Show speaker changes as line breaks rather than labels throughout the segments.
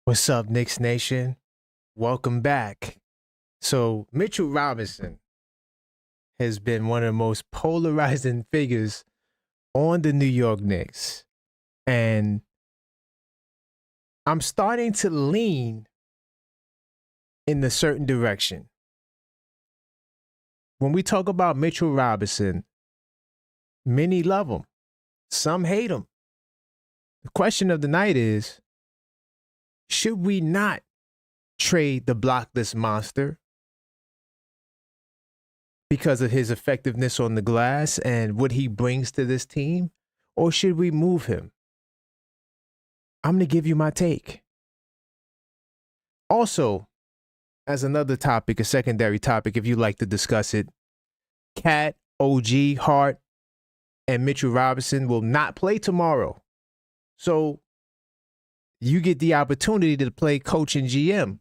What's up, Knicks Nation? Welcome back. So, Mitchell Robinson has been one of the most polarizing figures on the New York Knicks. And I'm starting to lean in a certain direction. When we talk about Mitchell Robinson, many love him, some hate him. The question of the night is, should we not trade the blockless monster because of his effectiveness on the glass and what he brings to this team? Or should we move him? I'm going to give you my take. Also, as another topic, a secondary topic, if you'd like to discuss it, Cat, OG, Hart, and Mitchell Robinson will not play tomorrow. So you get the opportunity to play coach and GM.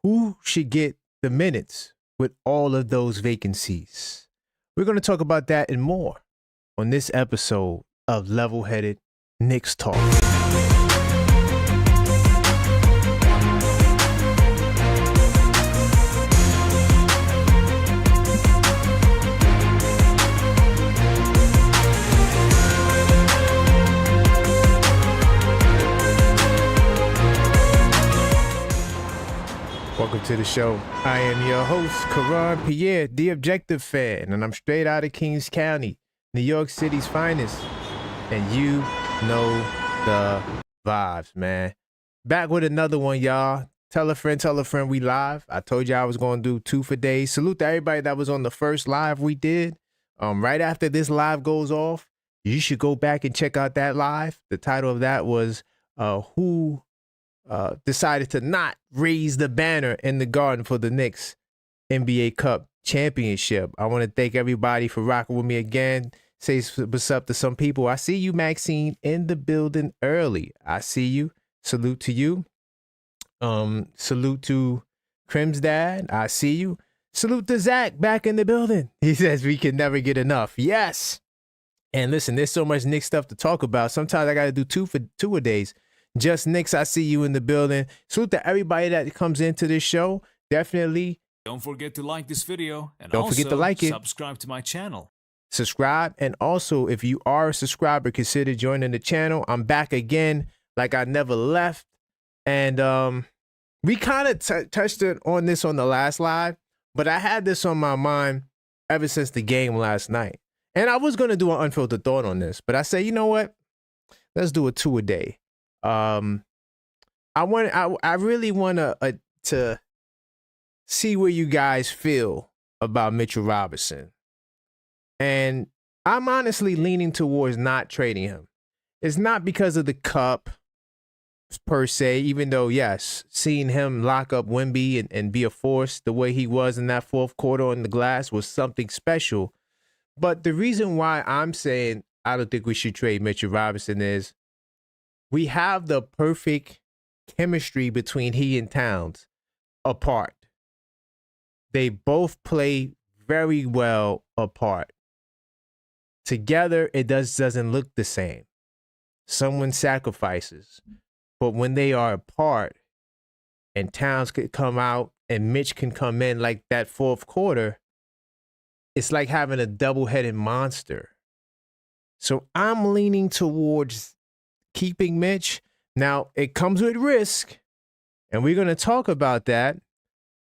Who should get the minutes with all of those vacancies? We're going to talk about that and more on this episode of Level-Headed Knicks Talk. Welcome to the show. I am your host, Karan Pierre, the Objective Fan, and I'm straight out of Kings County, New York City's finest. And you know the vibes, man. Back with another one, y'all. Tell a friend, we live. I told you I was going to do 2 for days. Salute to everybody that was on the first live we did. Right after this live goes off, you should go back and check out that live. The title of that was Who decided to not raise the banner in the Garden for the Knicks NBA Cup Championship. I want to thank everybody for rocking with me again. Say what's up to some people. I see you, Maxine, in the building early. I see you. Salute to you. Salute to Crim's dad. I see you. Salute to Zach back in the building. He says we can never get enough. Yes. And listen, there's so much Knicks stuff to talk about. Sometimes I got to do 2 a days. Just Knicks, I see you in the building. Salute to everybody that comes into this show. Definitely.
Don't forget to like this video and
don't forget to like it.
Subscribe to my channel.
Subscribe. And also, if you are a subscriber, consider joining the channel. I'm back again like I never left. And we kind of touched on this on the last live, but I had this on my mind ever since the game last night. And I was going to do an unfiltered thought on this, but I said, you know what? Let's do a 2 a day. I really want to see where you guys feel about Mitchell Robinson. And I'm honestly leaning towards not trading him. It's not because of the cup per se, even though, yes, seeing him lock up Wemby and be a force the way he was in that fourth quarter on the glass was something special. But the reason why I'm saying I don't think we should trade Mitchell Robinson is we have the perfect chemistry between he and Towns apart. They both play very well apart. Together, it doesn't look the same. Someone sacrifices. But when they are apart and Towns could come out and Mitch can come in like that fourth quarter, it's like having a double-headed monster. So I'm leaning towards keeping Mitch. Now, it comes with risk, and we're going to talk about that,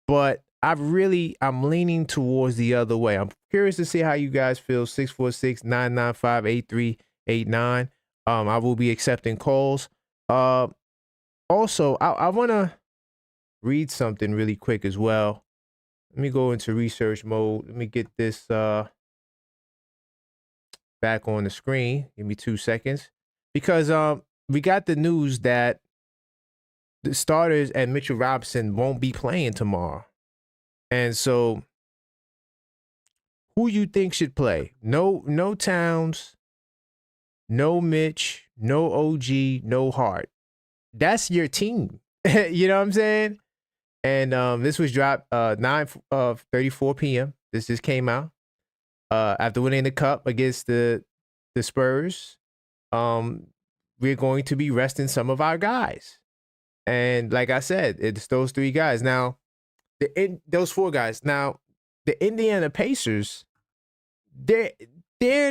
but I'm leaning towards the other way. I'm curious to see how you guys feel. 646-995-8389. I will be accepting calls. Also, I want to read something really quick as well. Let me go into research mode. Let me get this back on the screen. Give me 2 seconds. Because we got the news that the starters and Mitchell Robinson won't be playing tomorrow. And so who you think should play? No Towns, no Mitch, no OG, no Hart. That's your team. You know what I'm saying? And this was dropped 9:34 p.m. This just came out after winning the cup against the Spurs. We're going to be resting some of our guys. And like I said, it's those three guys. Now, those four guys. Now, the Indiana Pacers, they're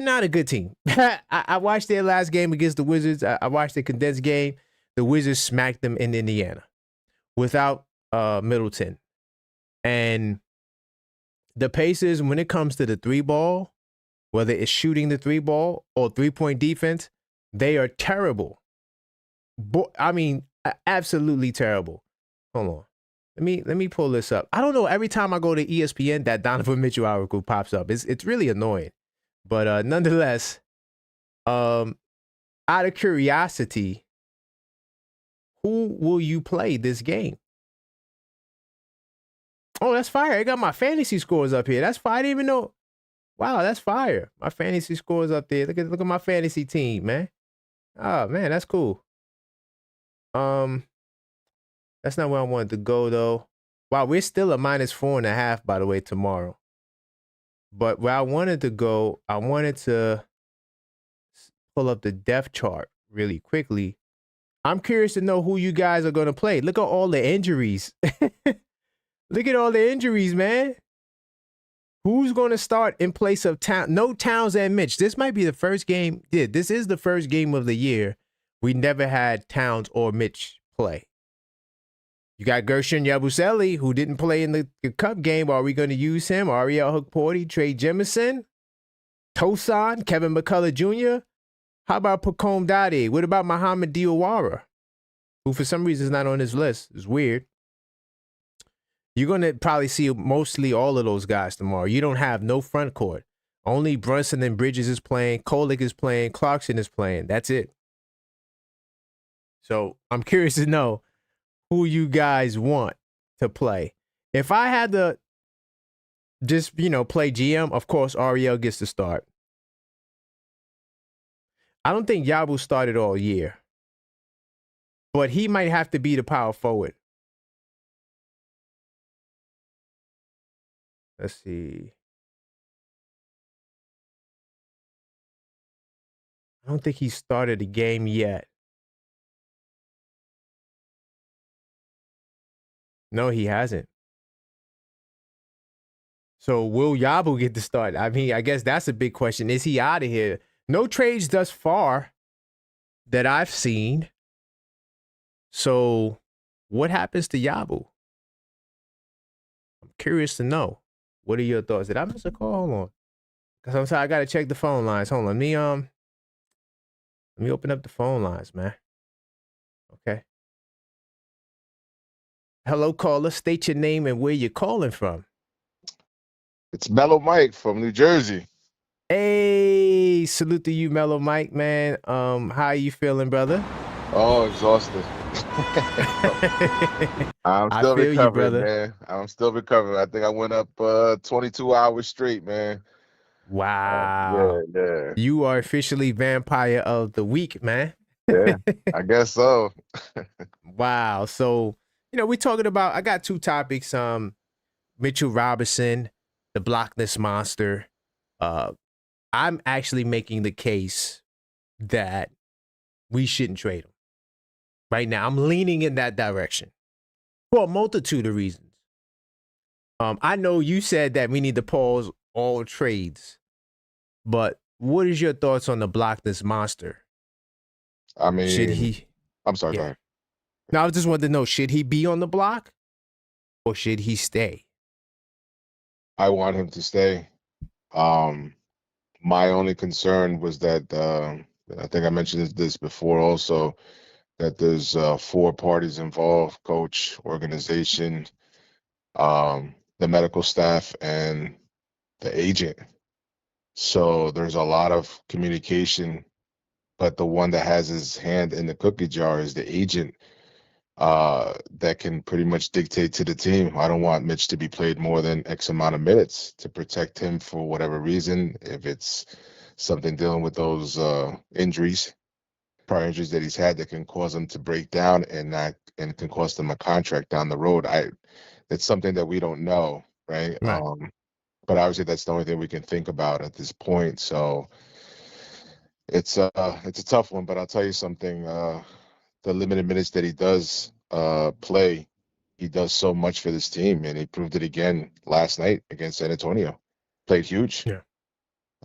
not a good team. I watched their last game against the Wizards. I watched the condensed game. The Wizards smacked them in Indiana without Middleton. And the Pacers, when it comes to the three ball, whether it's shooting the three ball or 3-point defense, they are terrible. I mean, absolutely terrible. Hold on. Let me pull this up. I don't know. Every time I go to ESPN, that Donovan Mitchell article pops up. It's really annoying. But nonetheless, out of curiosity, who will you play this game? Oh, that's fire. I got my fantasy scores up here. That's fire. I didn't even know. Wow, that's fire. My fantasy scores up there. Look at my fantasy team, man. Oh man, that's cool. That's not where I wanted to go though. Wow, we're still at -4.5, by the way, tomorrow. But where I wanted to go, I wanted to pull up the depth chart really quickly. I'm curious to know who you guys are going to play. Look at all the injuries. Look at all the injuries, man. Who's going to start in place of Towns? No Towns and Mitch. This might be the first game. Yeah, this is the first game of the year we never had Towns or Mitch play. You got Gershon Yabusele, who didn't play in the Cup game. Are we going to use him? Ariel Hukporti, Trey Jemison, Tosan, Kevin McCullough Jr.? How about Pacome Dade? What about Muhammad Diawara, who for some reason is not on this list? It's weird. You're going to probably see mostly all of those guys tomorrow. You don't have no front court. Only Brunson and Bridges is playing. Kolek is playing. Clarkson is playing. That's it. So I'm curious to know who you guys want to play. If I had to just, play GM, of course, Ariel gets to start. I don't think Yabu started all year, but he might have to be the power forward. Let's see. I don't think he started the game yet. No, he hasn't. So will Yabu get to start? I mean, I guess that's a big question. Is he out of here? No trades thus far that I've seen. So what happens to Yabu? I'm curious to know. What are your thoughts? Did I miss a call? Hold on. Because I'm sorry, I got to check the phone lines. Hold on. Let me open up the phone lines, man. Okay. Hello, caller. State your name and where you're calling from.
It's Mellow Mike from New Jersey.
Hey, salute to you, Mellow Mike, man. How are you feeling, brother?
Oh, exhausted. I'm still recovering, man. I'm still recovering. I think I went up 22 hours straight, man.
Wow.
Yeah.
You are officially Vampire of the Week, man.
Yeah, I guess so.
Wow. So, we're talking about, I got two topics. Mitchell Robinson, the blockless monster. I'm actually making the case that we shouldn't trade him. Right now, I'm leaning in that direction for a multitude of reasons. I know you said that we need to pause all trades, but what is your thoughts on the blockless monster?
I mean,
should he?
I'm sorry, go ahead.
Now, I just wanted to know, should he be on the block or should he stay?
I want him to stay. My only concern was that, I think I mentioned this before also, that there's 4 parties involved: coach, organization, the medical staff, and the agent. So there's a lot of communication, but the one that has his hand in the cookie jar is the agent, that can pretty much dictate to the team. I don't want Mitch to be played more than X amount of minutes to protect him for whatever reason. If it's something dealing with those injuries, prior injuries that he's had that can cause him to break down and can cost him a contract down the road. It's something that we don't know, right? But obviously that's the only thing we can think about at this point. So it's a tough one, but I'll tell you something. The limited minutes that he does play, he does so much for this team, and he proved it again last night against San Antonio. Played huge.
Yeah.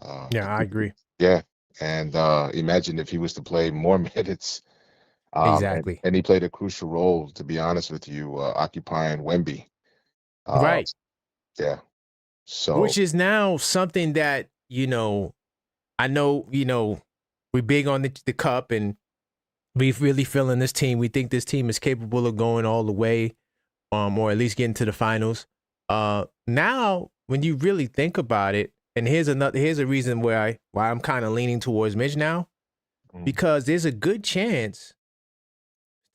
Uh,
Yeah, I agree.
yeah, and imagine if he was to play more minutes.
Exactly.
And he played a crucial role, to be honest with you, occupying Wemby. Uh,
Right.
yeah. So,
Which is now something that, I know, we're big on the cup and we really feeling this team. We think this team is capable of going all the way, or at least getting to the finals. Now, when you really think about it, and here's a reason why I'm kind of leaning towards Mitch now, because there's a good chance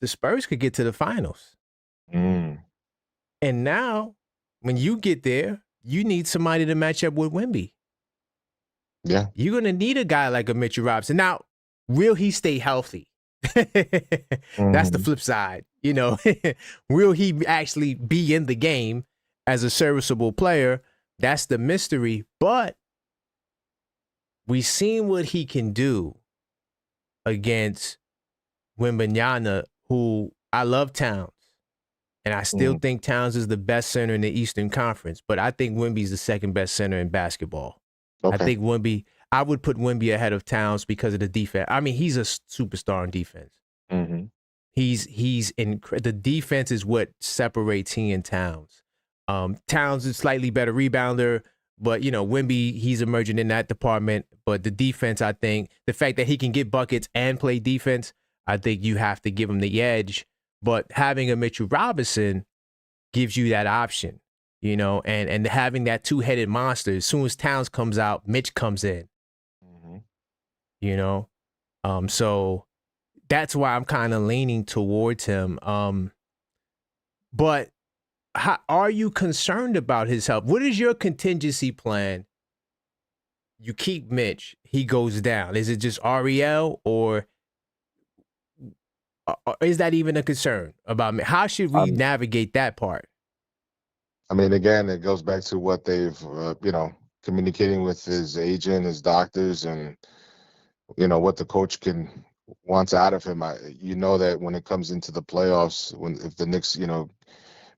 the Spurs could get to the finals.
mm,
And now, when you get there, you need somebody to match up with Wemby.
yeah.
You're going to need a guy like a Mitchell Robinson. Now, will he stay healthy? That's the
Mhm.
flip side. Will he actually be in the game as a serviceable player? That's the mystery. But we've seen what he can do against Wembanyama, who I love Towns. And I still think Towns is the best center in the Eastern Conference. But I think Wemby's the second best center in basketball. I
Okay.
think I would put Wemby ahead of Towns because of the defense. I mean, he's a superstar in defense.
hmm
He's in the defense is what separates he and Towns. Towns is slightly better rebounder, but Wemby, he's emerging in that department. But the defense, I think, the fact that he can get buckets and play defense, I think you have to give him the edge. But having a Mitchell Robinson gives you that option, and having that two-headed monster. As soon as Towns comes out, Mitch comes in. So that's why I'm kind of leaning towards him. But are you concerned about his health? What is your contingency plan? You keep Mitch, he goes down. Is it just Ariel, or is that even a concern about me? How should we navigate that part?
I mean, again, it goes back to what they've, communicating with his agent, his doctors, and what the coach wants out of him. That when it comes into the playoffs, if the Knicks,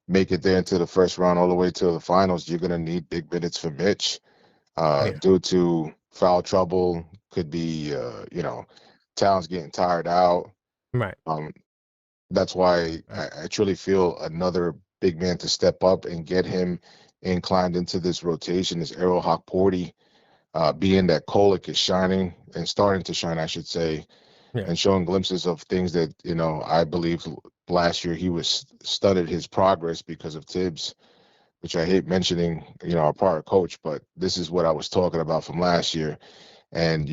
make it there into the first round all the way to the finals, you're gonna need big minutes for Mitch, due to foul trouble. Could be, Towns getting tired out.
Right.
That's why I truly feel another big man to step up and get him inclined into this rotation, this Arrow Hawk Porty, being that Kolek is shining and starting to shine, I should say, and showing glimpses of things that, I believe last year he was studied his progress because of Tibbs, which I hate mentioning, our prior coach, but this is what I was talking about from last year. And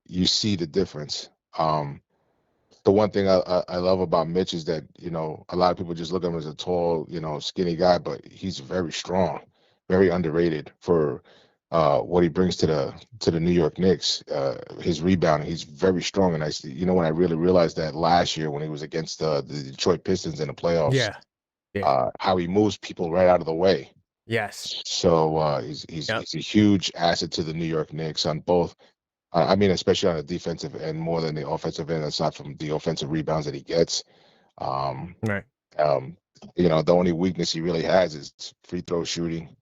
you see the difference. The one thing I love about Mitch is that, a lot of people just look at him as a tall, skinny guy, but he's very strong, very underrated for what he brings to the New York Knicks. His rebounding, he's very strong. And when I really realized that last year when he was against the Detroit Pistons in the playoffs, how he moves people right out of the way.
Yes.
So he's a huge asset to the New York Knicks on both. I mean, especially on the defensive end more than the offensive end, aside from the offensive rebounds that he gets.
Right.
The only weakness he really has is free throw shooting,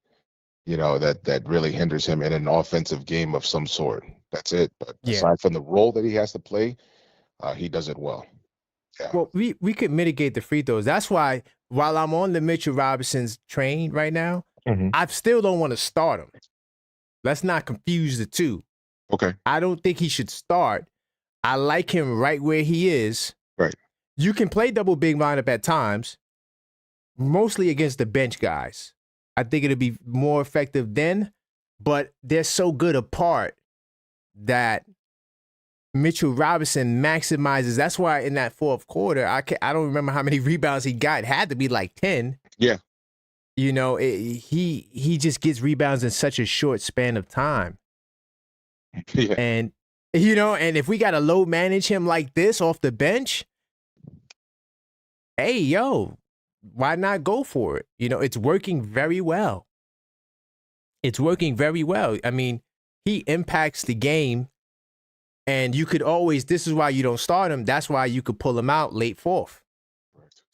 that really hinders him in an offensive game of some sort. That's it. But aside from the role that he has to play, he does it well. Yeah.
Well, we could mitigate the free throws. That's why while I'm on the Mitchell Robinson's train right now, I still don't want to start him. Let's not confuse the two.
Okay.
I don't think he should start. I like him right where he is.
Right.
You can play double big lineup at times, mostly against the bench guys. I think it'll be more effective then, but they're so good apart that Mitchell Robinson maximizes. That's why in that fourth quarter, I don't remember how many rebounds he got. It had to be like 10.
Yeah.
He just gets rebounds in such a short span of time.
Yeah.
And and if we got to low manage him like this off the bench, hey, why not go for it? It's working very well. It's working very well. I mean, he impacts the game, and you could always, this is why you don't start him. That's why you could pull him out late fourth.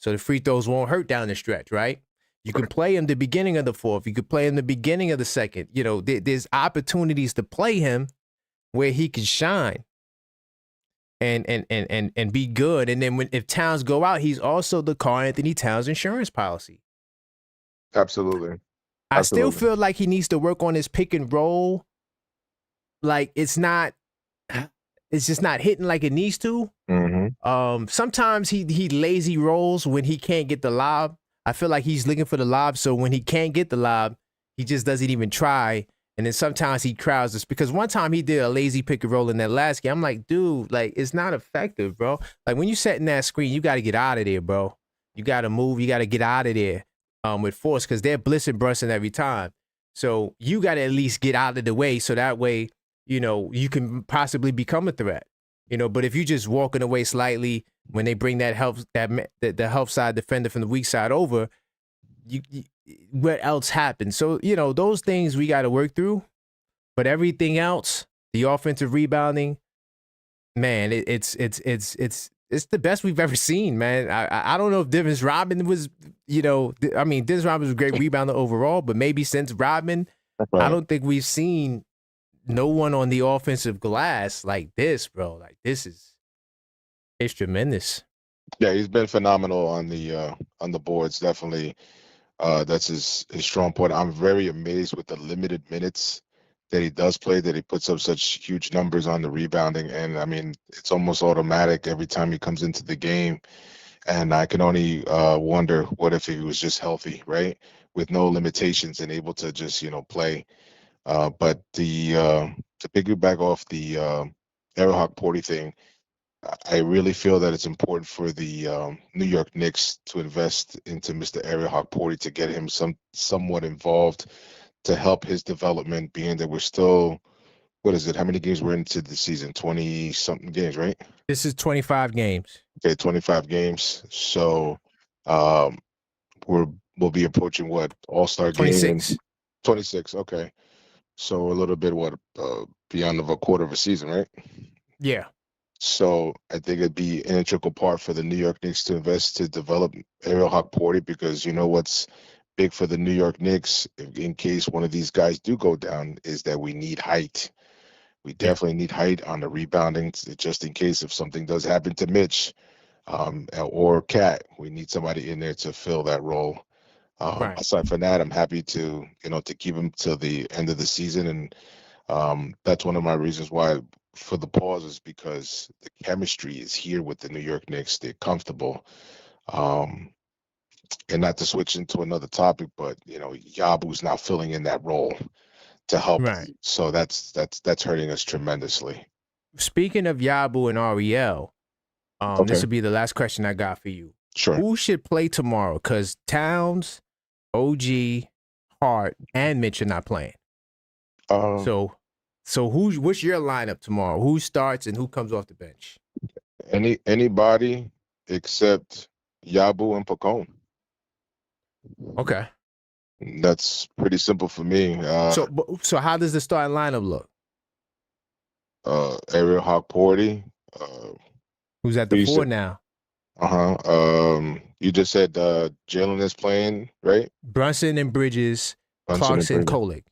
so the free throws won't hurt down the stretch, right? You can play him the beginning of the fourth. You could play him the beginning of the second. You know, there's opportunities to play him where he can shine and be good. And then if Towns go out, he's also the Karl Anthony Towns insurance policy.
Absolutely.
I still feel like he needs to work on his pick and roll. Like it's just not hitting like it needs to.
Mm-hmm.
Sometimes he lazy rolls when he can't get the lob. I feel like he's looking for the lob, so when he can't get the lob, he just doesn't even try. And then sometimes he crowds us, because one time he did a lazy pick and roll in that last game. I'm like, dude, like it's not effective, bro. Like when you set in that screen, you got to get out of there, bro. You got to move. You got to get out of there with force, because they're blitzing Brunson every time. So you got to at least get out of the way, so that way, you know, you can possibly become a threat. You know, but if you just walking away slightly when they bring that the help side defender from the weak side over, you what else happens? So, you know, those things we got to work through. But everything else, the offensive rebounding, man, it's the best we've ever seen, man. I don't know if Dennis Rodman was, you know, I mean, Dennis Rodman was a great rebounder overall, but maybe since Rodman, I don't think we've seen no one on the offensive glass like this, bro. Like it's tremendous.
Yeah, he's been phenomenal on the boards. Definitely, that's his strong point. I'm very amazed with the limited minutes that he does play, that he puts up such huge numbers on the rebounding. And I mean, it's almost automatic every time he comes into the game. And I can only wonder what if he was just healthy, right, with no limitations and able to just play. But to piggyback off the Errol Hawk-Porty thing, I really feel that it's important for the New York Knicks to invest into Mr. Errol Hawk-Porty, to get him somewhat involved, to help his development, being that we're still, what is it? How many games we're into the season? 20-something games, right?
This is 25 games.
Okay, 25 games. So we'll be approaching what, All-Star game?
26.
26, okay. So a little bit beyond of a quarter of a season, right?
Yeah.
So I think it'd be an integral part for the New York Knicks to invest to develop Errol Hawk-Porty, because you know what's big for the New York Knicks, in case one of these guys do go down, is that we need height. We definitely need height on the rebounding, just in case if something does happen to Mitch or Cat. We need somebody in there to fill that role.
Right.
Aside from that, I'm happy to keep him till the end of the season, and that's one of my reasons why for the pause, is because the chemistry is here with the New York Knicks. They're comfortable. And not to switch into another topic, but Yabu's now filling in that role to help.
Right.
So that's hurting us tremendously.
Speaking of Yabu and Ariel, this will be the last question I got for you.
Sure.
Who should play tomorrow? Because Towns, OG, Hart, and Mitch are not playing. So what's your lineup tomorrow? Who starts and who comes off the bench?
Anybody except Yabu and Pacone.
Okay.
That's pretty simple for me.
So how does the starting lineup look?
Errol Hawk-Porty.
Who's at the 4 now?
You just said Jalen is playing, right?
Brunson and Bridges, Clarkson, Kolek.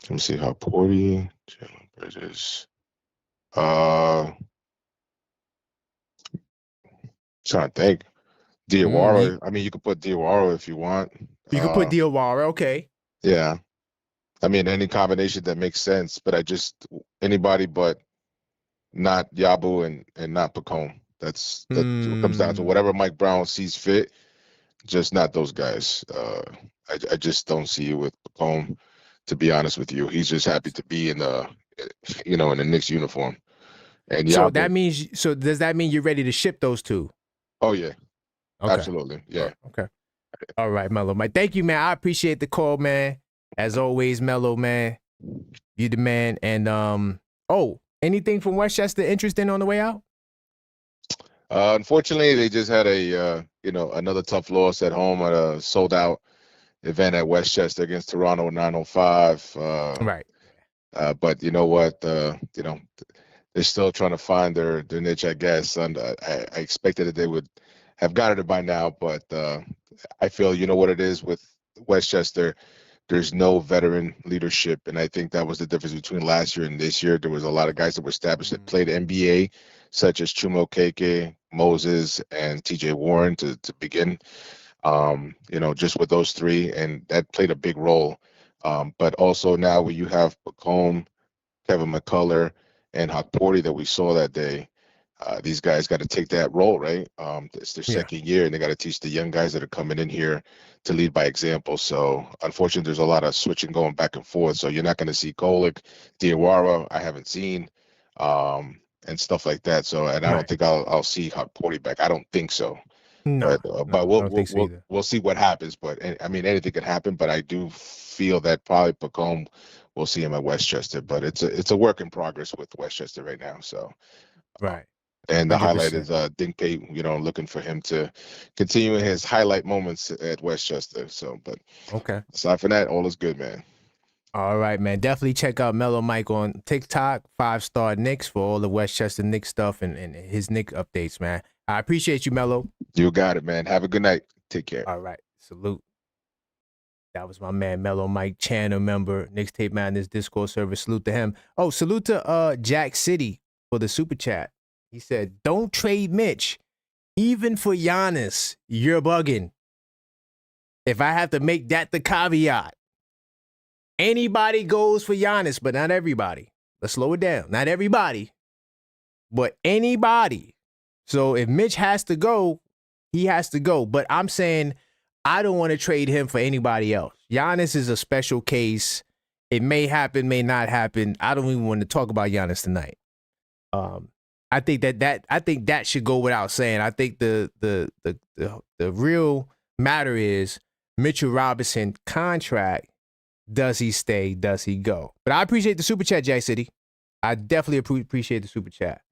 Let me see. Hawk-Porty, Jalen, Bridges. Trying to think. Diawara. I mean, you could put Diawara if you want.
You could put Diawara, okay.
Yeah. I mean, any combination that makes sense, but anybody but not Yabu and not Pacone. That's what comes down to. Whatever Mike Brown sees fit, just not those guys. I just don't see it with Pacone, to be honest with you. He's just happy to be in the Knicks uniform. And
Yabu, so does that mean you're ready to ship those two?
Oh yeah.
Okay.
Absolutely. Yeah.
Okay. All right, Mello. Thank you, man. I appreciate the call, man. As always, Mello, man. You the man. And anything from Westchester interesting on the way out?
Unfortunately, they just had another tough loss at home at a sold-out event at Westchester against Toronto 905.
Right.
But you know what? they're still trying to find their niche, I guess. And I expected that they would have gotten it by now, but I feel you know what it is with Westchester. There's no veteran leadership, and I think that was the difference between last year and this year. There was a lot of guys that were established that played NBA, such as Chumo Keke, Moses, and TJ Warren to begin. You know, just with those three, and that played a big role. But also now when you have Pacome, Kevin McCullough, and Hokporty that we saw that day, these guys got to take that role, right? It's their
Yeah.
second year, and they got to teach the young guys that are coming in here to lead by example. So unfortunately, there's a lot of switching going back and forth. So you're not going to see Golick, Diawara, I haven't seen, and stuff like that. So, and I don't
Right.
think I'll see Hokporty back. I don't think so.
No,
But
I don't think so either.
we'll see what happens. But I mean, anything can happen. But I do feel that probably Pacome, we'll see him at Westchester. But it's a work in progress with Westchester right now. So,
Right.
and the highlight
100%.
is Dinkpay. You know, looking for him to continue his highlight moments at Westchester. So, but
Okay.
aside from that, all is good, man.
All right, man. Definitely check out Mellow Mike on TikTok, 5-star Knicks for all the Westchester Knicks stuff and his Knicks updates, man. I appreciate you, Mellow.
You got it, man. Have a good night. Take care.
All right. Salute. That was my man, Mellow Mike, channel member, Knicks Tape Madness Discord server. Salute to him. Oh, salute to Jack City for the super chat. He said, don't trade Mitch. Even for Giannis, you're bugging. If I have to make that the caveat. Anybody goes for Giannis, but not everybody. Let's slow it down. Not everybody, but anybody. So if Mitch has to go, he has to go. But I'm saying I don't want to trade him for anybody else. Giannis is a special case. It may happen, may not happen. I don't even want to talk about Giannis tonight. I think that should go without saying. I think the real matter is Mitchell Robinson contract. Does he stay? Does he go? But I appreciate the super chat, Jay City. I definitely appreciate the super chat.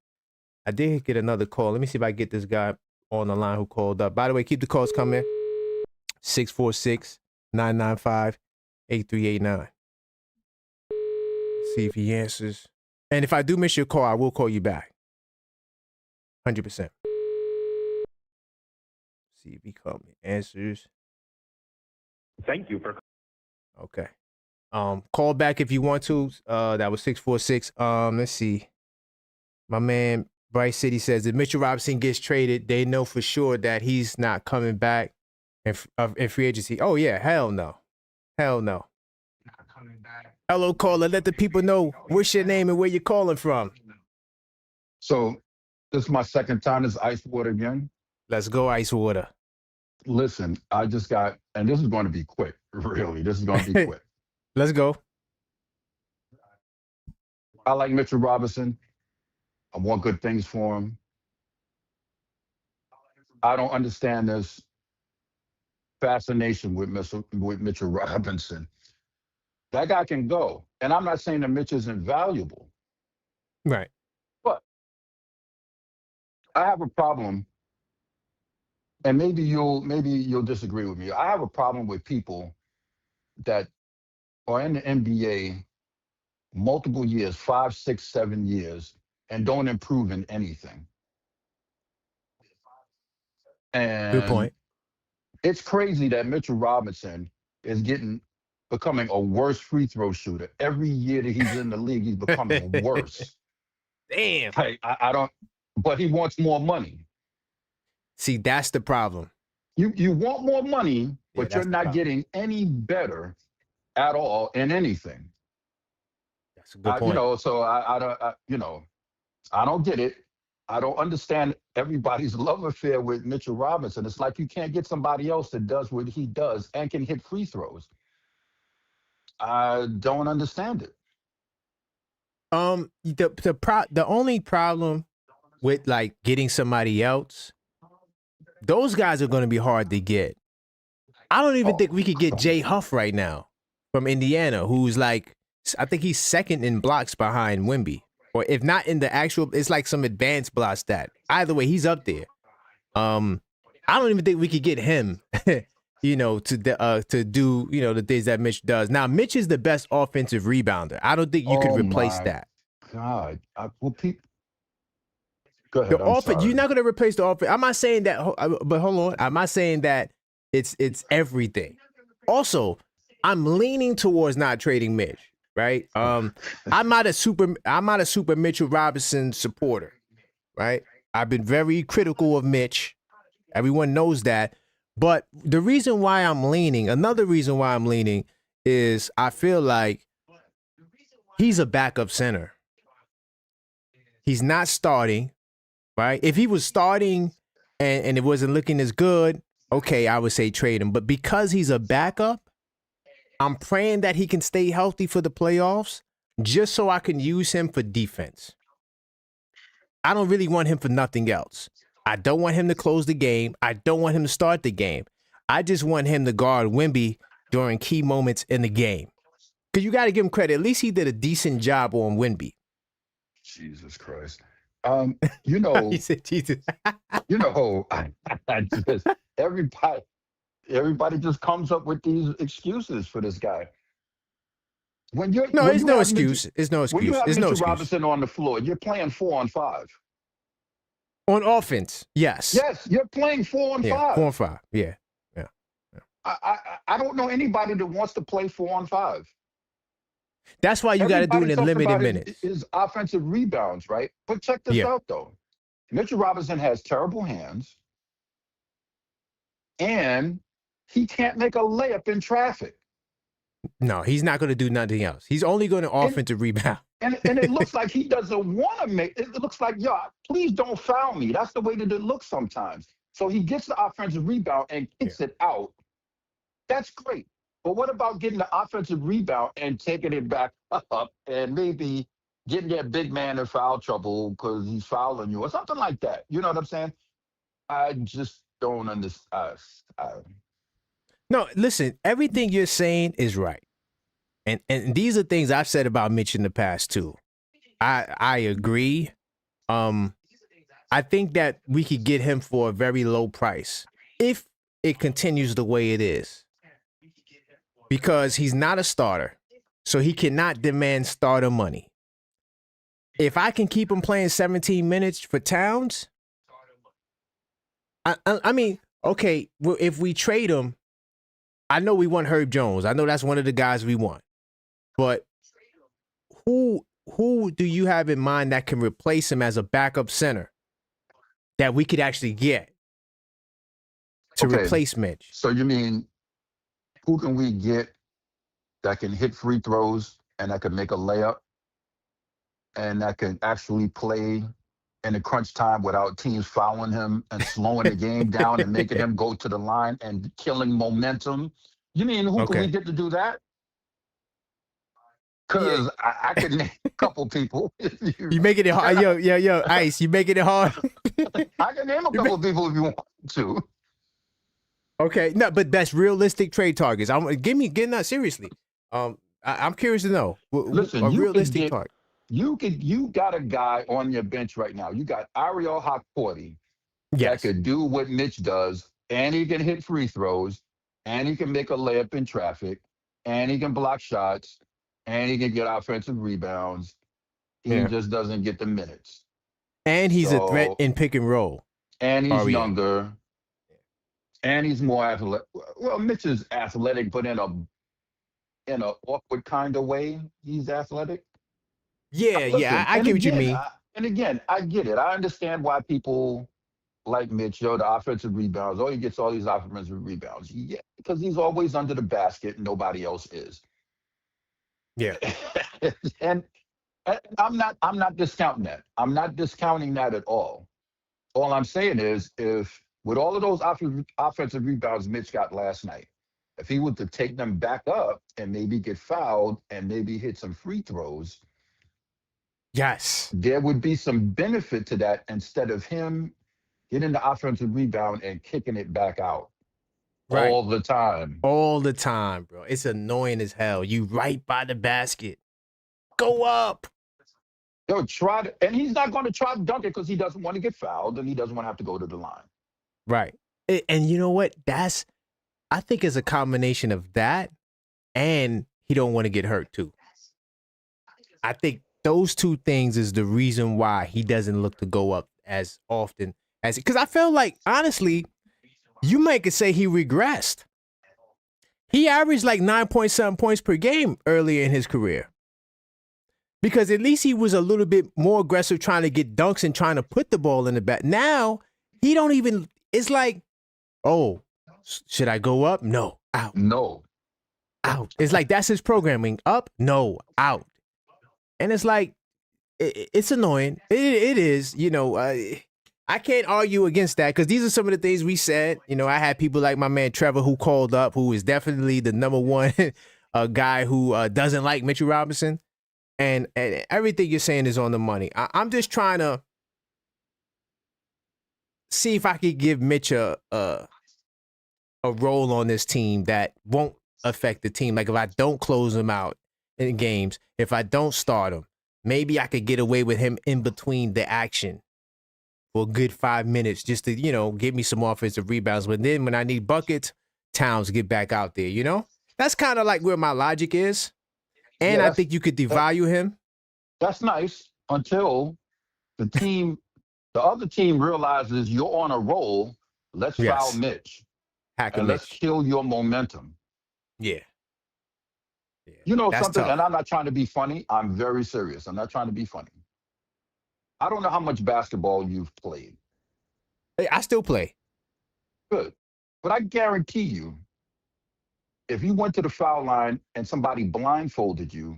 I did get another call. Let me see if I get this guy on the line who called up. By the way, keep the calls coming. 646-995-8389. See if he answers. And if I do miss your call, I will call you back. 100%. See if he answers.
Thank you for.
Okay. Call back if you want to. That was 646. Let's see. My man Bryce City says if Mitchell Robinson gets traded, they know for sure that he's not coming back in free agency. Oh yeah, hell no. Hell no.
Not coming back.
Hello, caller. Let the people know what's your name and where you're calling from.
So this is my second time. This is Ice Water again.
Let's go, Ice Water.
Listen, I just got, and this is going to be quick, really. This is going to be quick.
Let's go.
I like Mitchell Robinson. I want good things for him. I don't understand this fascination with Mitchell Robinson. That guy can go. And I'm not saying that Mitch is invaluable,
Right.
but I have a problem, and maybe you'll disagree with me. I have a problem with people that are in the NBA multiple years, 5, 6, 7 years, and don't improve in anything. And
Good point.
it's crazy that Mitchell Robinson is becoming a worse free throw shooter. Every year that he's in the league, he's becoming worse.
Damn.
I don't, but he wants more money.
See, that's the problem.
You want more money, but
that's
you're
the
not
problem.
getting any better at all in anything.
That's a good point.
You know, so I don't get it. I don't understand everybody's love affair with Mitchell Robinson. It's like you can't get somebody else that does what he does and can hit free throws. I don't understand it.
The only problem with like getting somebody else, those guys are going to be hard to get. I don't even think we could get Jay Huff right now from Indiana, who's like, I think he's second in blocks behind Wemby. Or if not in the actual, it's like some advanced block stat. Either way, he's up there. I don't even think we could get him, you know, to do, you know, the things that Mitch does. Now, Mitch is the best offensive rebounder. I don't think you could replace that.
God, Go
The
ahead. I'm
offense, you're
sorry.
not going to replace the offense. I'm not saying that, but hold on. I'm not saying that it's everything. Also, I'm leaning towards not trading Mitch. Right. I'm not a super Mitchell Robinson supporter. Right. I've been very critical of Mitch. Everyone knows that. But the reason why I'm leaning, another reason why I'm leaning, is I feel like he's a backup center. He's not starting. Right. If he was starting and it wasn't looking as good, okay, I would say trade him. But because he's a backup, I'm praying that he can stay healthy for the playoffs just so I can use him for defense. I don't really want him for nothing else. I don't want him to close the game. I don't want him to start the game. I just want him to guard Wemby during key moments in the game. Because you got to give him credit. At least he did a decent job on Wemby.
Jesus Christ. You know,
He said, Jesus.
you know, I just everybody just comes up with these excuses for this guy.
No,
When
it's
you
no
have Mitchell,
excuse. It's no
when you
excuse.
have
It's no
Mitchell
excuse.
Robinson on the floor, you're playing 4-on-5.
On offense, yes.
Yes, you're playing 4-on-5.
Yeah, 4-5. Yeah.
I don't know anybody that wants to play 4-on-5.
That's why you got to do it
Everybody
in
talks
limited
about
minutes.
his offensive rebounds, right? But check this
Yeah.
out, though. Mitchell Robinson has terrible hands, and he can't make a layup in traffic.
No, he's not going to do nothing else. He's only going to offensive rebound.
And it looks like he doesn't want to make it. It looks like, yo, please don't foul me. That's the way that it looks sometimes. So he gets the offensive rebound and kicks it out. That's great. But what about getting the offensive rebound and taking it back up and maybe getting that big man in foul trouble because he's fouling you or something like that? You know what I'm saying? I just don't understand.
No, listen, everything you're saying is right. And these are things I've said about Mitch in the past too. I agree. I think that we could get him for a very low price if it continues the way it is. Because he's not a starter. So he cannot demand starter money. If I can keep him playing 17 minutes for Towns, I mean, okay, well, if we trade him, I know we want Herb Jones. I know that's one of the guys we want. But who do you have in mind that can replace him as a backup center that we could actually get to replace Mitch?
So you mean who can we get that can hit free throws and that can make a layup and that can actually play in the crunch time without teams fouling him and slowing the game down and making him go to the line and killing momentum? You mean who can we get to do that? Because I can name a couple people.
You making it hard. Yo, Ice, you making it hard.
I can name a couple people if you want to.
Okay, no, but that's realistic trade targets. Get that seriously. I'm curious to know.
Listen,
a realistic target.
You got a guy on your bench right now. You got Ariel Hawkporty that could do what Mitch does, and he can hit free throws, and he can make a layup in traffic, and he can block shots, and he can get offensive rebounds. He just doesn't get the minutes.
And he's a threat in pick and roll.
And he's younger. And he's more athletic. Well, Mitch is athletic, but in a awkward kind of way. He's athletic.
Yeah, I get what you mean.
And again, I get it. I understand why people like Mitch, the offensive rebounds. Oh, he gets all these offensive rebounds. Yeah, because he's always under the basket and nobody else is.
Yeah.
and I'm not discounting that. I'm not discounting that at all. All I'm saying is, if with all of those offensive rebounds Mitch got last night, if he were to take them back up and maybe get fouled and maybe hit some free throws,
yes,
there would be some benefit to that instead of him getting the offensive rebound and kicking it back out all the time.
All the time, bro. It's annoying as hell. You right by the basket. Go up.
He'll try to, and he's not going to try to dunk it because he doesn't want to get fouled and he doesn't want to have to go to the line.
Right. And you know what? I think it's a combination of that and he don't want to get hurt too. I think those two things is the reason why he doesn't look to go up as often as, because I feel like, honestly, you might could say he regressed. He averaged like 9.7 points per game earlier in his career. Because at least he was a little bit more aggressive trying to get dunks and trying to put the ball in the back. Now, he don't even, it's like, oh, should I go up? No, out.
No.
Out. It's like that's his programming. Up? No, out. And it's like, it's annoying. It is, you know, I can't argue against that because these are some of the things we said. You know, I had people like my man Trevor who called up, who is definitely the number one guy who doesn't like Mitchell Robinson. And everything you're saying is on the money. I'm just trying to see if I could give Mitch a role on this team that won't affect the team. Like if I don't close him out in games, if I don't start him, maybe I could get away with him in between the action for a good 5 minutes just to, you know, give me some offensive rebounds. But then when I need buckets, Towns get back out there, you know? That's kind of like where my logic is. And
Yeah,
I think you could devalue him.
That's nice until the other team realizes you're on a roll. Let's foul Mitch.
Hacker
And let's
Mitch.
kill your momentum.
Yeah.
You know
That's
something,
tough.
and I'm not trying to be funny. I'm very serious. I'm not trying to be funny. I don't know how much basketball you've played.
Hey, I still play.
Good. But I guarantee you, if you went to the foul line and somebody blindfolded you,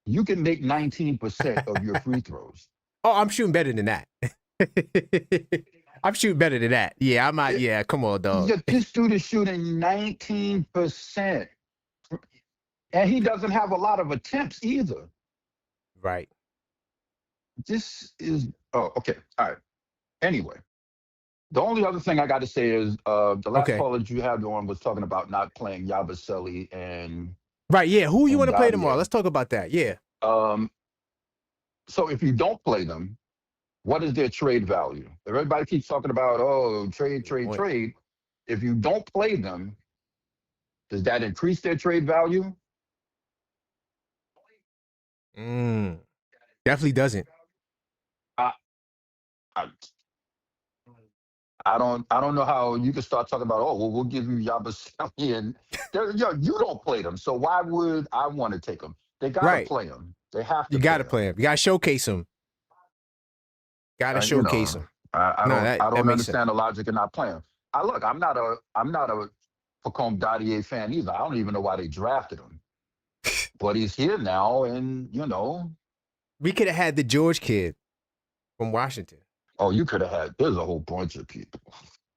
you can make 19% of your free throws.
Oh, I'm shooting better than that. I'm shooting better than that. Yeah, I'm not. Yeah, come on, dog.
Yeah, this dude is shooting 19%. And he doesn't have a lot of attempts either.
Right.
This is, oh, okay. All right. Anyway, the only other thing I got to say is the last caller that you had on was talking about not playing Yabusele and
right. Yeah. Who you want to play tomorrow?
Gagne.
Let's talk about that. Yeah.
So if you don't play them, what is their trade value? Everybody keeps talking about, oh, trade. If you don't play them, does that increase their trade value?
Definitely doesn't.
I don't know how you can start talking about, oh, well, we'll give you Yabusele and you don't play them. So why would I want to take them? They got to play them. They have to.
You got to play them. You got to showcase them. Got to showcase them.
I don't understand the logic of not playing. I'm not a Facome Dadier fan either. I don't even know why they drafted him. But he's here now, and you know,
we could have had the George kid from Washington.
Oh, you could have had. There's a whole bunch of people.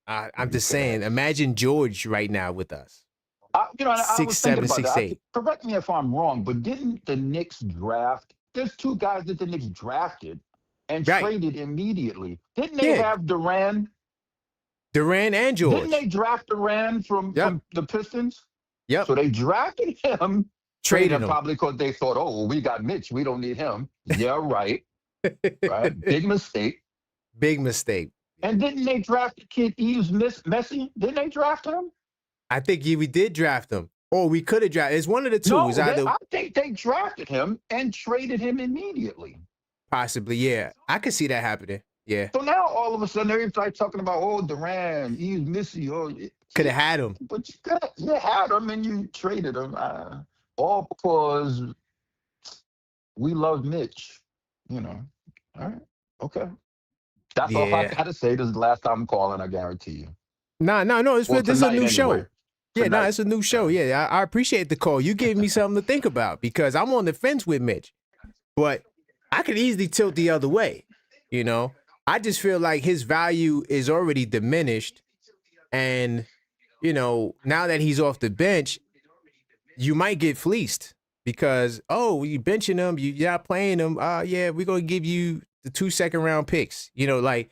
I'm just saying. Imagine George right now with us.
I was thinking about
6'7", 6'8".
Correct me if I'm wrong, but didn't the Knicks draft? There's two guys that the Knicks drafted and traded immediately. Didn't they have Duran?
Duran and George.
Didn't they draft Duran from the Pistons?
Yep.
So they drafted him,
traded him
probably because they thought, oh, well, we got Mitch, we don't need him. Yeah, right. Right. Big mistake.
Big mistake.
And didn't they draft the kid Yves Messi? Didn't they draft him?
I think we did draft him. Or we could have drafted. It's one of the two.
No, I think they drafted him and traded him immediately.
Possibly, yeah. I could see that happening. Yeah.
So now all of a sudden everybody's talking about, oh, Duran, Yves Messi.
Could have had him.
But you had him and you traded him. All because we love Mitch. You know. All right. Okay. That's all I got to say. This is the last time I'm calling, I guarantee you.
No. This is a new show.
Anyway.
Yeah, it's a new show. Yeah, I appreciate the call. You gave me something to think about because I'm on the fence with Mitch. But I could easily tilt the other way. You know, I just feel like his value is already diminished. And, you know, now that he's off the bench, you might get fleeced because, oh, you benching him, you're not playing him. Yeah, we're going to give you the 2 second-round picks. You know, like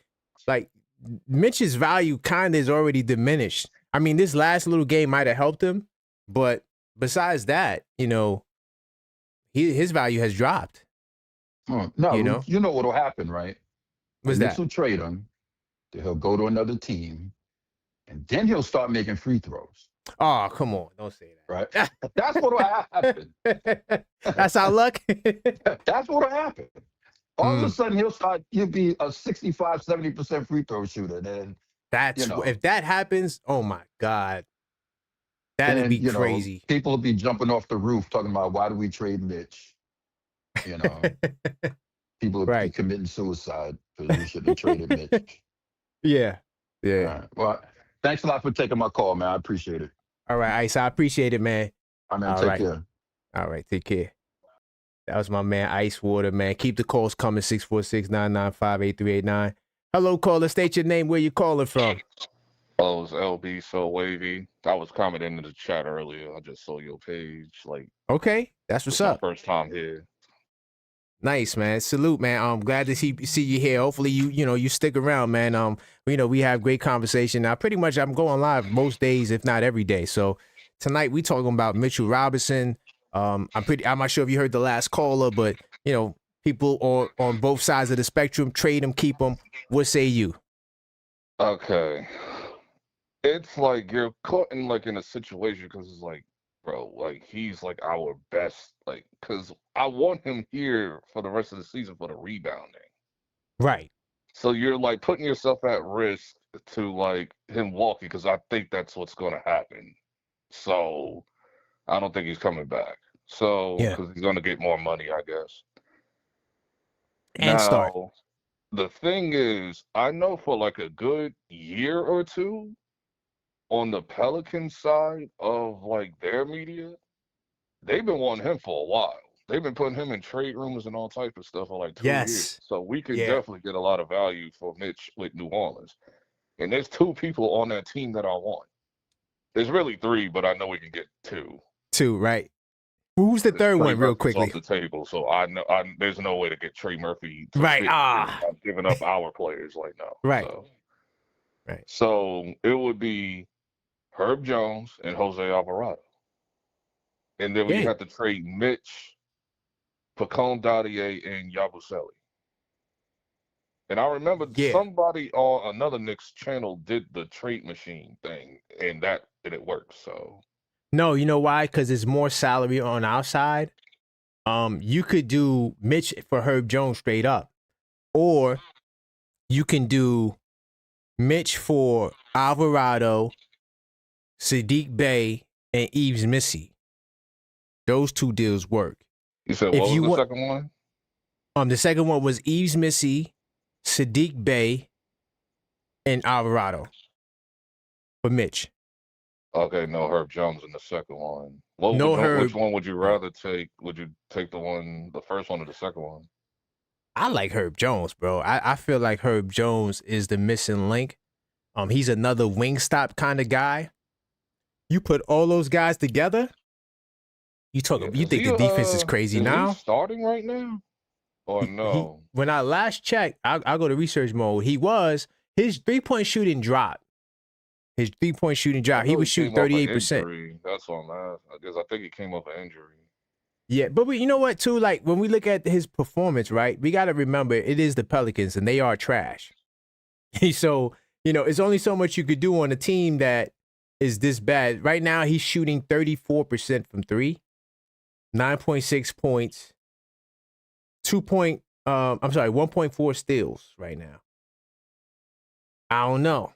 Mitch's value kind of is already diminished. I mean, this last little game might have helped him, but besides that, you know, his value has dropped.
No, you know what will happen, right?
What's that?
Will trade him, then he'll go to another team, and then he'll start making free throws.
Oh, come on. Don't say that.
Right? That's what will happen.
That's our luck?
That's what will happen. All of a sudden, he'll be a 65, 70% free throw shooter. Then, you
That's
know,
if that happens, oh my God, that'd
then,
be crazy.
people will be jumping off the roof talking about why do we trade Mitch? You know, people will be
Right.
committing suicide because we should have traded Mitch.
Yeah.
All
Yeah.
right. Well, thanks a lot for taking my call, man. I appreciate it.
All right, Ice. I appreciate it, man.
All right, man.
All
Take
right.
care.
All right. Take care. That was my man, Ice Water, man. Keep the calls coming, 646-995-8389. Hello, caller. State your name. Where you calling from?
Oh, it's LB So Wavy. I was commenting in the chat earlier. I just saw your page. Like,
Okay. That's
it's
what's
my
up.
first time here.
Nice, man. Salute, man. I'm glad to see you here. Hopefully you stick around, man. We have great conversation. Now, pretty much I'm going live most days, if not every day. So tonight we talking about Mitchell Robinson. I'm not sure if you heard the last caller, but people on both sides of the spectrum, trade him, keep him. What say you?
Okay. It's like you're caught in like in a situation because it's like, bro, like he's like our best, like, because I want him here for the rest of the season for the rebounding.
Right.
So you're like putting yourself at risk to like him walking because I think that's what's going to happen. So I don't think he's coming back. So
Yeah.
because he's going to get more money, I guess.
And start.
Now, the thing is, I know for like a good year or two on the Pelican side of like their media, they've been wanting him for a while. They've been putting him in trade rumors and all type of stuff for like 2 years.
Yes.
So we could
Yeah.
definitely get a lot of value for Mitch with New Orleans. And there's 2 people on that team that I want. There's really 3, but I know we can get 2.
2, right? Who's the third
Trey
one, real
Murphy's
quickly?
off the table, so I know there's no way to get Trey Murphy to
Right.
fit without giving up our players like no.
Right.
So,
Right.
So it would be Herb Jones and Jose Alvarado. And then we
Yeah.
have to trade Mitch, Pacone Dadier, and Yabusele. And I remember
Yeah.
somebody on another Knicks channel did the trade machine thing, and that didn't work. So
No, you know why? Because there's more salary on our side. You could do Mitch for Herb Jones straight up, or you can do Mitch for Alvarado, Sadiq Bey, and Eves Missy. Those 2 deals work.
you said
If
what was
you
the
want-
second one?
The second one was Eves Missy, Sadiq Bey, and Alvarado for Mitch.
Okay, no Herb Jones in the second one.
No Herb.
Which one would you rather take? Would you take the first one or the second one?
I like Herb Jones, bro. I feel like Herb Jones is the missing link. He's another wing stop kind of guy. You put all those guys together, you think the defense is crazy
is
now?
he starting right now? Or no?
When I last checked, I'll go to research mode. His 3-point shooting dropped. He was shooting 38%.
That's on that. I think he came up an injury.
Yeah, but you know what, too? Like, when we look at his performance, right, we got to remember it is the Pelicans, and they are trash. So, it's only so much you could do on a team that is this bad. Right now, he's shooting 34% from 3, 9.6 points, 1.4 steals right now. I don't know.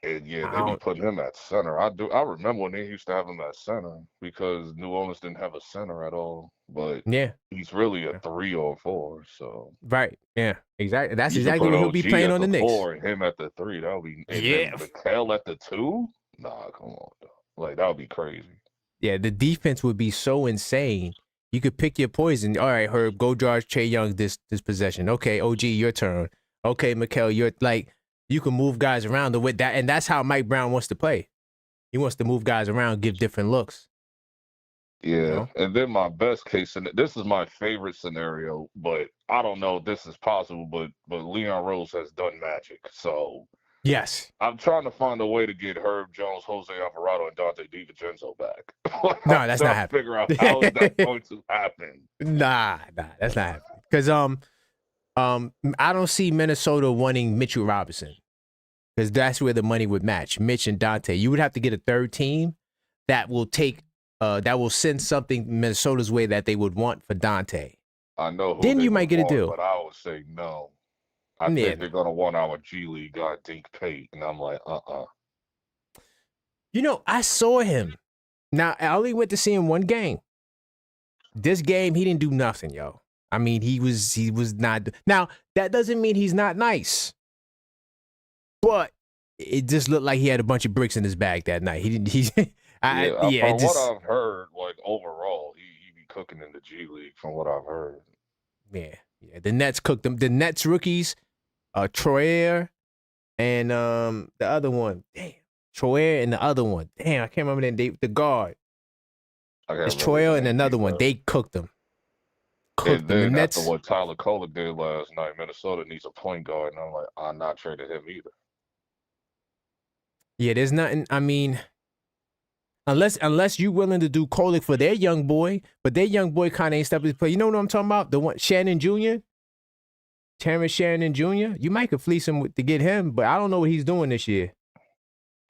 And yeah, they be putting him at center. I remember when they used to have him at center because New Orleans didn't have a center at all. But
Yeah,
he's really a 3 or 4. So
right. Yeah, exactly. That's
you could
exactly
put
what he'll be
OG
playing
at
on the Knicks.
4 and him at the 3. That would be
Yeah.
Mikal at the 2. Nah, come on, dog. Like that would be crazy.
Yeah, the defense would be so insane. You could pick your poison. All right, Herb, go charge Trae Young this possession. Okay, OG, your turn. Okay, Mikal, you're like. You can move guys around with that, and that's how Mike Brown wants to play. He wants to move guys around, give different looks.
Yeah, and then my best case, and this is my favorite scenario, but I don't know if this is possible, but Leon Rose has done magic. So
yes,
I'm trying to find a way to get Herb Jones, Jose Alvarado, and Dante DiVincenzo back.
No, that's not happening.
Figure out how is that going to happen.
Nah, that's not happening. Because I don't see Minnesota wanting Mitchell Robinson because that's where the money would match. Mitch and Dante. You would have to get a third team that will send something Minnesota's way that they would want for Dante.
I know who
Then
they
you might
would
get a
want,
deal.
but I would say no. I
Yeah.
think they're gonna want our G League guy Dink Pate, and I'm like,
You know, I saw him. Now, I only went to see him one game. This game, he didn't do nothing, yo. I mean, he was not. Now, that doesn't mean he's not nice, but it just looked like he had a bunch of bricks in his bag that night. He didn't. Yeah, it
From what
just,
I've heard, like overall, he be cooking in the G League. From what I've heard,
yeah. The Nets cooked them. The Nets rookies, Troyer, and the other one, damn, Troyer and the other one, damn, I can't remember the guard.
I can't
It's
remember his
Troyer and
name
another one.
either.
They cooked them.
And
The
then after
Nets.
what Tyler Kohler did last night, Minnesota needs a point guard, and I'm like, I'm not trading him either.
Yeah, there's nothing. I mean, unless you're willing to do Kolek for their young boy, but their young boy kind of ain't stepping to play. You know what I'm talking about? The one Shannon Jr. Terrence Shannon Jr. You might could fleece him to get him, but I don't know what he's doing this year.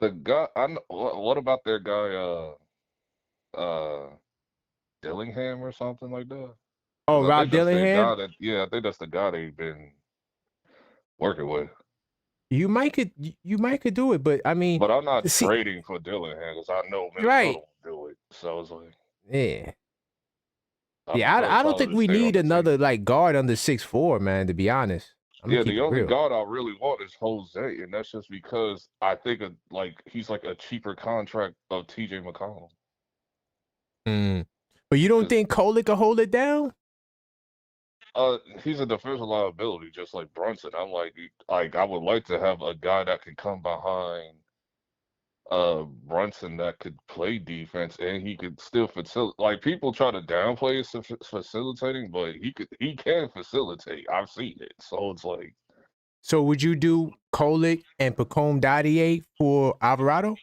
The guy, what about their guy, Dillingham or something like that?
Oh,
'Cause I
Rob
think that's their
Dillingham.
guy I think that's the guy they've been working with.
You might could do it, but I mean,
But I'm not
see,
trading for Dillingham because I know Minnesota
right?
will do it. So it's like,
Yeah,
I
yeah.
prefer
I don't
Tyler
think
to
we
stay on
need
the team.
another like guard under 6'4", man. To be honest, I'm
Yeah,
gonna keep
the
it
only
real.
guard I really want is Jose, and that's just because I think he's like a cheaper contract of TJ McConnell.
But you don't
'Cause,
think Kolek could hold it down?
he's a defensive liability, just like Brunson. I'm like I would like to have a guy that can come behind Brunson that could play defense and he could still facilitate. Like people try to downplay his facilitating, but he can facilitate. I've seen it, so it's like
So would you do Kolek and Pacome Dadier for Alvarado?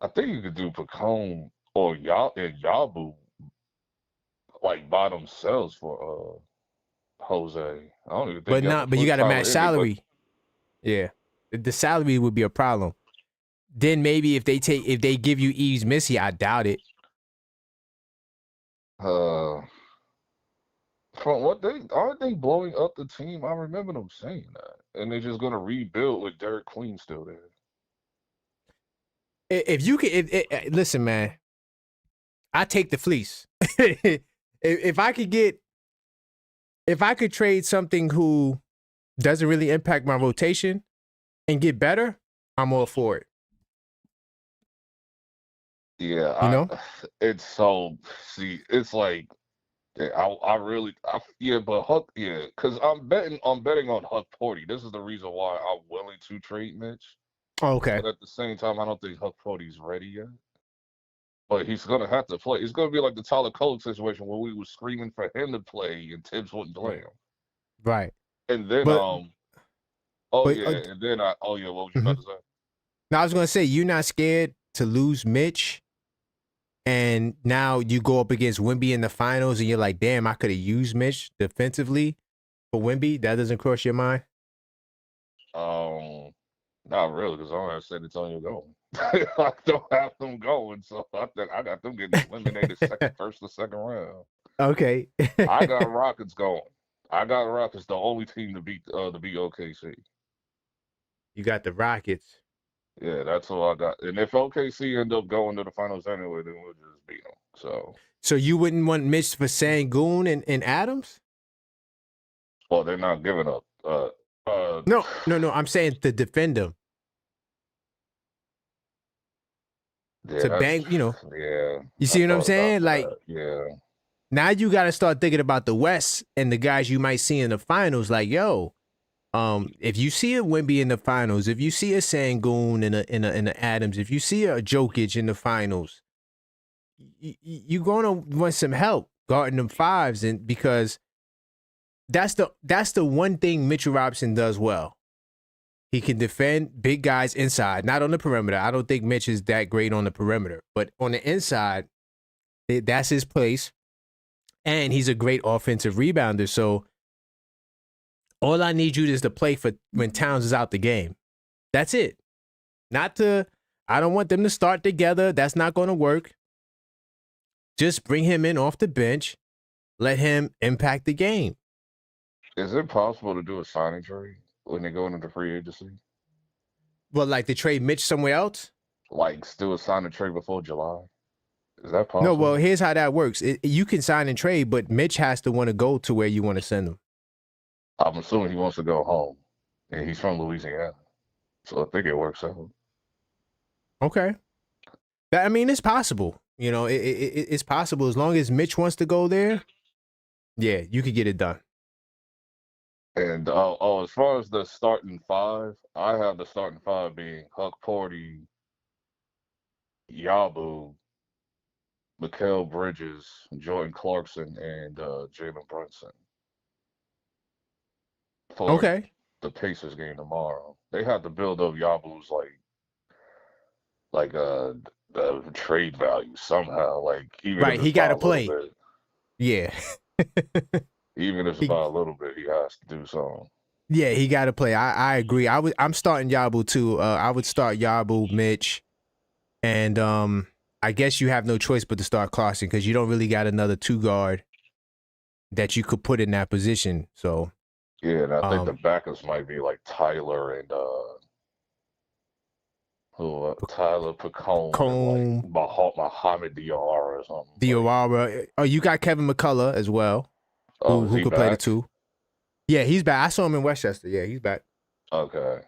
I think you could do Pacome or Yabu like by themselves for Jose. I don't even think
But
you have to
but you
put
got to
Tyler
match
in it,
salary. Yeah, the salary would be a problem. Then maybe if they give you Eves Missy, I doubt it.
but from what aren't they blowing up the team? I remember them saying that, and they're just gonna rebuild with Derek Queen still there.
If you could, listen, man, I take the fleece. If I could trade something who doesn't really impact my rotation and get better, I'm all for it.
Yeah,
You know?
it's so it's like yeah, but Huck, yeah, because I'm betting on Huck Porty. This is the reason why I'm willing to trade Mitch.
Oh, okay.
But at the same time, I don't think Huck Porty's ready yet. But he's gonna have to play. It's gonna be like the Tyler Cole situation where we were screaming for him to play and Tibbs wouldn't play him.
Right.
And then
But
what was you about to say?
Now I was gonna say you're not scared to lose Mitch, and now you go up against Wemby in the finals, and you're like, damn, I could have used Mitch defensively for Wemby. That doesn't cross your mind?
Not really, because I don't have San Antonio going. I don't have them going, so I think I got them getting eliminated first or second round.
Okay.
I got Rockets going. I got Rockets, the only team to beat OKC.
You got the Rockets.
Yeah, that's all I got. And if OKC end up going to the finals anyway, then we'll just beat them.
So you wouldn't want Mitch for Sangoon and Adams?
Well, they're not giving up.
No. I'm saying to defend them.
Yeah,
To bang,
Yeah.
You see what I'm saying? Like,
yeah.
now you got to start thinking about the West and the guys you might see in the finals. Like, yo, if you see a Wemby in the finals, if you see a Sangoon in a Adams, if you see a Jokic in the finals, you're gonna want some help guarding them fives, and because that's the one thing Mitchell Robinson does well. He can defend big guys inside, not on the perimeter. I don't think Mitch is that great on the perimeter, but on the inside, that's his place. And he's a great offensive rebounder. So all I need you is to play for when Towns is out the game. That's it. I don't want them to start together. That's not going to work. Just bring him in off the bench. let him impact the game.
Is it possible to do a signing trade when they go into free agency?
Well, like to trade Mitch somewhere else?
Like still sign a trade before July? Is that
No,
possible?
well, here's how that works. You can sign and trade, but Mitch has to want to go to where you want to send him.
I'm assuming he wants to go home, and he's from Louisiana, so I think it works out.
Okay. I mean, it's possible. You know, it's possible as long as Mitch wants to go there. Yeah, you could get it done.
And as far as the starting five, I have the starting five being Huck Porty, Yabu, Mikal Bridges, Jordan Clarkson, and Jalen Brunson for
Okay.
the Pacers game tomorrow. They have to build up Yabu's the trade value somehow. Like even
Right,
if
he
it's by
got to
a little
play.
bit,
Yeah.
even if it's by a little bit, he has to do something.
Yeah, he got to play. I agree. I'm starting Yabu too. I would start Yabu, Mitch, and I guess you have no choice but to start Clarkson because you don't really got another two guard that you could put in that position. So
Yeah, and I think the backups might be like Tyler and Tyler Pacone and like Muhammad Diarra or something.
Diarra. Oh, you got Kevin McCullough as well,
Oh,
who
is he
could play the
back?
two. Yeah, he's back. I saw him in Westchester. Yeah, he's back.
Okay.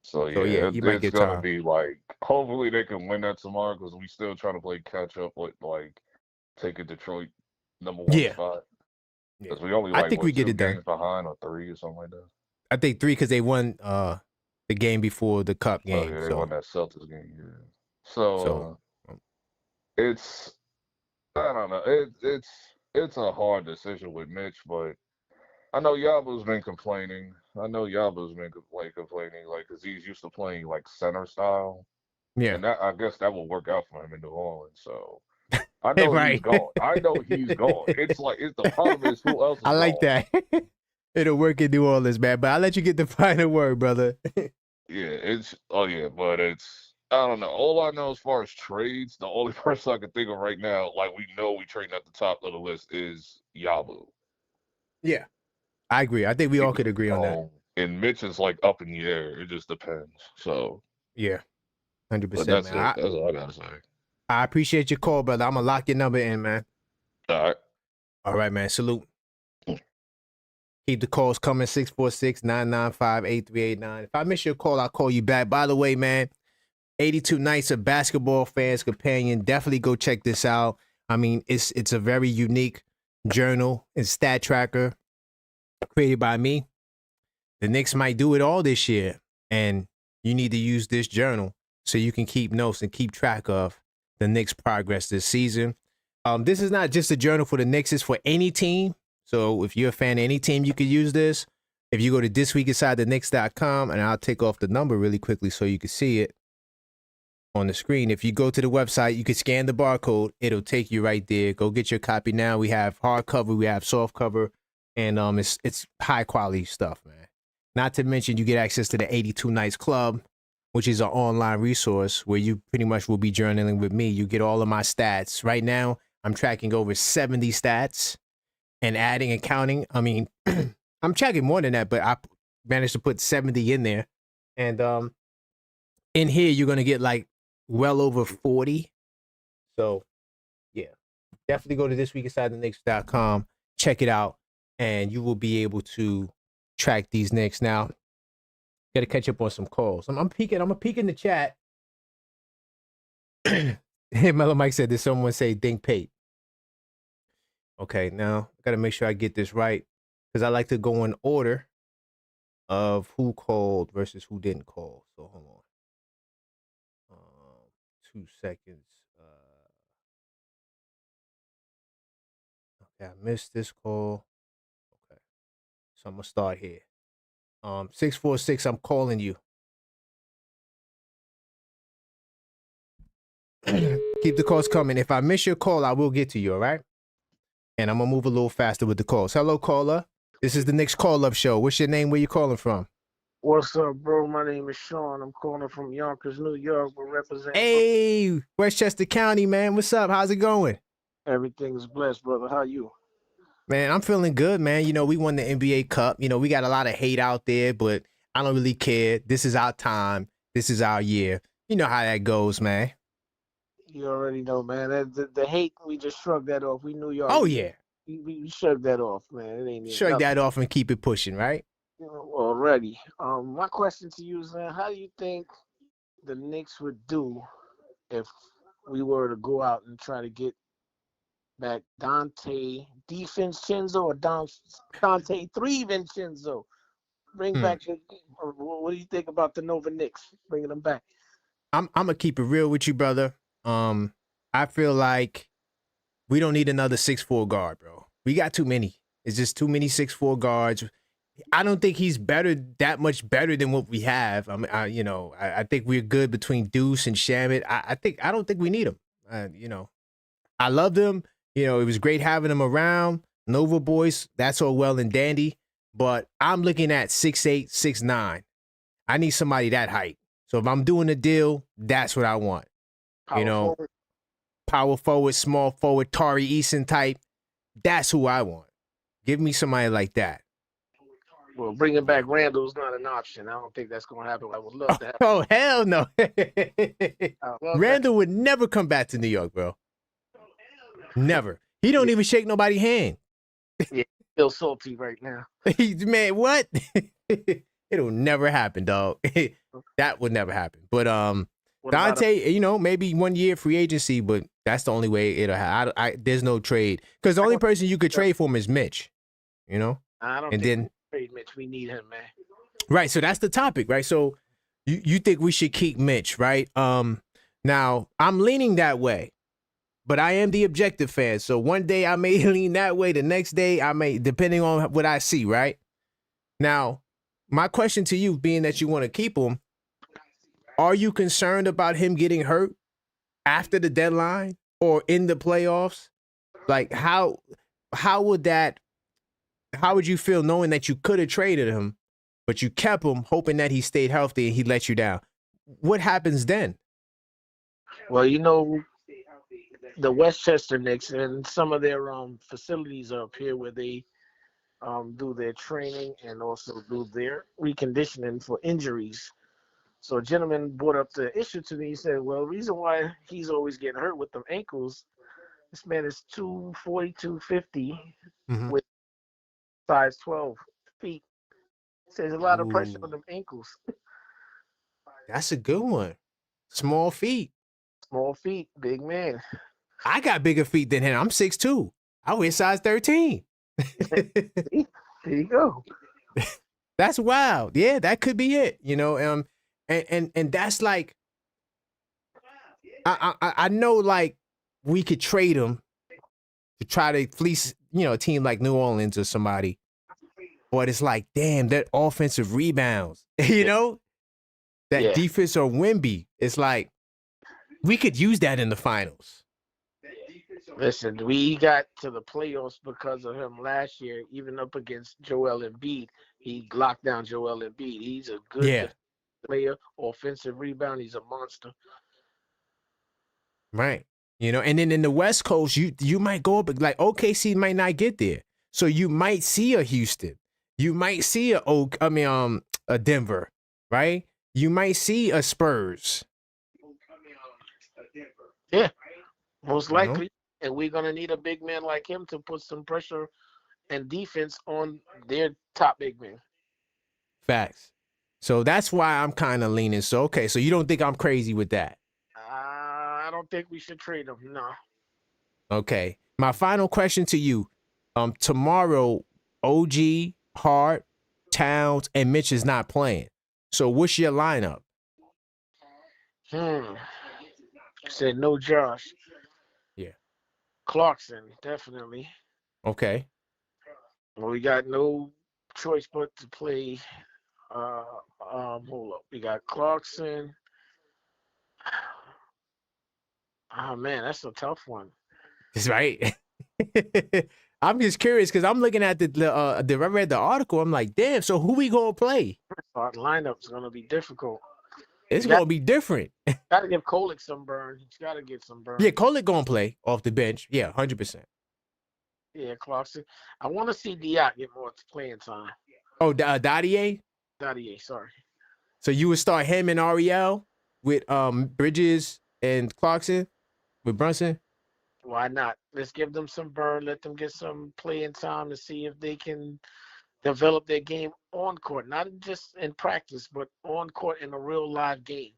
So
So, yeah, he might
it's
get
gonna
time.
be like hopefully they can win that tomorrow because we still trying to play catch up with like taking Detroit number one
Yeah.
spot.
Yeah.
Because we only
I
like
think we get
2
it done.
games behind or 3 or something like that.
I think 3 because they won the game before the Cup
Oh
game.
yeah, they
so
won that Celtics game. Yeah. So it's I don't know. It's a hard decision with Mitch, but I know Yabu's been complaining. Complaining, like, because he's used to playing like center style,
yeah.
and that I guess that will work out for him in New Orleans. So I know
Right.
he's gone. I know he's gone. It's the problem is who else is
I like
gone?
that. It'll work in New Orleans, man. But I'll let you get the final word, brother.
Yeah, but it's I don't know. All I know as far as trades, the only person I can think of right now, like we know we trading at the top of the list is Yabu.
Yeah. I agree. I think we all could agree on that.
And Mitch is like up in the air. It just depends. So
Yeah. 100%,
but that's
man.
it. That's all I gotta say.
I appreciate your call, brother. I'm going to lock your number in, man.
All right.
All right, man. Salute. Keep the calls coming, 646-995-8389. If I miss your call, I'll call you back. By the way, man, 82 Nights of Basketball Fans Companion. Definitely go check this out. I mean, it's a very unique journal and stat tracker created by me. The Knicks might do it all this year, and you need to use this journal so you can keep notes and keep track of the Knicks' progress this season. This is not just a journal for the Knicks, it's for any team. So if you're a fan of any team, you could use this. If you go to thisweekinsidethenix.com, and I'll take off the number really quickly so you can see it on the screen. If you go to the website, you can scan the barcode. It'll take you right there. Go get your copy now. We have hardcover, we have soft cover, and it's high quality stuff, man. Not to mention you get access to the 82 Nights Club, which is an online resource where you pretty much will be journaling with me. You get all of my stats. Right now, I'm tracking over 70 stats. And adding and counting, I mean, I'm tracking more than that, but I managed to put 70 in there. And in here, you're going to get like well over 40. So, yeah, definitely go to thisweekinsidethenix.com, check it out, and you will be able to track these Knicks. Now, got to catch up on some calls. I'm peeking in the chat. Hey, Mellow Mike said, did someone say Dink Pate? Okay, now I gotta make sure I get this right because I like to go in order of who called versus who didn't call. So hold on, 2 seconds. Okay, I missed this call. Okay, so I'm gonna start here. 646. I'm calling you. Keep the calls coming. If I miss your call, I will get to you. All right. And I'm going to move a little faster with the calls. Hello, caller. This is the Knicks Call-Up Show. What's your name? Where you calling from?
What's up, bro? My name is Sean. I'm calling from Yonkers, New York. We're representing.
Hey, Westchester County, man. What's up? How's it going?
Everything's blessed, brother. How you?
Man, I'm feeling good, man. You know, we won the NBA Cup. You know, we got a lot of hate out there, but I don't really care. This is our time. This is our year. You know how that goes, man.
You already know, man. The hate, we just shrugged that off. We knew y'all.
Oh, yeah.
We shrugged that off, man. It ain't
Shrug
nothing
that off and keep it pushing, right?
already. My question to you is, man, how do you think the Knicks would do if we were to go out and try to get back Dante DiVincenzo or Dante 3 Vincenzo? Bring back what do you think about the Nova Knicks bringing them back?
I'm gonna keep it real with you, brother. I feel like we don't need another 6'4" guard, bro. We got too many. It's just too many 6'4" guards. I don't think he's that much better than what we have. I mean, I think we're good between Deuce and Shamit. I don't think we need him. I loved him. You know, it was great having him around. Nova boys, that's all well and dandy. But I'm looking at 6'8", 6'9". I need somebody that height. So if I'm doing a deal, that's what I want.
Forward.
Power forward, small forward, Tari Eason type. That's who I want. Give me somebody like that.
Well, bringing back Randall's not an option. I don't think that's going to happen. I would love to have.
Oh, hell no. Randall would never come back to New York, bro. Never. He don't even shake nobody's hand.
Yeah, still salty right now.
Man, what? It'll never happen, dog. That would never happen. But Dante, maybe 1 year free agency, but that's the only way it'll happen. There's no trade. Because the only person you could trade for him is Mitch,
I don't
and
think
then
we trade Mitch. We need him, man.
Right, so that's the topic, right? So you think we should keep Mitch, right? Now, I'm leaning that way, but I am the objective fan. So one day I may lean that way, the next day I may, depending on what I see, right? Now, my question to you, being that you want to keep him, are you concerned about him getting hurt after the deadline or in the playoffs? Like, how would you feel knowing that you could have traded him, but you kept him hoping that he stayed healthy and he let you down? What happens then?
Well, the Westchester Knicks and some of their facilities are up here where they do their training and also do their reconditioning for injuries. So a gentleman brought up the issue to me. He said, well, the reason why he's always getting hurt with them ankles, this man is 240, 250 with size 12 feet. So there's a lot of pressure on them ankles.
That's a good one. Small feet.
Small feet, big man.
I got bigger feet than him. I'm 6'2". I wear size 13.
There you go.
That's wild. Yeah, that could be it. And that's like, I know, like, we could trade him to try to fleece, a team like New Orleans or somebody. But it's like, damn, that offensive rebounds, that defense or Wemby. It's like, we could use that in the finals.
Listen, we got to the playoffs because of him last year, even up against Joel Embiid. He locked down Joel Embiid. He's a good player, offensive rebound. He's a monster.
Right. And then in the West Coast, you might go up, like OKC might not get there. So you might see a Houston. You might see a Denver, right? You might see a Spurs.
Yeah, most likely. And we're going to need a big man like him to put some pressure and defense on their top big man.
Facts. So that's why I'm kind of leaning. So, okay, so you don't think I'm crazy with that?
I don't think we should trade him, no.
Okay. My final question to you. Tomorrow, OG, Hart, Towns, and Mitch is not playing. So what's your lineup?
Said no Josh.
Yeah.
Clarkson, definitely.
Okay.
Well, we got no choice but to play. Hold up. We got Clarkson. Oh man, that's a tough one.
That's right. I'm just curious because I'm looking at I read the article. I'm like, damn. So who we gonna play?
Our lineup's gonna be difficult.
It's gonna be different.
Got to give Kolek some burn. He's got to get some burn.
Yeah, Kolek gonna play off the bench. Yeah, 100%.
Yeah, Clarkson. I want to see Diak get more playing time.
Oh, Dadier.
Dadier, sorry.
So you would start him and Ariel with Bridges and Clarkson with Brunson.
Why not? Let's give them some burn. Let them get some playing time to see if they can develop their game on court, not just in practice, but on court in a real live game.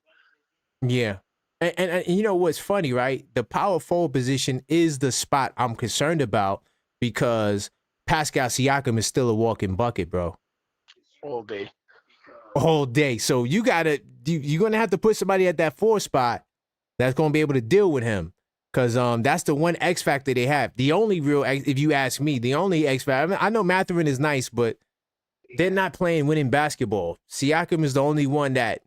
Yeah. And you know what's funny, right? The power forward position is the spot I'm concerned about because Pascal Siakam is still a walking bucket, bro.
All day.
All day. So you're going to have to put somebody at that 4 spot that's going to be able to deal with him because that's the one X factor they have. The only real, if you ask me, the only X factor, I mean, I know Mathurin is nice, but they're not playing winning basketball. Siakam is the only one that,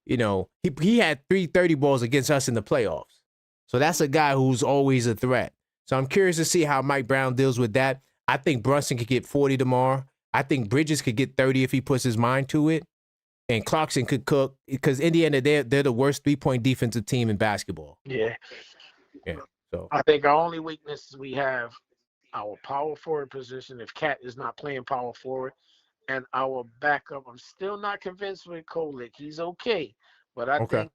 you know, he had 330 balls against us in the playoffs. So that's a guy who's always a threat. So I'm curious to see how Mike Brown deals with that. I think Brunson could get 40 tomorrow. I think Bridges could get 30 if he puts his mind to it. And Clarkson could cook because Indiana, they're the worst 3-point defensive team in basketball.
Yeah.
Yeah. So
I think our only weakness we have our power forward position if Cat is not playing power forward. And our backup, I'm still not convinced with Kolick. He's okay. But I think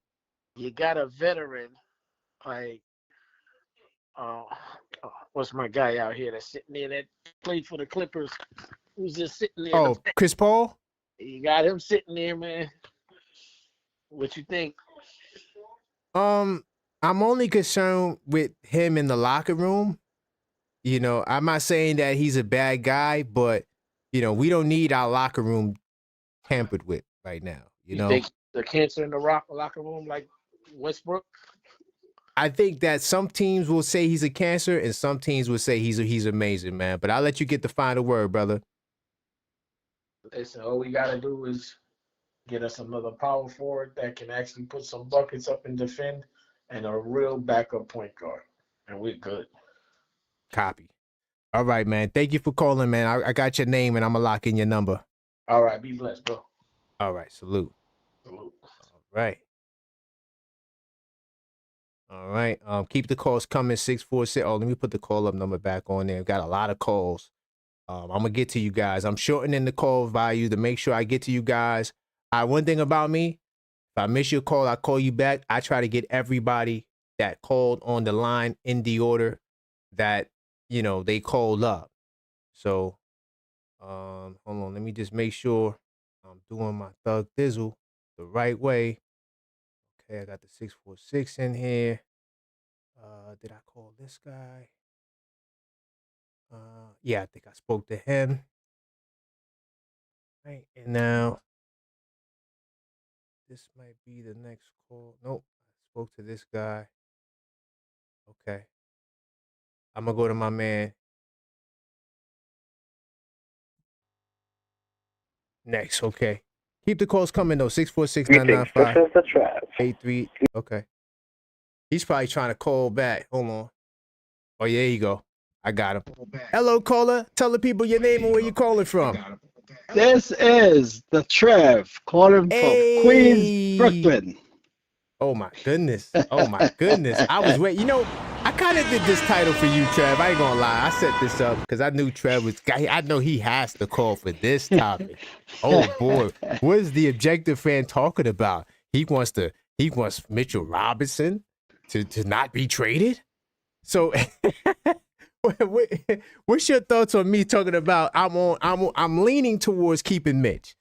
you got a veteran like what's my guy out here that's sitting there that played for the Clippers? Who's just sitting there?
Oh, Chris Paul?
You got him sitting there, man. What you think?
I'm only concerned with him in the locker room. You know, I'm not saying that he's a bad guy, but you know, we don't need our locker room tampered with right now. You know,
think the cancer in the locker room like Westbrook?
I think that some teams will say he's a cancer, and some teams will say he's amazing, man. But I'll let you get the final word, brother.
Listen, all we gotta do is get us another power forward that can actually put some buckets up and defend, and a real backup point guard, and we're good.
Copy. All right, man. Thank you for calling, man. I got your name, and I'm gonna lock in your number.
All right, be blessed, bro.
All right, salute.
Salute.
All right. All right. Keep the calls coming. 646. Oh, let me put the call up number back on there. Got a lot of calls. I'm gonna get to you guys. I'm shortening the call value to make sure I get to you guys. One thing about me, if I miss your call, I call you back. I try to get everybody that called on the line in the order that, you know, they called up. So, hold on. Let me just make sure I'm doing my Thug Thizzle the right way. Okay, I got the 646 in here. Did I call this guy? Yeah, I think I spoke to him. Right, and now this might be the next call. Nope, I spoke to this guy. Okay, I'm gonna go to my man next. Okay, keep the calls coming though. 646-995-83. Okay, he's probably trying to call back. Hold on. Oh yeah, there you go. I got him. Hello, caller. Tell the people your name and where you're calling from.
This is the Trev calling from Queens, Brooklyn.
Oh my goodness. Oh my goodness. I was waiting. You know, I kind of did this title for you, Trev. I ain't gonna lie. I set this up because I knew Trev was. I know he has to call for this topic. Oh boy, what is the objective fan talking about? He wants Mitchell Robinson to not be traded. So. What's your thoughts on me talking about I'm leaning towards keeping Mitch?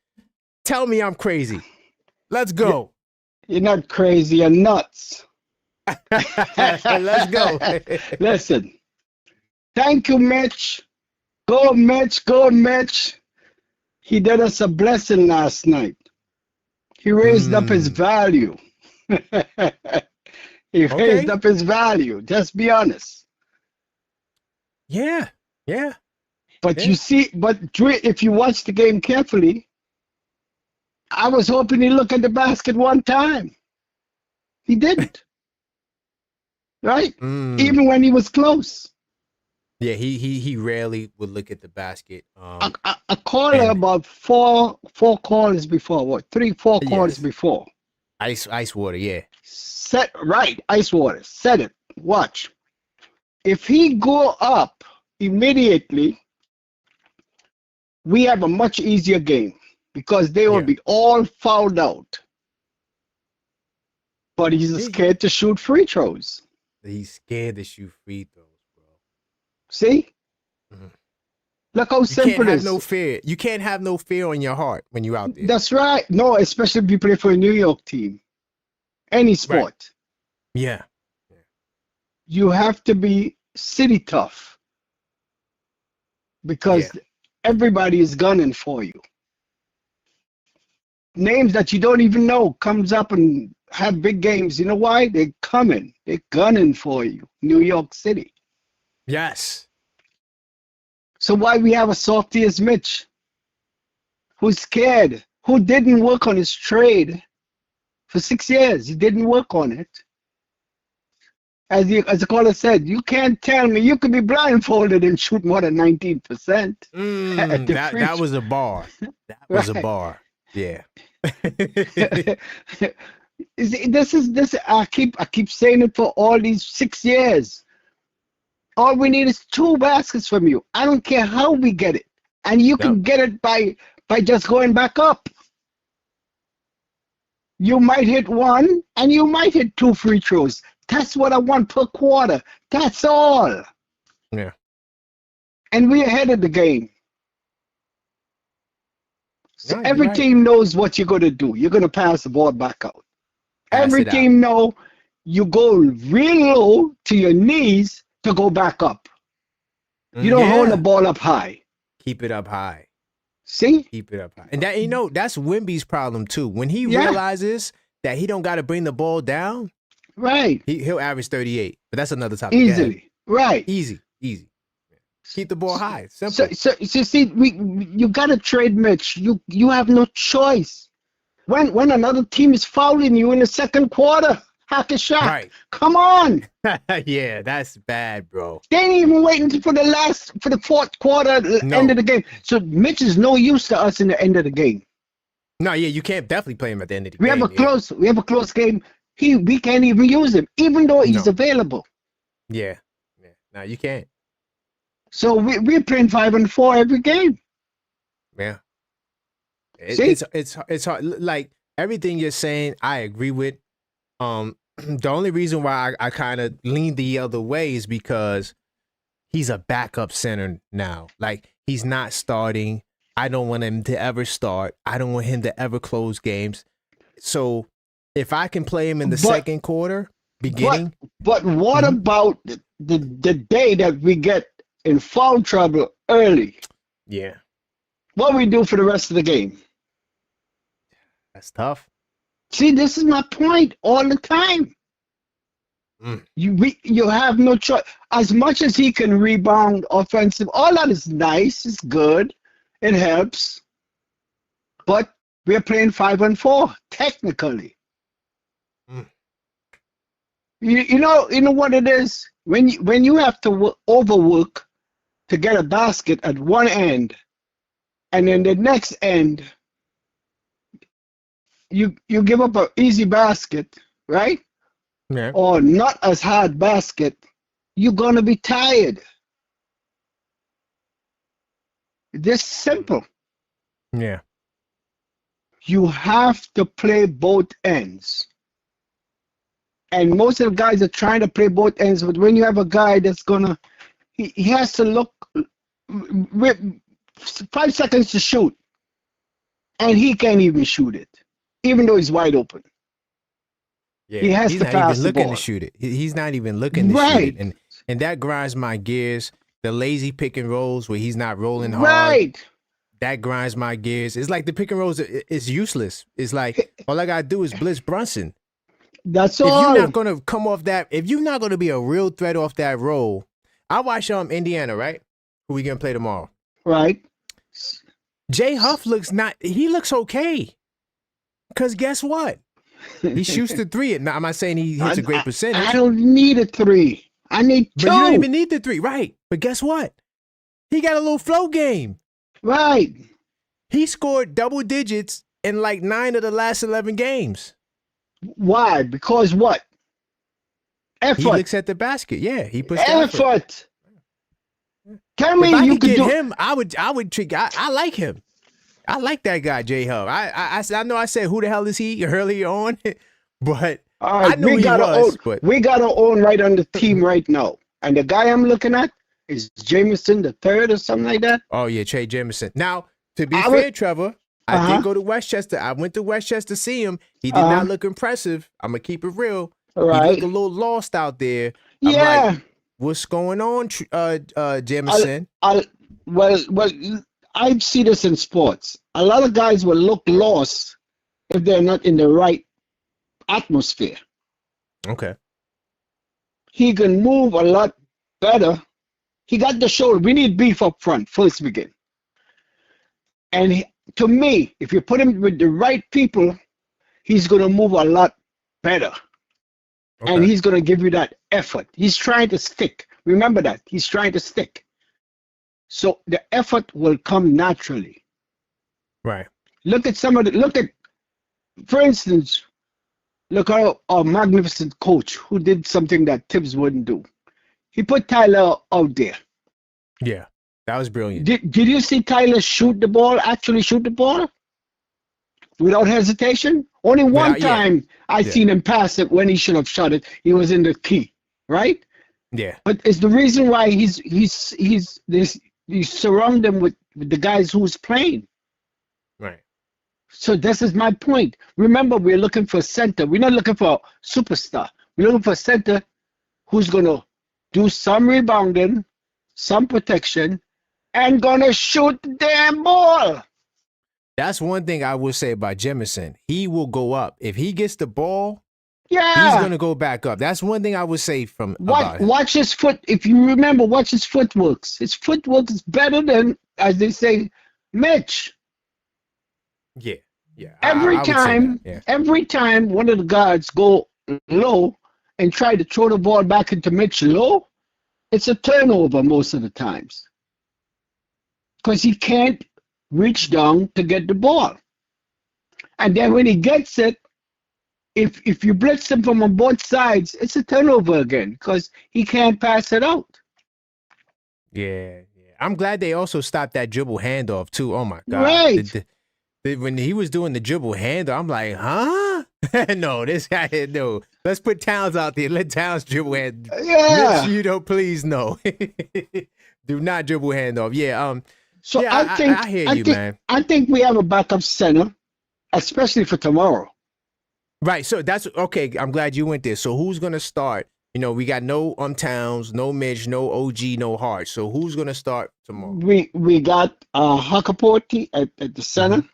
Tell me I'm crazy. Let's go.
You're not crazy, you're nuts.
Let's go.
Listen. Thank you, Mitch. Go, Mitch. Go, Mitch. He did us a blessing last night. He raised up his value. He raised up his value. Just be honest.
Yeah.
But you see, if you watch the game carefully, I was hoping he'd look at the basket one time. He didn't. Right? Even when he was close.
Yeah, he rarely would look at the basket.
A caller about four calls before. What? 4 calls before.
Ice water, yeah.
Ice water. Said it. Watch. If he go up, immediately we have a much easier game because they will
Yeah.
be all fouled out. But he's
Yeah.
scared to shoot free throws.
He's scared to shoot free throws, bro.
See?
Mhm.
Look how
You
simple
can't
it
have
is.
no fear. You can't have no fear in your heart when you're out there.
That's right. No, especially if you play for a New York team. Any sport.
Yeah.
You have to be city tough because everybody is gunning for you. Names that you don't even know comes up and have big games. You know why? They're coming. They're gunning for you. New York City.
Yes.
So why we have a softy as Mitch, who's scared, who didn't work on his trade for 6 years. He didn't work on it. As the caller said, you can't tell me you could be blindfolded and shoot more than 19%.
That was a bar. That was a
Right.
bar. Yeah.
This I keep saying it for all these 6 years. All we need is 2 baskets from you. I don't care how we get it. And you can get it by just going back up. You might hit 1 and you might hit 2 free throws. That's what I want per quarter. That's all.
Yeah.
And we're ahead of the game. So
No, you're
every
right.
team knows what you're going to do. You're going to pass the ball back out.
Pass
Every
it out.
team know you go real low to your knees to go back up. You don't hold the ball up high.
Keep it up high.
See?
Keep it up high. And that that's Wemby's problem too. When he
Yeah.
realizes that he don't got to bring the ball down,
Right.
he'll average 38. But that's another topic. Go ahead.
Easily. Right.
Easy. Keep the ball high. Simple.
So see, you gotta trade Mitch. You have no choice. When another team is fouling you in the second quarter, hack a shot.
Right.
Come on.
Yeah, that's bad, bro.
They ain't even waiting for the fourth quarter,
No.
end of the game. So Mitch is no use to us in the end of the game.
No, yeah, you can't definitely play him at the end of the
We
game.
have a close game. We can't even use him, even though he's
No.
available.
Yeah. No, you can't.
So we're playing 5 and 4 every game.
Yeah.
See?
It's hard. Like everything you're saying, I agree with. The only reason why I kind of lean the other way is because he's a backup center now. Like he's not starting. I don't want him to ever start. I don't want him to ever close games. So if I can play him in the second quarter, beginning.
But what about the day that we get in foul trouble early?
Yeah.
What we do for the rest of the game?
That's tough.
See, this is my point all the time. You have no choice. As much as he can rebound offensive, all that is nice, it's good, it helps. But we're playing 5 and 4 technically. You know what it is when you have to overwork to get a basket at one end, and then the next end you give up an easy basket, right?
Yeah.
Or not as hard basket, you're gonna be tired. This simple.
Yeah.
You have to play both ends. And most of the guys are trying to play both ends, but when you have a guy that's he has to look with 5 seconds to shoot, and he can't even shoot it, even though he's wide open.
Yeah.
He has
he's
to
not
pass
even
the
looking
ball.
to shoot it. He's not even looking to shoot
Right.
it. And that grinds my gears. The lazy pick and rolls where he's not rolling hard.
Right.
That grinds my gears. It's like the pick and rolls is useless. It's like all I gotta do is blitz Brunson.
That's
If
all.
you're not gonna come off that, if you're not gonna be a real threat off that roll, I watch Indiana, right? Who we gonna play tomorrow?
Right.
Jay Huff looks okay. Cause guess what? He shoots the 3. Now, I'm not saying he hits a great percentage.
I don't need a 3. I need 2.
But you don't even need the 3, right? But guess what? He got a little flow game.
Right.
He scored double digits in like 9 of the last 11 games.
Why? Because what? Effort.
He looks at the basket. Yeah, he puts the effort.
Tell
If
me
I
you
could
could
get
do.
him, I would treat. I like him. I like that guy, J Hub. I know I said who the hell is he earlier on, but
All
I
right,
knew he was. But
we got our own right on the team right now, and the guy I'm looking at is Jameson the third or something like that.
oh yeah, Trey Jemison. Now, to be
I
fair,
would-
Trevor, I
Uh-huh.
did go to Westchester. I went to Westchester to see him. He did not look impressive. I'm gonna keep it real. He
Right?
looked a little lost out there. I'm
Yeah.
like, what's going on, Jemison?
Well, I see this in sports. A lot of guys will look lost if they're not in the right atmosphere.
Okay.
He can move a lot better. He got the shoulder. We need beef up front, first begin. And to me, if you put him with the right people, he's going to move a lot better.
Okay.
And he's going to give you that effort. He's trying to stick. Remember that. He's trying to stick. So the effort will come naturally.
Right.
Look at for instance, look at our magnificent coach who did something that Tibbs wouldn't do. He put Tyler out there.
Yeah. That was brilliant.
Did you see Tyler actually shoot the ball? Without hesitation? Only one time I seen him pass it when he should have shot it. He was in the key, right?
Yeah.
But it's the reason why you surround them with the guys who's playing.
Right.
So this is my point. Remember, we're looking for a center. We're not looking for a superstar. We're looking for a center who's going to do some rebounding, some protection, and going to shoot the damn ball.
That's one thing I will say about Jemison. He will go up. If he gets the ball,
Yeah.
he's going to go back up. That's one thing I would say about him.
Watch his foot. If you remember, watch his footworks. His footwork is better than, as they say, Mitch.
Yeah. Yeah.
Every
I would say
time,
that, yeah.
every time one of the guards go low and try to throw the ball back into Mitch low, it's a turnover most of the times. Because he can't reach down to get the ball. And then when he gets it, if you blitz him from on both sides, it's a turnover again because he can't pass it out.
Yeah. I'm glad they also stopped that dribble handoff too. Oh my God.
Right.
When he was doing the dribble handoff, I'm like, huh? No, this guy, no. Let's put Towns out there. Let Towns dribble hand.
Yeah.
Mitch, please no. Do not dribble handoff. Yeah.
So
yeah, I hear you, man.
I think we have a backup center, especially for tomorrow.
Right. So that's okay. I'm glad you went there. So who's gonna start? You know, we got no Towns, no Mitch, no OG, no Hart. So who's gonna start tomorrow?
We got Huckaporty at the center.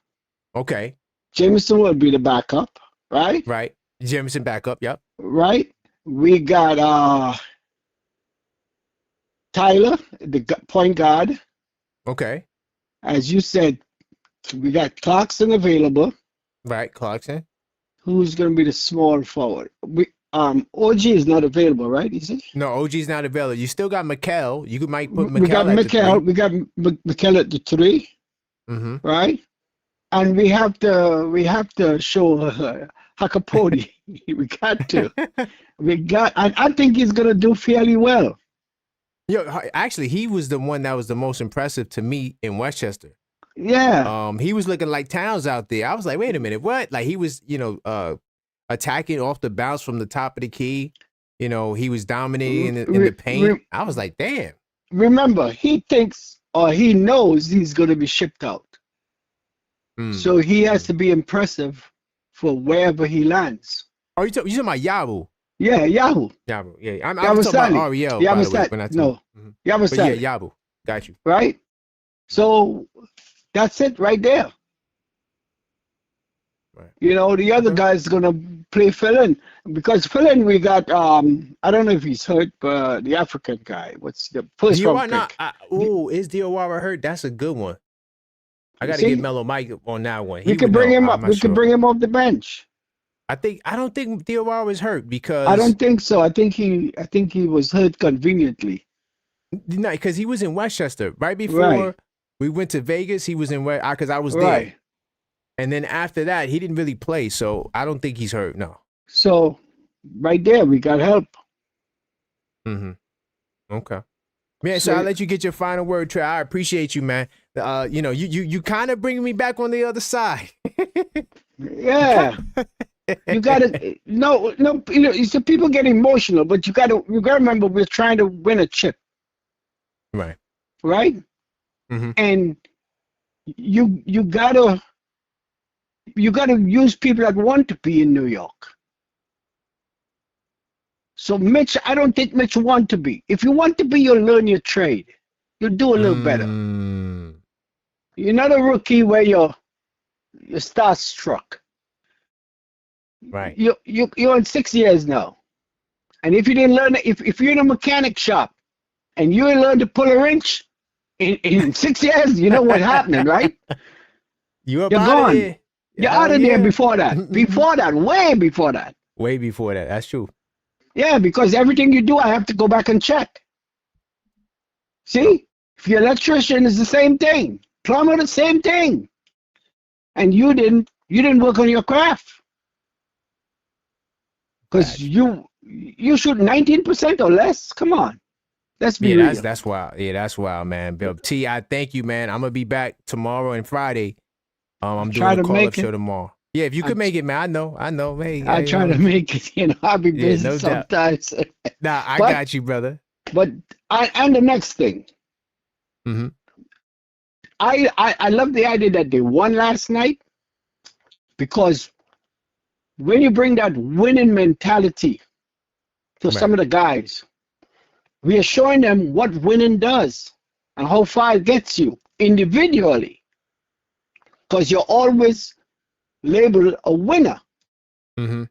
Okay.
Jameson will be the backup, right?
Right. Jemison backup. Yep.
Right. We got Tyler, the point guard.
Okay.
As you said, we got Clarkson available.
Right. Clarkson.
Who's going to be the small forward? OG is not available, right? Is he?
No, OG's not available. You still got Mikal. You might put Mikal.
We got Mikal. We got Mikal at the 3, right? And we have to show Huckaporty. We got to. I think he's going to do fairly well.
Yo, actually, he was the one that was the most impressive to me in Westchester.
Yeah.
He was looking like Towns out there. I was like, wait a minute, what? Like he was, attacking off the bounce from the top of the key. You know, he was dominating in the paint. I was like, damn.
Remember, he thinks or he knows he's going to be shipped out. So he has to be impressive for wherever he lands.
Oh, you talking about Yabu?
Yeah, Yahoo.
Yabu, yeah. I'm talking about Ariel, by the way.
Yabu.
Yeah, Yabu. Got you.
Right? So that's it right there.
Right.
You know, the other guy's going to play fill-in. Because fill-in, we got, I don't know if he's hurt, but the African guy. What's the first round pick?
Is Diawara hurt? That's a good one. I got to get Mellow Mike on that one.
We could bring him up. We could bring him off the bench.
I don't think Diawara was hurt because
I don't think so. I think he was hurt conveniently.
No, because he was in Westchester right before we went to Vegas. He was in because I was there, and then after that he didn't really play. So I don't think he's hurt. No.
So right there we got help.
Okay. Man, so I'll let you get your final word, Trey. I appreciate you, man. You know, you kind of bring me back on the other side.
Yeah. You gotta no. You know, it's the people get emotional, but you gotta remember we're trying to win a chip,
Right.
right?
Mm-hmm.
And you gotta use people that want to be in New York. So Mitch, I don't think Mitch want to be. If you want to be, you'll learn your trade. You'll do a little better. You're not a rookie where you're starstruck.
Right.
You're in 6 years now, and if you didn't learn, if you're in a mechanic shop and you didn't learn to pull a wrench in 6 years, you know what's happening, right?
You're
gone.
there.
You're out of there before that. Before that, way before that.
Way before that. That's true.
Yeah, because everything you do, I have to go back and check. See, if you're an electrician, it's the same thing. Plumber, the same thing. And you didn't work on your craft. Because you shoot 19% or less. Come on, let's be real.
That's wild. Yeah, that's wild, man. Bill T, I thank you, man. I'm gonna be back tomorrow and Friday. I'm doing a call-up show tomorrow. Yeah, if you could make it, man. I know. Hey,
I try to make it. You know, I'll be busy
no
sometimes.
Nah, I got you, brother.
But and the next thing.
Mm-hmm.
I love the idea that they won last night, because when you bring that winning mentality to some of the guys, we are showing them what winning does and how far it gets you individually, because you're always labeled a winner.
Mm-hmm.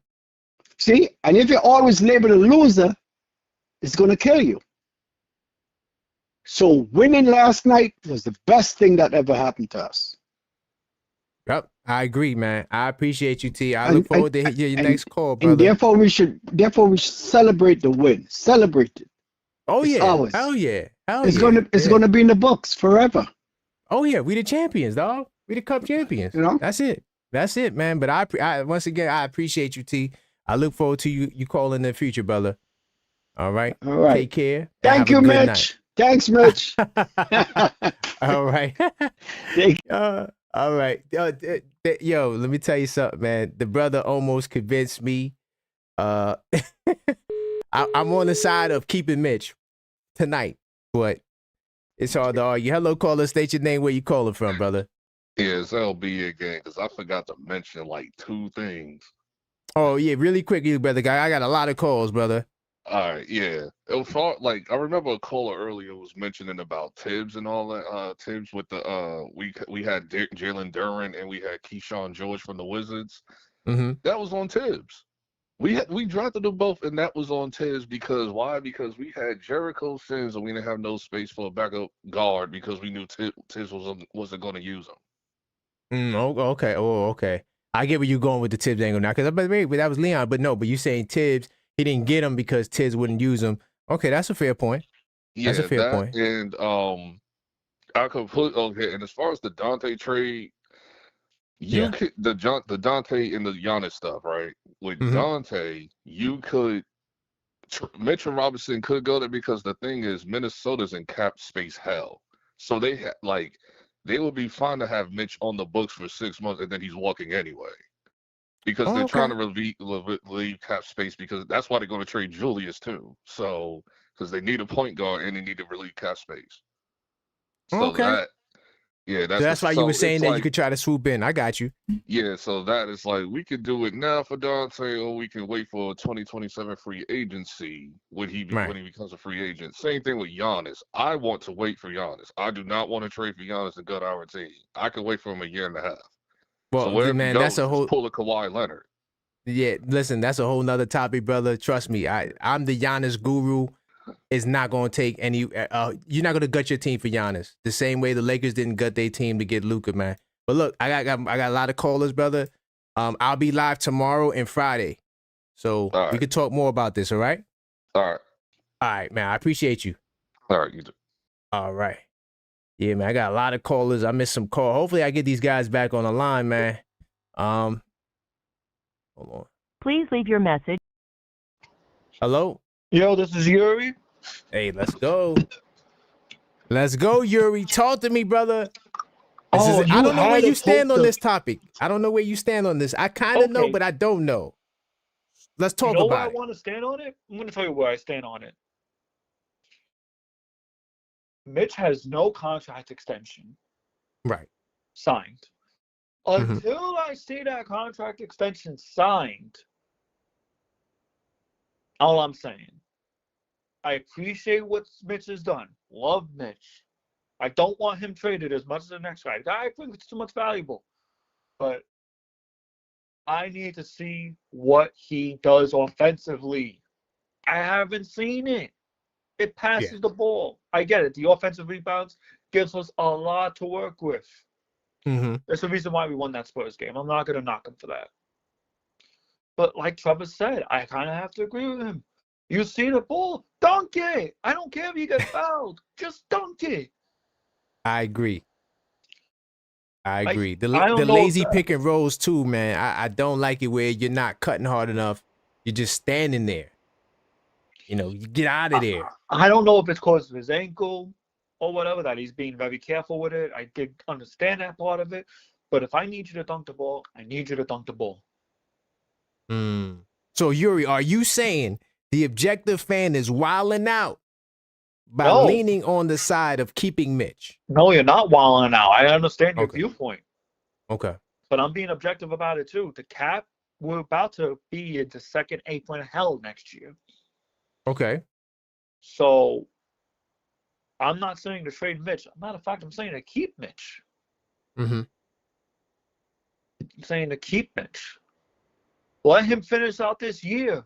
See, and if you're always labeled a loser, it's going to kill you. So winning last night was the best thing that ever happened to us.
Yep, I agree, man. I appreciate you, T. I look forward to your next call, brother.
And therefore we should celebrate the win. Celebrate it.
Oh
it's
yeah.
Ours.
Hell yeah.
It's gonna be in the books forever.
Oh yeah, we the champions, dog. We the cup champions.
You know?
That's it, man. But I once again I appreciate you, T. I look forward to you calling in the future, brother. All right.
All right.
Take care.
Thank you, Mitch.
Night.
Thanks, Mitch.
All right. All right. Yo, let me tell you something, man. The brother almost convinced me. I'm on the side of keeping Mitch tonight, but it's hard to argue. Hello, caller. State your name. Where you calling from, brother?
Yeah, it's LB again, because I forgot to mention like 2 things.
Oh, yeah. Really quick, you brother guy. I got a lot of calls, brother.
All right, yeah. It was like I remember a caller earlier was mentioning about Tibbs and all that. Tibbs with the we had Jalen Duren and we had Keyshawn George from the Wizards.
Mm-hmm.
That was on Tibbs. We drafted them both, and that was on Tibbs because why? Because we had Jericho Sims and we didn't have no space for a backup guard because we knew Tibbs wasn't going to use them.
Okay. Oh, okay. I get where you're going with the Tibbs angle now, because that was Leon, but you saying Tibbs. He didn't get him because Tibbs wouldn't use him. Okay, that's a fair point.
Yeah,
that's a fair point.
And I completely and as far as the Dante trade, the Dante and the Giannis stuff, right? With Dante, you could Mitchell Robinson could go there because the thing is Minnesota's in cap space hell. So they would be fine to have Mitch on the books for 6 months and then he's walking anyway. Because they're trying to relieve cap space, because that's why they're going to trade Julius too. So because they need a point guard and they need to relieve cap space. So that's why
you were saying that you could try to swoop in. I got you.
Yeah, so that is like we could do it now for Dante, or we can wait for 2027 free agency when he becomes a free agent. Same thing with Giannis. I want to wait for Giannis. I do not want to trade for Giannis and gut our team. I could wait for him 1.5 years.
Well,
so
man,
goes,
that's a whole
pull a Kawhi Leonard.
Yeah, listen, that's a whole nother topic, brother. Trust me, I'm the Giannis guru. It's not going to take any. You're not going to gut your team for Giannis the same way the Lakers didn't gut their team to get Luka, man. But look, I got a lot of callers, brother. I'll be live tomorrow and Friday, so we could talk more about this. All right.
All
right, man. I appreciate you.
All right, you too.
All right. Yeah, man, I got a lot of callers. I missed some call. Hopefully I get these guys back on the line, man. Hold on.
Please leave your message.
Hello?
Yo, this is Yuri.
Hey, let's go. Let's go, Yuri. Talk to me, brother.
Oh,
I
you
don't know where
had
you
us
stand
hooked
on
up.
this topic. I don't know where you stand on this. I kind of know,
Okay.
but I don't know. Let's
You
talk
know where I
about it.
want to stand on it? I'm going to tell you where I stand on it. Mitch has no contract extension
Right.
signed.
Mhm.
Until I see that contract extension signed, all I'm saying, I appreciate what Mitch has done. Love Mitch. I don't want him traded as much as the next guy. I think it's too much valuable. But I need to see what he does offensively. I haven't seen it. It passes the ball. I get it. The offensive rebounds gives us a lot to work with.
Mm-hmm.
That's the reason why we won that Spurs game. I'm not going to knock him for that. But like Trevor said, I kind of have to agree with him. You see the ball, dunk it. I don't care if you get fouled. Just dunk it.
I agree. I agree.
I don't
The
know
lazy
if
pick and rolls too, man. I don't like it where you're not cutting hard enough. You're just standing there. You know, you get out of there.
I don't know if it's because of his ankle or whatever, that he's being very careful with it. I did understand that part of it. But if I need you to dunk the ball, I need you to dunk the ball.
So, Yuri, are you saying the objective fan is wilding out by
No.
leaning on the side of keeping Mitch?
No, you're not wilding out. I understand your
Okay.
viewpoint.
Okay.
But I'm being objective about it too. The cap, we're about to be into second apron hell next year.
Okay.
So I'm not saying to trade Mitch. Matter of fact, I'm saying to keep Mitch.
Mm-hmm.
I'm saying to keep Mitch. Let him finish out this year.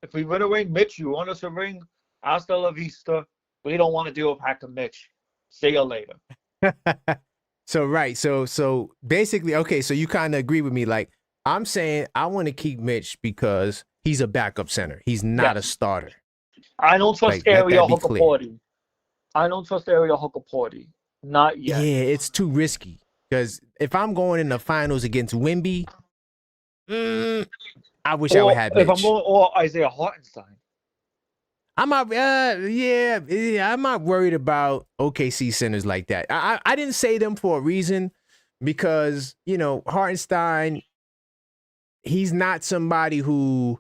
If we win a ring, Mitch, you want us a ring? Hasta la vista. We don't want to deal with Hacker Mitch. See you later.
So right. So basically, okay, so you kind of agree with me. Like, I'm saying I want to keep Mitch because he's a backup center. He's not a starter.
I don't trust
Like, let
Ariel
that be
Hooker
clear.
Porty. I don't trust Ariel Hooker Porty. Not yet.
Yeah, it's too risky. Because if I'm going in the finals against Wemby, I wish I would have
If I'm
Mitch.
going, or Isaiah Hartenstein.
I'm not, I'm not worried about OKC centers like that. I didn't say them for a reason because, you know, Hartenstein, he's not somebody who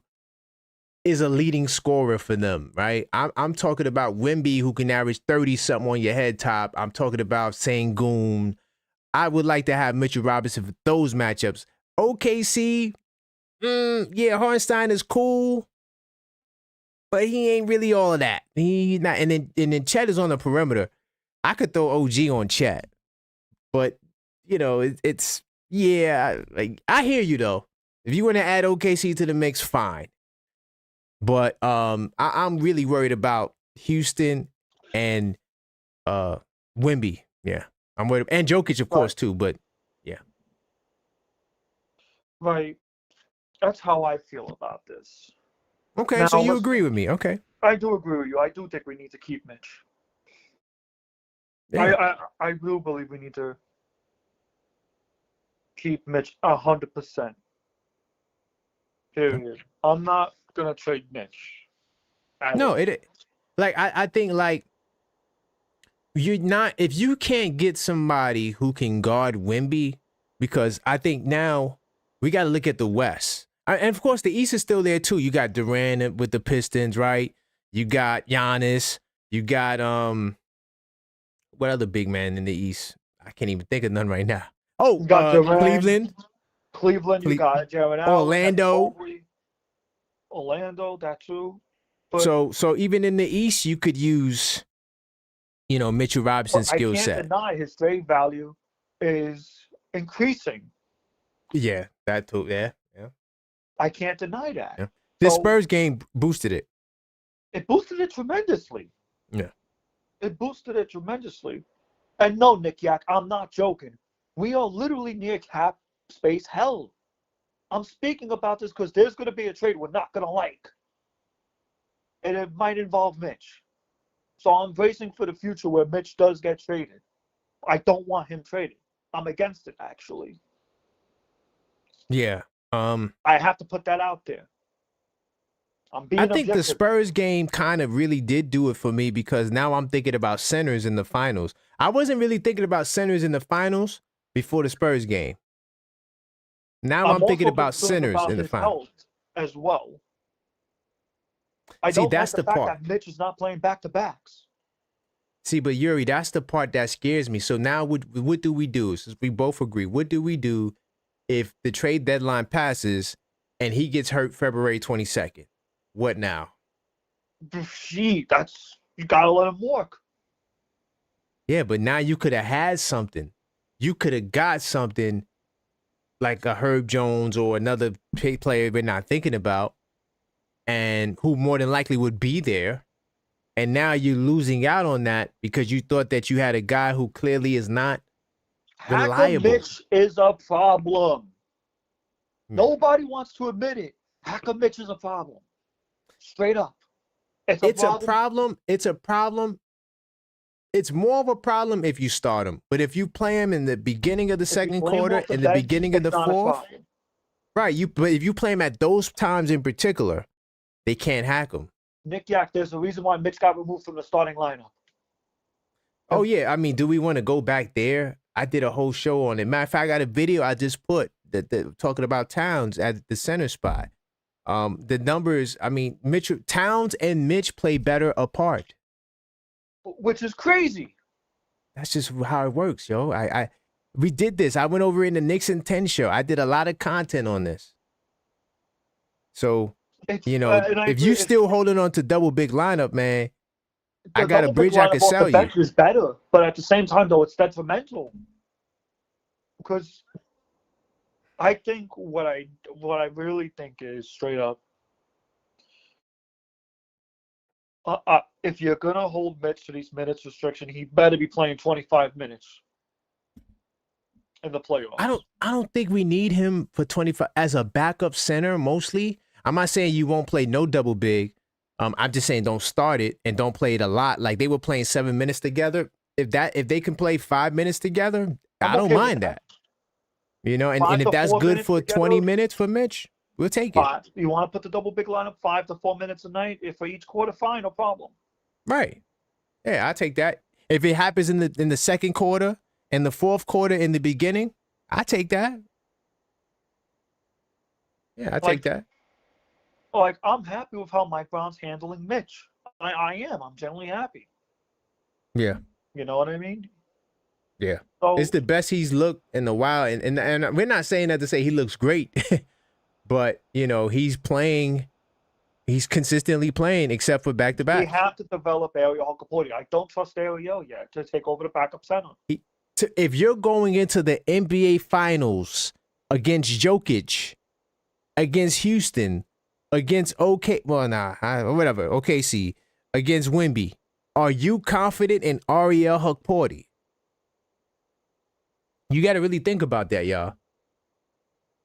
is a leading scorer for them, right? I'm talking about Wemby, who can average 30-something on your head top. I'm talking about Sengun. I would like to have Mitchell Robinson for those matchups. OKC, yeah, Hartenstein is cool, but he ain't really all of that. He not, and then Chet is on the perimeter. I could throw OG on Chet, but you know, it's like I hear you though. If you want to add OKC to the mix, fine. But I'm really worried about Houston and Wemby. Yeah, I'm worried, and Jokic, of course, too. But yeah,
Right. That's how I feel about this.
okay.
Now,
So you agree with me? Okay.
I do agree with you. I do think we need to keep Mitch.
Yeah.
I do believe we need to keep Mitch 100%. Period. I'm not gonna trade Mitch.
No, I think like you're not, if you can't get somebody who can guard Wemby, because I think now we got to look at the West. And of course, the East is still there too. You got Durant with the Pistons, right? You got Giannis. You got what other big man in the East? I can't even think of none right now. Oh,
You got Durant,
Cleveland.
you got Jared Allen,
Orlando.
Orlando, that too. But
So even in the East, you could use, you know, Mitchell Robinson's skill
I
set.
can't deny his trade value is increasing.
Yeah, that too. Yeah.
I can't deny that.
Yeah. This
So,
Spurs game boosted it.
It boosted it tremendously.
Yeah.
It boosted it tremendously. And no, Nick Yak, I'm not joking. We are literally near cap space hell. I'm speaking about this because there's going to be a trade we're not going to like. And it might involve Mitch. So I'm bracing for the future where Mitch does get traded. I don't want him traded. I'm against it, actually.
Yeah.
I have to put that out there. I'm being
I think the
objective.
Spurs game kind of really did do it for me because now I'm thinking about centers in the finals. I wasn't really thinking about centers in the finals before the Spurs game. Now I'm thinking
also
about
concerned
centers
about
in the
his
finals.
health as well. I
See,
don't like
that's
the
the
fact
part.
that Mitch is not playing back-to-backs.
See, but Yuri, that's the part that scares me. So now what do we do? Since we both agree, what do we do if the trade deadline passes and he gets hurt February 22nd? What now?
Gee, you gotta let him work.
Yeah, but now you could have had something. You could have got something like a Herb Jones or another player we're not thinking about, and who more than likely would be there. And now you're losing out on that because you thought that you had a guy who clearly is not reliable.
Mitch is a problem. Nobody wants to admit it. Mitch is a problem. Straight up. It's a problem.
It's a problem. It's more of a problem if you start him. But if you play him in the beginning of the second quarter, in the beginning of the fourth, right? But if you play him at those times in particular, they can't hack him.
Nick Yak, there's a reason why Mitch got removed from the starting lineup.
Oh yeah, I mean, do we want to go back there? I did a whole show on it. Matter of fact, I got a video I just put that talking about Towns at the center spot. The numbers, I mean, Towns and Mitch play better apart.
Which is crazy.
That's just how it works, yo. We did this. I went over in the Knicks and 10 show. I did a lot of content on this. So, if you still holding on to double big lineup, man, I got a bridge I could sell you.
The bench is better, but at the same time, though, it's detrimental. Because I think what I really think is straight up, if you're gonna hold Mitch to these minutes restriction, he better be playing 25 minutes in the playoffs.
I don't think we need him for 25 as a backup center mostly. I'm not saying you won't play no double big. I'm just saying don't start it and don't play it a lot. Like they were playing 7 minutes together. If they can play 5 minutes together, I don't mind that. And if that's good for 20 minutes for Mitch, we'll take it.
You want to put the double big lineup 5 to 4 minutes a night for each quarter? Fine, no problem.
Right. Yeah, I take that. If it happens in the second quarter and the fourth quarter in the beginning, I take that. Yeah, I take that.
Like, I'm happy with how Mike Brown's handling Mitch. I am. I'm generally happy.
Yeah.
You know what I mean?
Yeah.
So,
it's the best he's looked in a while. And we're not saying that to say he looks great. But, he's consistently playing except for back-to-back.
We have to develop Ariel Capote. I don't trust Ariel yet to take over the backup center.
If you're going into the NBA Finals against Jokic, against Houston, against OKC, against Wemby, are you confident in Ariel Hukporti? You got to really think about that, y'all.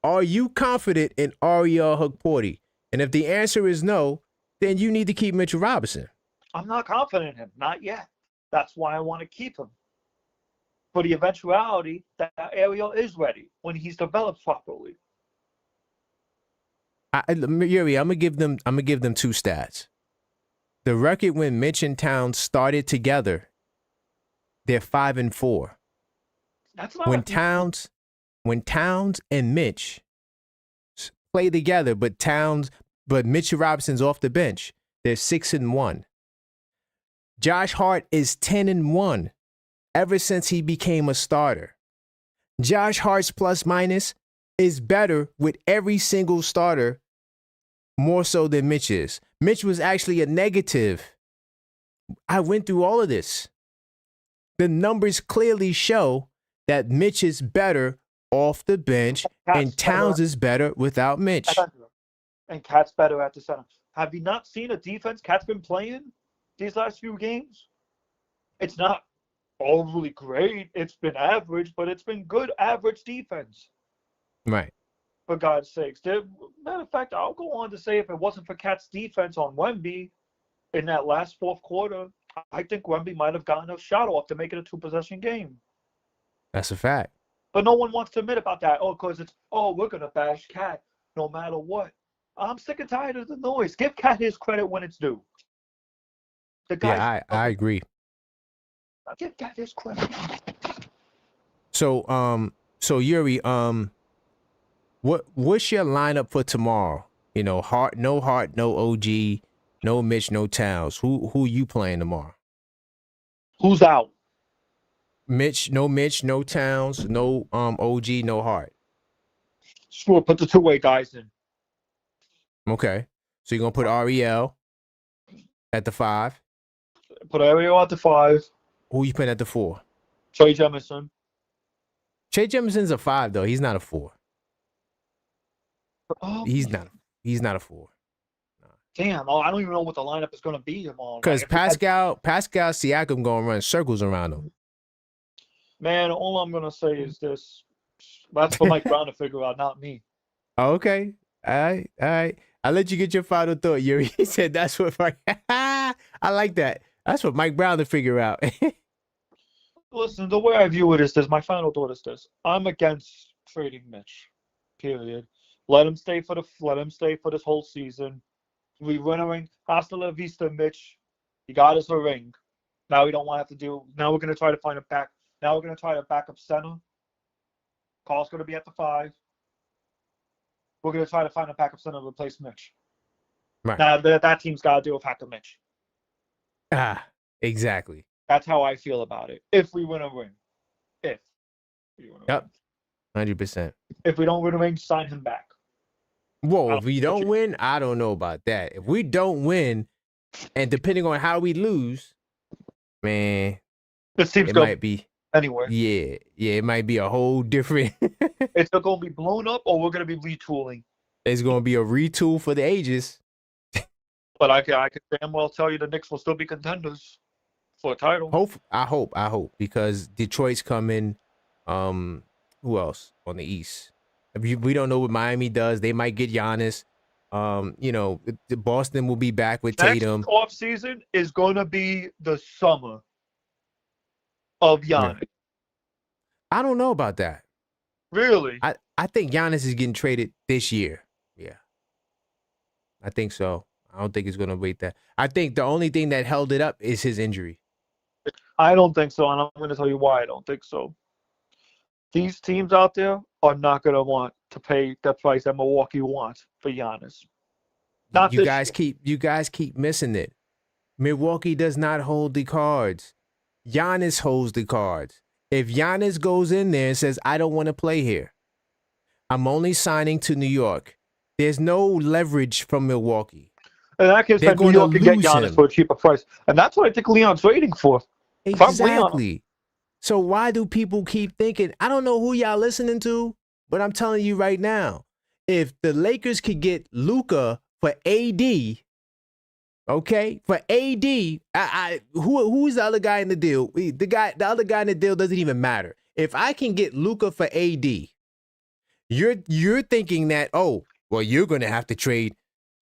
Are you confident in Ariel Hukporti? And if the answer is no, then you need to keep Mitchell Robinson.
I'm not confident in him. Not yet. That's why I want to keep him. For the eventuality that Ariel is ready when he's developed properly.
Yuri, I'm gonna give them 2 stats. The record when Mitch and Towns started together, they're 5-4.
That's not
when Towns and Mitch play together, but Mitchell Robinson's off the bench, they're 6-1. Josh Hart is 10-1 ever since he became a starter. Josh Hart's plus minus is better with every single starter, more so than Mitch is. Mitch was actually a negative. I went through all of this. The numbers clearly show that Mitch is better off the bench and Towns is better without Mitch.
And Cat's better at the center. Have you not seen a defense Cat's been playing these last few games? It's not overly great. It's been average, but it's been good average defense.
Right.
For God's sakes. Matter of fact, I'll go on to say if it wasn't for Cat's defense on Wemby in that last fourth quarter, I think Wemby might have gotten a shot off to make it a 2-possession game.
That's a fact.
But no one wants to admit about that. Because we're going to bash Cat no matter what. I'm sick and tired of the noise. Give Cat his credit when it's due. The guy.
Yeah, I agree.
Give Cat his credit.
So Yuri, what's your lineup for tomorrow? You know, Hart, no OG, no Mitch, no Towns. Who you playing tomorrow?
Who's out?
Mitch, no Towns, no OG, no Hart.
Sure, put the two-way guys in.
Okay. So you're gonna put Ariel at the 5.
Put Ariel at the 5.
Who you putting at the 4?
Trey Jemison.
Trey Jemison's a 5 though. He's not a 4. He's not a 4.
Damn, I don't even know what the lineup is going to be tomorrow.
Because Pascal Siakam gonna run circles around him.
Man, all I'm going to say is this. That's for Mike Brown to figure out, not me.
Oh, okay. All right. I'll let you get your final thought, Yuri. He said that's what I like that. That's what Mike Brown to figure out.
Listen, the way I view it is this. My final thought is this. I'm against trading Mitch. Period. Let him stay for this whole season. We win a ring. Hasta la vista, Mitch. He got us a ring. Now we don't want to have to do. Now we're going to try to find a back. Now we're going to try to back up center. Carl's going to be at the 5. We're going to try to find a backup center to replace Mitch.
Right.
Now that team's got to do a pack of Mitch.
Exactly.
That's how I feel about it. If we win a ring. If we win a ring.
100%.
If we don't win a ring, sign him back.
Whoa, if we don't win, I don't know about that. If we don't win, and depending on how we lose, man,
this team's
it
going
might be
anyway.
Yeah, it might be a whole different.
It's going to be blown up, or we're going to be retooling.
It's going to be a retool for the ages.
But I can damn well tell you the Knicks will still be contenders for a title.
I hope, because Detroit's coming. Who else on the East? We don't know what Miami does. They might get Giannis. Boston will be back with Tatum.
Next off season is going to be the summer of Giannis.
Yeah. I don't know about that.
Really?
I think Giannis is getting traded this year. Yeah. I think so. I don't think it's going to wait that. I think the only thing that held it up is his injury.
I don't think so, and I'm going to tell you why I don't think so. These teams out there are not going to want to pay the price that Milwaukee wants for Giannis.
You guys keep missing it. Milwaukee does not hold the cards. Giannis holds the cards. If Giannis goes in there and says, I don't want to play here, I'm only signing to New York, there's no leverage from Milwaukee.
In that case, then New York can get Giannis for a cheaper price. And that's what I think Leon's waiting for.
Exactly. So why do people keep thinking, I don't know who y'all listening to, but I'm telling you right now, if the Lakers could get Luka for AD, okay, for AD, who's the other guy in the deal? The other guy in the deal doesn't even matter. If I can get Luka for AD, you're thinking that, oh, well, you're going to have to trade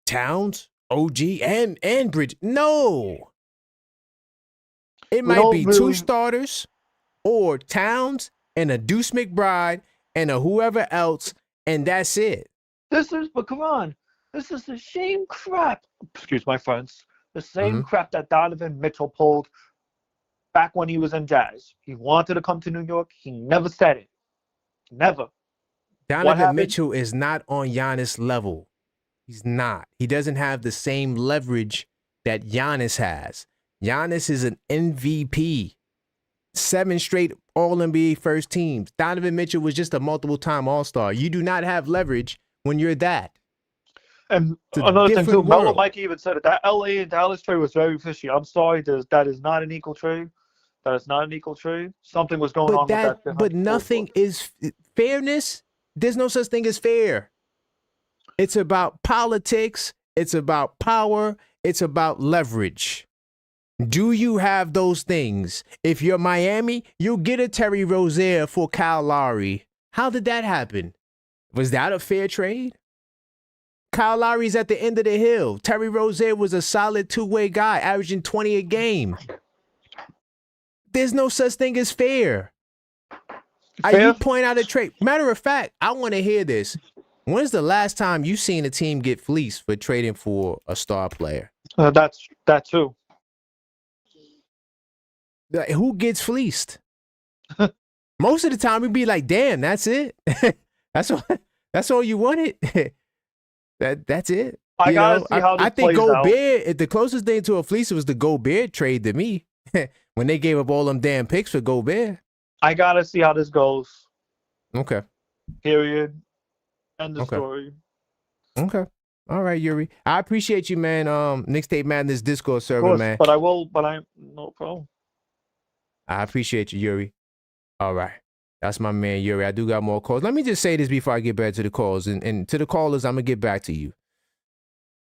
Towns, OG, and Bridge. No. It might be two starters or Towns and a Deuce McBride and a whoever else, and that's it.
But come on. This is the same crap. Excuse my friends. The same crap that Donovan Mitchell pulled back when he was in Jazz. He wanted to come to New York. He never said it. Never.
Donovan Mitchell is not on Giannis' level. He's not. He doesn't have the same leverage that Giannis has. Giannis is an MVP. 7 straight All-NBA first teams. Donovan Mitchell was just a multiple-time All-Star. You do not have leverage when you're that.
And another thing, too, Melo Mike even said it. That LA and Dallas trade was very fishy. I'm sorry, that is not an equal trade. That is not an equal trade. Something was going on with that.
But nothing is fairness. There's no such thing as fair. It's about politics. It's about power. It's about leverage. Do you have those things? If you're Miami, you'll get a Terry Rozier for Kyle Lowry. How did that happen? Was that a fair trade? Kyle Lowry's at the end of the hill. Terry Rozier was a solid two-way guy, averaging 20 a game. There's no such thing as fair. You point out a trade. Matter of fact, I want to hear this. When's the last time you seen a team get fleeced for trading for a star player?
That's that too.
Like, who gets fleeced? Most of the time, we'd be like, "Damn, that's it. that's all. That's all you wanted. That's it."
I gotta see how this
I think
plays out.
Gobert. The closest thing to a fleece was the Gobert trade to me when they gave up all them damn picks for Gobert.
I gotta see how this goes.
Okay.
Period. End of
Okay.
story.
Okay. All right, Yuri. I appreciate you, man. Knicks Tape Madness Discord
Of
server,
course,
man.
but I will. But I no problem.
I appreciate you, Yuri. All right. That's my man, Yuri. I do got more calls. Let me just say this before I get back to the calls. And to the callers, I'm going to get back to you.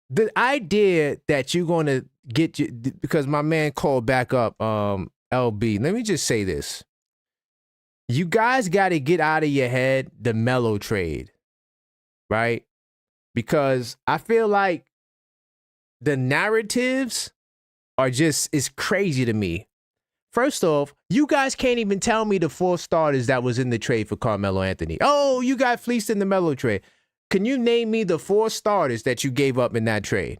The idea that you're going to get you, because my man called back up, LB. Let me just say this. You guys got to get out of your head the Melo trade, right? Because I feel like the narratives are just, it's crazy to me. First off, you guys can't even tell me the 4 starters that was in the trade for Carmelo Anthony. Oh, you got fleeced in the Melo trade. Can you name me the 4 starters that you gave up in that trade?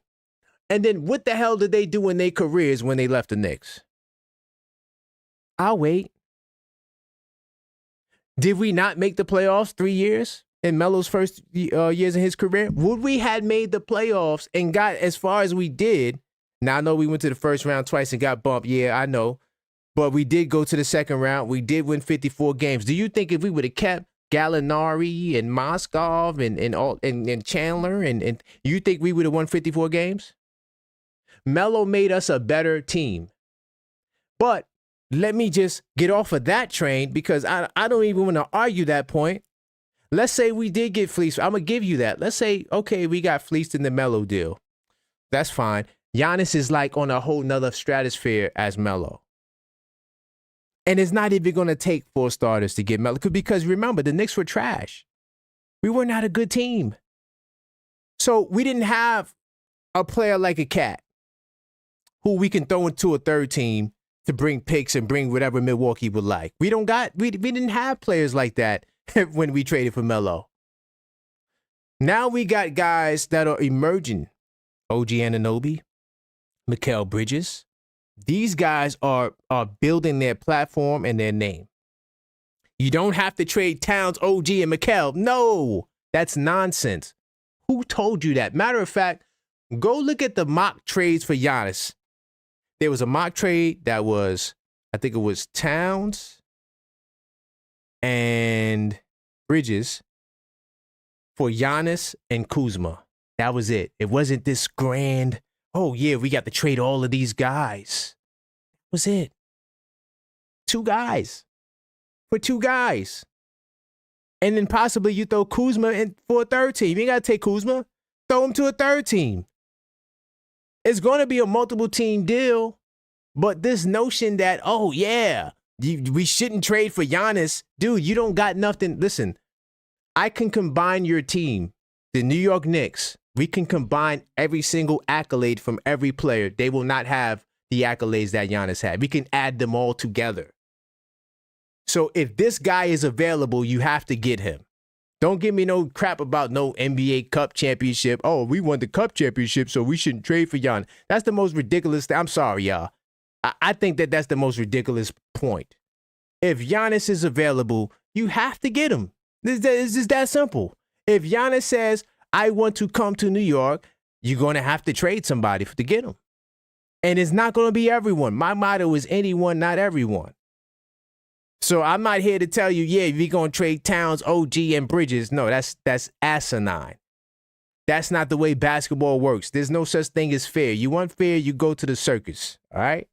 And then what the hell did they do in their careers when they left the Knicks? I'll wait. Did we not make the playoffs 3 years in Melo's first years in his career? Would we had made the playoffs and got as far as we did? Now, I know we went to the first round twice and got bumped. Yeah, I know. But we did go to the second round. We did win 54 games. Do you think if we would have kept Gallinari and Moskov and Chandler and you think we would have won 54 games? Melo made us a better team. But let me just get off of that train because I don't even want to argue that point. Let's say we did get fleeced. I'm going to give you that. Let's say, okay, we got fleeced in the Melo deal. That's fine. Giannis is like on a whole nother stratosphere as Melo. And it's not even going to take 4 starters to get Melo. Because remember, the Knicks were trash. We were not a good team. So we didn't have a player like a Cat who we can throw into a third team to bring picks and bring whatever Milwaukee would like. We didn't have players like that when we traded for Melo. Now we got guys that are emerging. OG Anunoby, Mikal Bridges. These guys are building their platform and their name. You don't have to trade Towns, OG, and Mikal. No, that's nonsense. Who told you that? Matter of fact, go look at the mock trades for Giannis. There was a mock trade that was, I think it was Towns and Bridges for Giannis and Kuzma. That was it. It wasn't this grand, oh, yeah, we got to trade all of these guys. That was it. 2 guys. For 2 guys. And then possibly you throw Kuzma in for a third team. You ain't got to take Kuzma. Throw him to a third team. It's going to be a multiple team deal. But this notion that, oh, yeah, we shouldn't trade for Giannis. Dude, you don't got nothing. Listen, I can combine your team, the New York Knicks. We can combine every single accolade from every player. They will not have the accolades that Giannis had. We can add them all together. So if this guy is available, you have to get him. Don't give me no crap about no NBA Cup championship. Oh, we won the Cup championship, so we shouldn't trade for Giannis. That's the most ridiculous thing. I'm sorry, y'all. I think that's the most ridiculous point. If Giannis is available, you have to get him. It's just that simple. If Giannis says, I want to come to New York, you're going to have to trade somebody to get him. And it's not going to be everyone. My motto is anyone, not everyone. So I'm not here to tell you, yeah, we're going to trade Towns, OG, and Bridges. No, that's asinine. That's not the way basketball works. There's no such thing as fair. You want fair, you go to the circus. All right?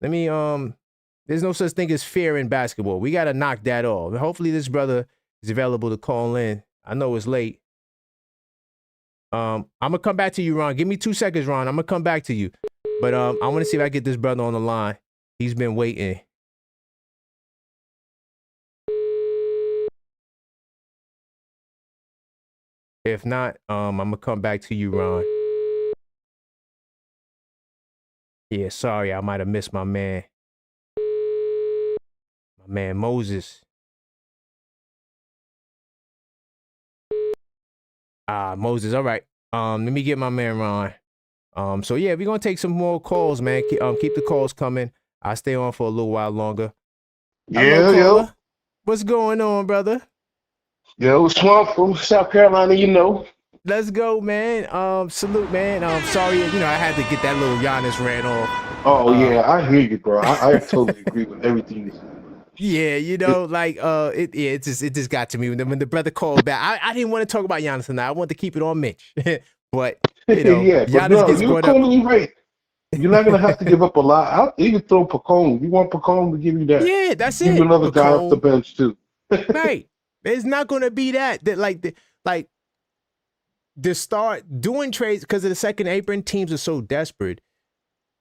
There's no such thing as fair in basketball. We got to knock that off. Hopefully this brother is available to call in. I know it's late. I'm going to come back to you, Ron. Give me 2 seconds, Ron. I'm going to come back to you. But I want to see if I get this brother on the line. He's been waiting. If not, I'm going to come back to you, Ron. Yeah, sorry, I might have missed my man. My man Moses. Moses. All right. Let me get my man Ron. So yeah, we're gonna take some more calls, man. Keep the calls coming. I'll stay on for a little while longer. Hello,
Yeah, yo.
caller. What's going on, brother?
Yo, Swamp from South Carolina, you know.
Let's go, man. Salute, man. Sorry, I had to get that little Giannis ran off.
Oh, yeah, I hear you, bro. I totally agree with everything you said.
Yeah, it just got to me when the brother called back. I didn't want to talk about Giannis tonight. I wanted to keep it on Mitch, but
Yeah, but
Giannis
no,
gets
you're
brought up.
totally right. You're not going to have to give up a lot. I'll even throw Pacone. You want Pacone to give you that?
Yeah, that's
Give you
it.
another guy off the
Pacone.
bench, too.
Right. It's not going to be that the start doing trades because of the second apron. Teams are so desperate.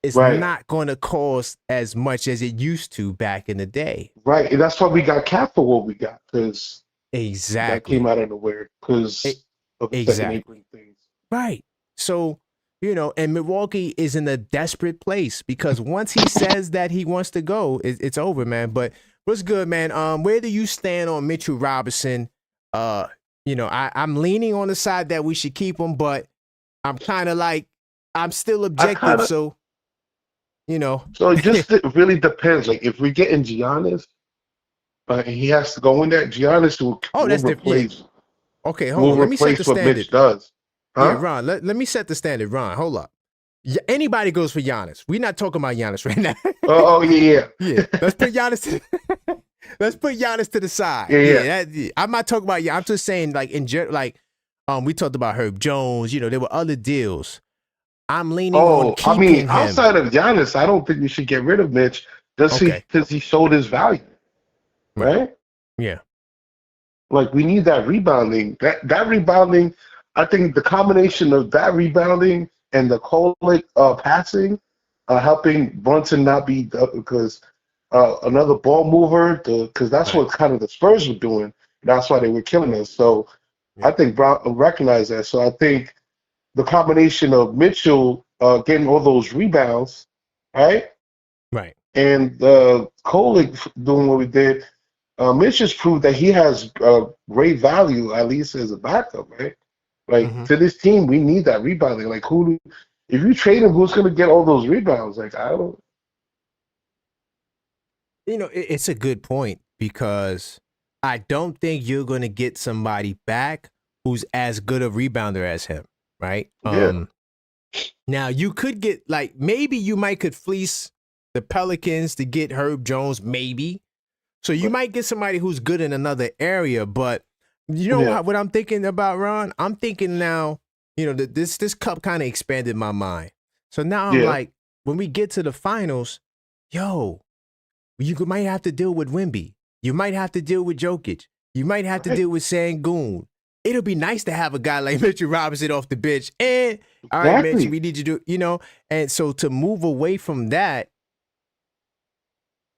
It's
Right,
not going to cost as much as it used to back in the day.
right. And that's why we got capped for what we got, because that came
Exactly.
out of nowhere because of the second
Exactly.
apron things.
Right. So, and Milwaukee is in a desperate place because once he says that he wants to go, it's over, man. But what's good, man? Where do you stand on Mitchell Robinson? I'm leaning on the side that we should keep him, but I'm kind of like I'm still
I
objective,
kind of,
so
so it really depends. Like, if we get in Giannis, and he has to go in there, Giannis
Oh,
will
that's different. Yeah.
replace.
Okay, hold
Will
on. Let me set the
replace what
standard.
Mitch does.
Yeah,
Huh?
Ron. Let me set the standard, Ron. Hold up. Anybody goes for Giannis. We're not talking about Giannis right now.
Oh, yeah,
Yeah, let's put Giannis let's put Giannis to the side.
yeah, yeah.
I'm not talking about. I'm just saying, like in general, we talked about Herb Jones. There were other deals. I'm leaning on
Oh, I mean,
keeping him.
outside of Giannis, I don't think we should get rid of Mitch
Okay.
because he showed his value, right?
Yeah.
Like, we need that rebounding. That rebounding, I think the combination of that rebounding and the Kolek passing, helping Brunson not be because another ball mover, because that's
Right.
what kind of the Spurs were doing. That's why they were killing us. So I
Yeah.
think Brown recognized that. So I think the combination of Mitchell getting all those rebounds, right,
Right.
and Kolek doing what we did, Mitch just proved that he has great value, at least as a backup, right? Like,
Mm-hmm.
to this team, we need that rebounding. Like, if you trade him, who's going to get all those rebounds? Like, I don't.
It's a good point because I don't think you're going to get somebody back who's as good a rebounder as him, right?
Yeah.
Now you could get maybe you could fleece the Pelicans to get Herb Jones, maybe. So you might get somebody who's good in another area, but
Yeah.
what I'm thinking about, Ron? I'm thinking now, this cup kind of expanded my mind. So now I'm
Yeah.
like, when we get to the finals, you might have to deal with Wemby. You might have to deal with Jokic. You might have to
Right.
deal with Sengun. It'll be nice to have a guy like Mitchell Robinson off the bench. And all right, Mitch,
Exactly.
we need you to, and so to move away from that,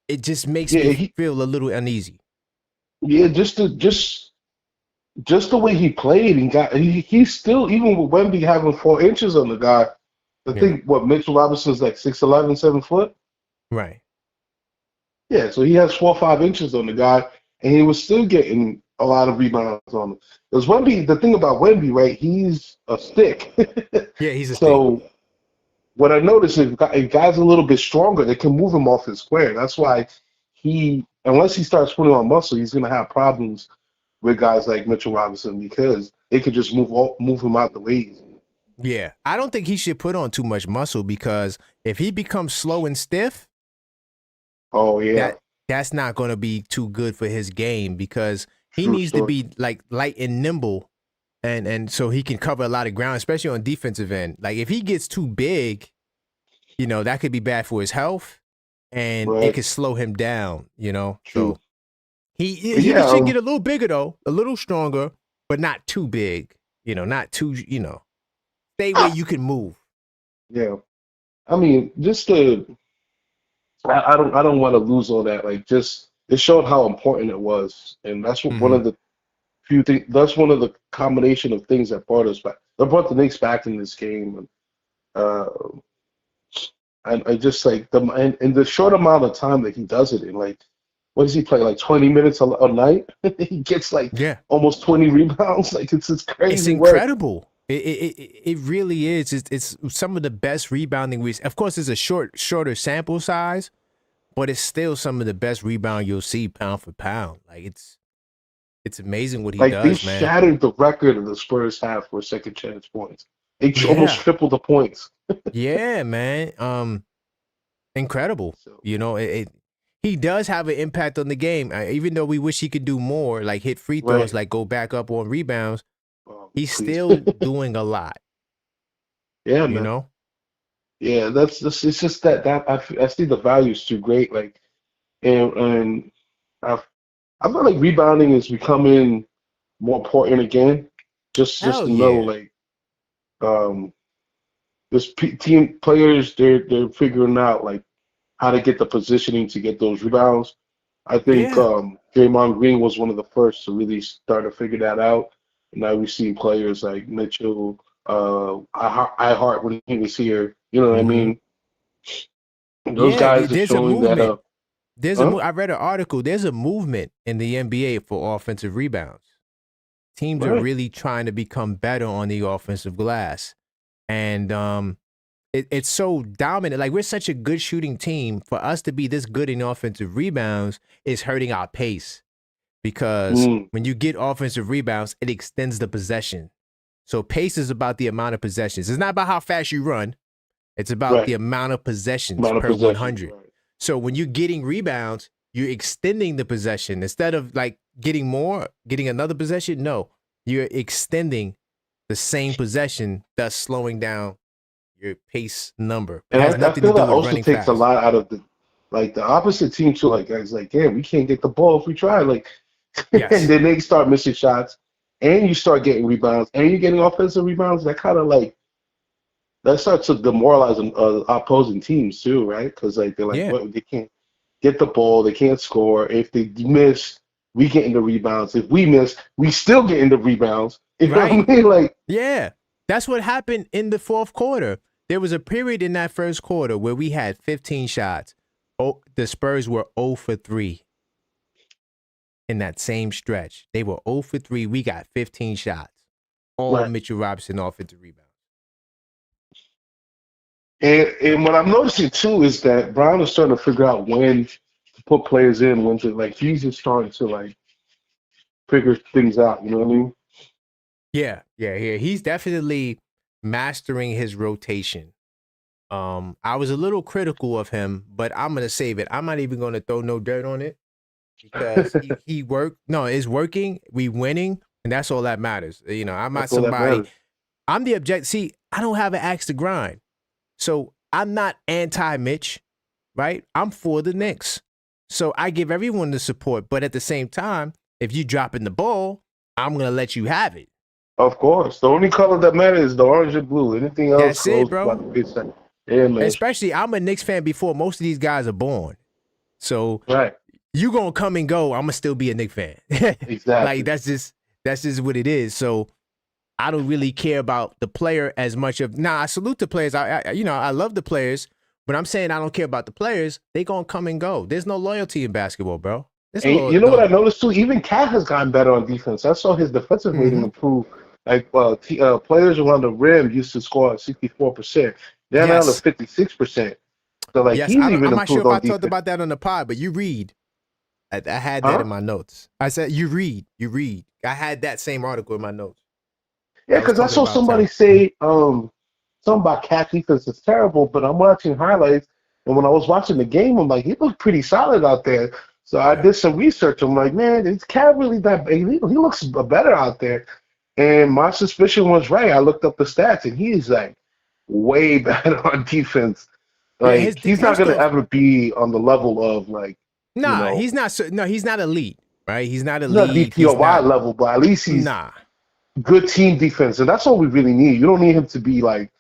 it just makes
Yeah.
me feel a little uneasy.
Yeah. Just the way he played and he's still, even with Wemby having 4 inches on the guy. I
Yeah.
think what Mitchell Robinson's like 6'11", 7 foot.
Right.
Yeah, so he has 4 or 5 inches on the guy, and he was still getting a lot of rebounds on him. Because Wemby, the thing about Wemby, right? He's a stick.
Yeah, he's a stick.
So what I noticed is if guys a little bit stronger, they can move him off his square. That's why unless he starts putting on muscle, he's gonna have problems with guys like Mitchell Robinson because they could just move him out the way.
Yeah. I don't think he should put on too much muscle because if he becomes slow and stiff,
Oh yeah,
that's not going to be too good for his game because he
true
needs to
story.
be light and nimble and so he can cover a lot of ground, especially on defensive end. Like if he gets too big, that could be bad for his health and it
Right,
could slow him down,
true.
So he
Yeah,
should get a little bigger though, a little stronger, but not too big, not too, stay where you can move.
yeah. I mean, I don't want to lose all that. Like, just it showed how important it was, and that's one
Mm-hmm.
of the few things. That's one of the combination of things that brought us back. That brought the Knicks back in this game, uh, and I just like in the short amount of time that he does it in, like what does he play, like 20 minutes a night? He gets like
Yeah.
almost 20 rebounds. Like it's
It's
crazy work.
incredible. It really is. It's some of the best rebounding we. Of course, it's a shorter sample size, but it's still some of the best rebound you'll see pound for pound. Like it's amazing what he
Like they
does, man.
shattered the record of the Spurs have for second chance points. They almost
Yeah.
tripled the points.
Yeah, man. Incredible.
So,
You know, he does have an impact on the game. Even though we wish he could do more, like hit free throws,
right.
like go back up on rebounds, he's
Please.
still doing a lot.
Yeah,
You
man.
know?
Yeah, it's just that I see the value is too great. Like, and I feel like rebounding is becoming more important again. Just
Hell
to know,
yeah.
like, this team players, they're figuring out like how to get the positioning to get those rebounds. I think
Yeah.
Draymond Green was one of the first to really start to figure that out. And now we see players like Mitchell, I Heart when he was here. You know what I
Mm-hmm.
mean? Those
Yeah,
guys are
there's a
showing that.
movement.
Huh?
I read an article. There's a movement in the NBA for offensive rebounds. Teams are
Right.
really trying to become better on the offensive glass, and it's so dominant. Like we're such a good shooting team. For us to be this good in offensive rebounds is hurting our pace because
Mm,
when you get offensive rebounds, it extends the possession. So pace is about the amount of possessions. It's not about how fast you run. It's about the
right.
amount of possessions
Amount of
per
possessions.
100.
Right.
So when you're getting rebounds, you're extending the possession instead of like getting another possession. No, you're extending the same possession, thus slowing down your pace number. It
And
has
I
nothing to
feel
do
that
with
also
running
takes a
fast.
lot out of the opposite team too. Like guys, like, yeah, we can't get the ball if we try. Like, and
Yes.
then they start missing shots, and you start getting rebounds, and you're getting offensive rebounds. That kind of like that starts to demoralize opposing teams too, right? Because like they're like,
Yeah.
what, they can't get the ball, they can't score. If they miss, we get into rebounds. If we miss, we still get into rebounds. You know what
Right.
I mean? Like,
Yeah. That's what happened in the fourth quarter. There was a period in that first quarter where we had 15 shots. Oh, the Spurs were 0 for 3 in that same stretch. They were 0 for 3. We got 15 shots. All
right.
Mitchell Robinson offensive rebounds.
And what I'm noticing too is that Brown is starting to figure out when to put players in, when to like he's just starting to like figure things out. You know what I mean?
Yeah. He's definitely mastering his rotation. I was a little critical of him, but I'm gonna save it. I'm not even gonna throw no dirt on it because he worked. No, it's working. We winning, and that's all that matters. You know, I'm not
That's all that
somebody.
matters.
I'm the object. See, I don't have an axe to grind, so I'm not anti-Mitch, right? I'm for the Knicks, so I give everyone the support. But at the same time, if you dropping the ball, I'm gonna let you have it.
Of course, the only color that matters is the orange and blue. Anything else
That's it,
goes by
bro.
the wayside. Yeah, man.
Especially, I'm a Knicks fan before most of these guys are born. So
Right.
you gonna come and go. I'm gonna still be a Knicks fan.
Exactly.
Like that's just what it is. So I don't really care about the player as much of. Now I salute the players. I love the players, but I'm saying I don't care about the players. They gonna come and go. There's no loyalty in basketball, bro. There's
And
no.
you know what I
no.
noticed too? Even Cat has gotten better on defense. I saw his defensive rating
Mhm.
improve. Like players around the rim used to score at 64%. They're now at
Yes.
56%. So like
Yes.
he's even
I'm not sure
improved
if I
on
talked
defense.
about that on the pod, but you read. I had that
Huh?
in my notes. I said you read. I had that same article in my notes.
Yeah,
I was
because I
talking
saw
about
somebody
talent.
say something about Cat defense is terrible, but I'm watching highlights, and when I was watching the game, I'm like, he looked pretty solid out there. So I
Yeah.
did some research. I'm like, man, is Cat really that? He looks better out there. And my suspicion was right. I looked up the stats, and he's like way better on defense.
Yeah,
Like he's not
first
gonna
off,
ever be on the level of like, you
nah,
know,
he's not. No, he's not elite, right? He's not
he's not
elite. He's
DPOY
not.
level, but at least he's
Nah.
good team defense, and that's all we really need. You don't need him to be like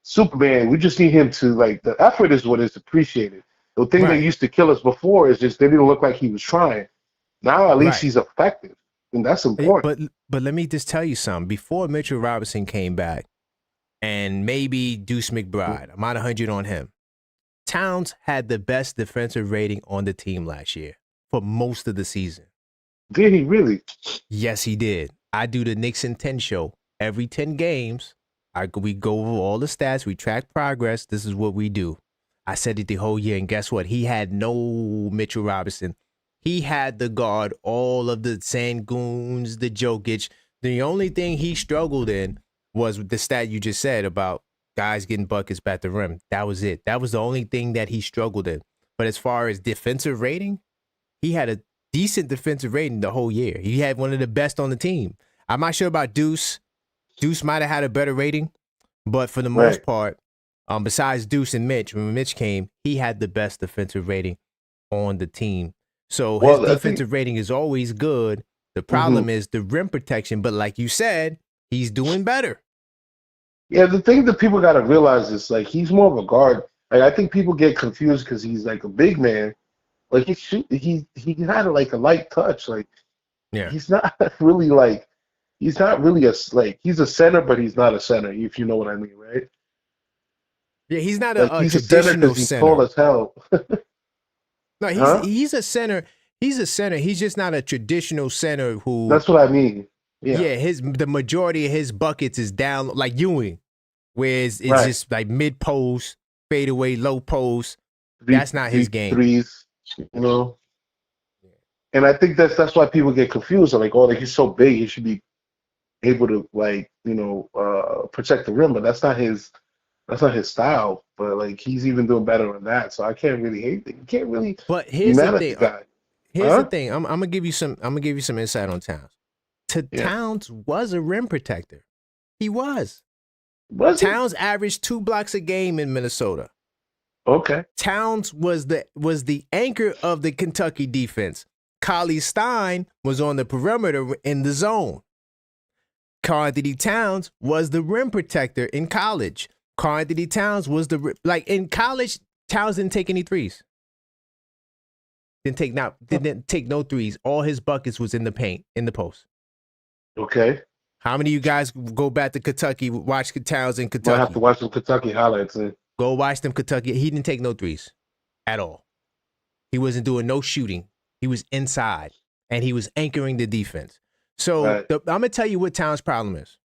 Superman. We just need him to like the effort is what is appreciated. The thing that
Right.
used to kill us before is just they didn't look like he was trying. Now at least
Right.
he's effective, and that's important.
But let me just tell you something. Before Mitchell Robinson came back, and maybe Deuce McBride, I'm not 100 on him. Towns had the best defensive rating on the team last year for most of the season.
Did he really?
Yes, he did. I do the Knicks in 10 show. Every 10 games, we go over all the stats. We track progress. This is what we do. I said it the whole year, and guess what? He had no Mitchell Robinson. He had the guard all of the Sangoons, the Jokic. The only thing he struggled in was the stat you just said about guys getting buckets back the rim. That was it. That was the only thing that he struggled in. But as far as defensive rating, he had a decent defensive rating the whole year. He had one of the best on the team. I'm not sure about Deuce. Deuce might have had a better rating, but for the most part, besides Deuce and Mitch, when Mitch came, he had the best defensive rating on the team. So his defensive rating is always good. The problem is the rim protection, but like you said, he's doing better.
Yeah, the thing that people got to realize is, like, he's more of a guard. Like, I think people get confused because he's, like, a big man. Like, he had, like, a light touch. Like, he's not really, like, he's not really he's a center, but he's not a center, if you know what I mean, right?
Yeah, he's not
like,
a
he's
traditional
a center. He's
center.
tall as hell.
No, he's a center. He's a center. He's just not a traditional center who.
That's what I mean. Yeah,
the majority of his buckets is down like Ewing, where it's just like mid post, fade away, low post. That's not his game.
Threes, you know. And I think that's why people get confused. They're like, oh, like, he's so big, he should be able to, like, you know, protect the rim. But that's not his style. But, like, he's even doing better than that. So I can't really hate it. You can't really.
But here's the thing. Here's
Huh?
the thing. I'm gonna give you some insight on Towns. Towns was a rim protector. He was. Towns averaged 2 blocks a game in Minnesota.
Okay.
Towns was the anchor of the Kentucky defense. Cauley Stein was on the perimeter in the zone. Karl-Anthony Towns was the rim protector in college. Karl-Anthony Towns was in college. Towns didn't take any threes. Didn't take no threes. All his buckets was in the paint, in the post.
Okay.
How many of you guys go back to Kentucky, watch Towns in Kentucky?
I have to watch some Kentucky highlights.
Go watch them Kentucky. He didn't take no threes at all. He wasn't doing no shooting. He was inside, and he was anchoring the defense. So I'm going to tell you what Towns' problem is.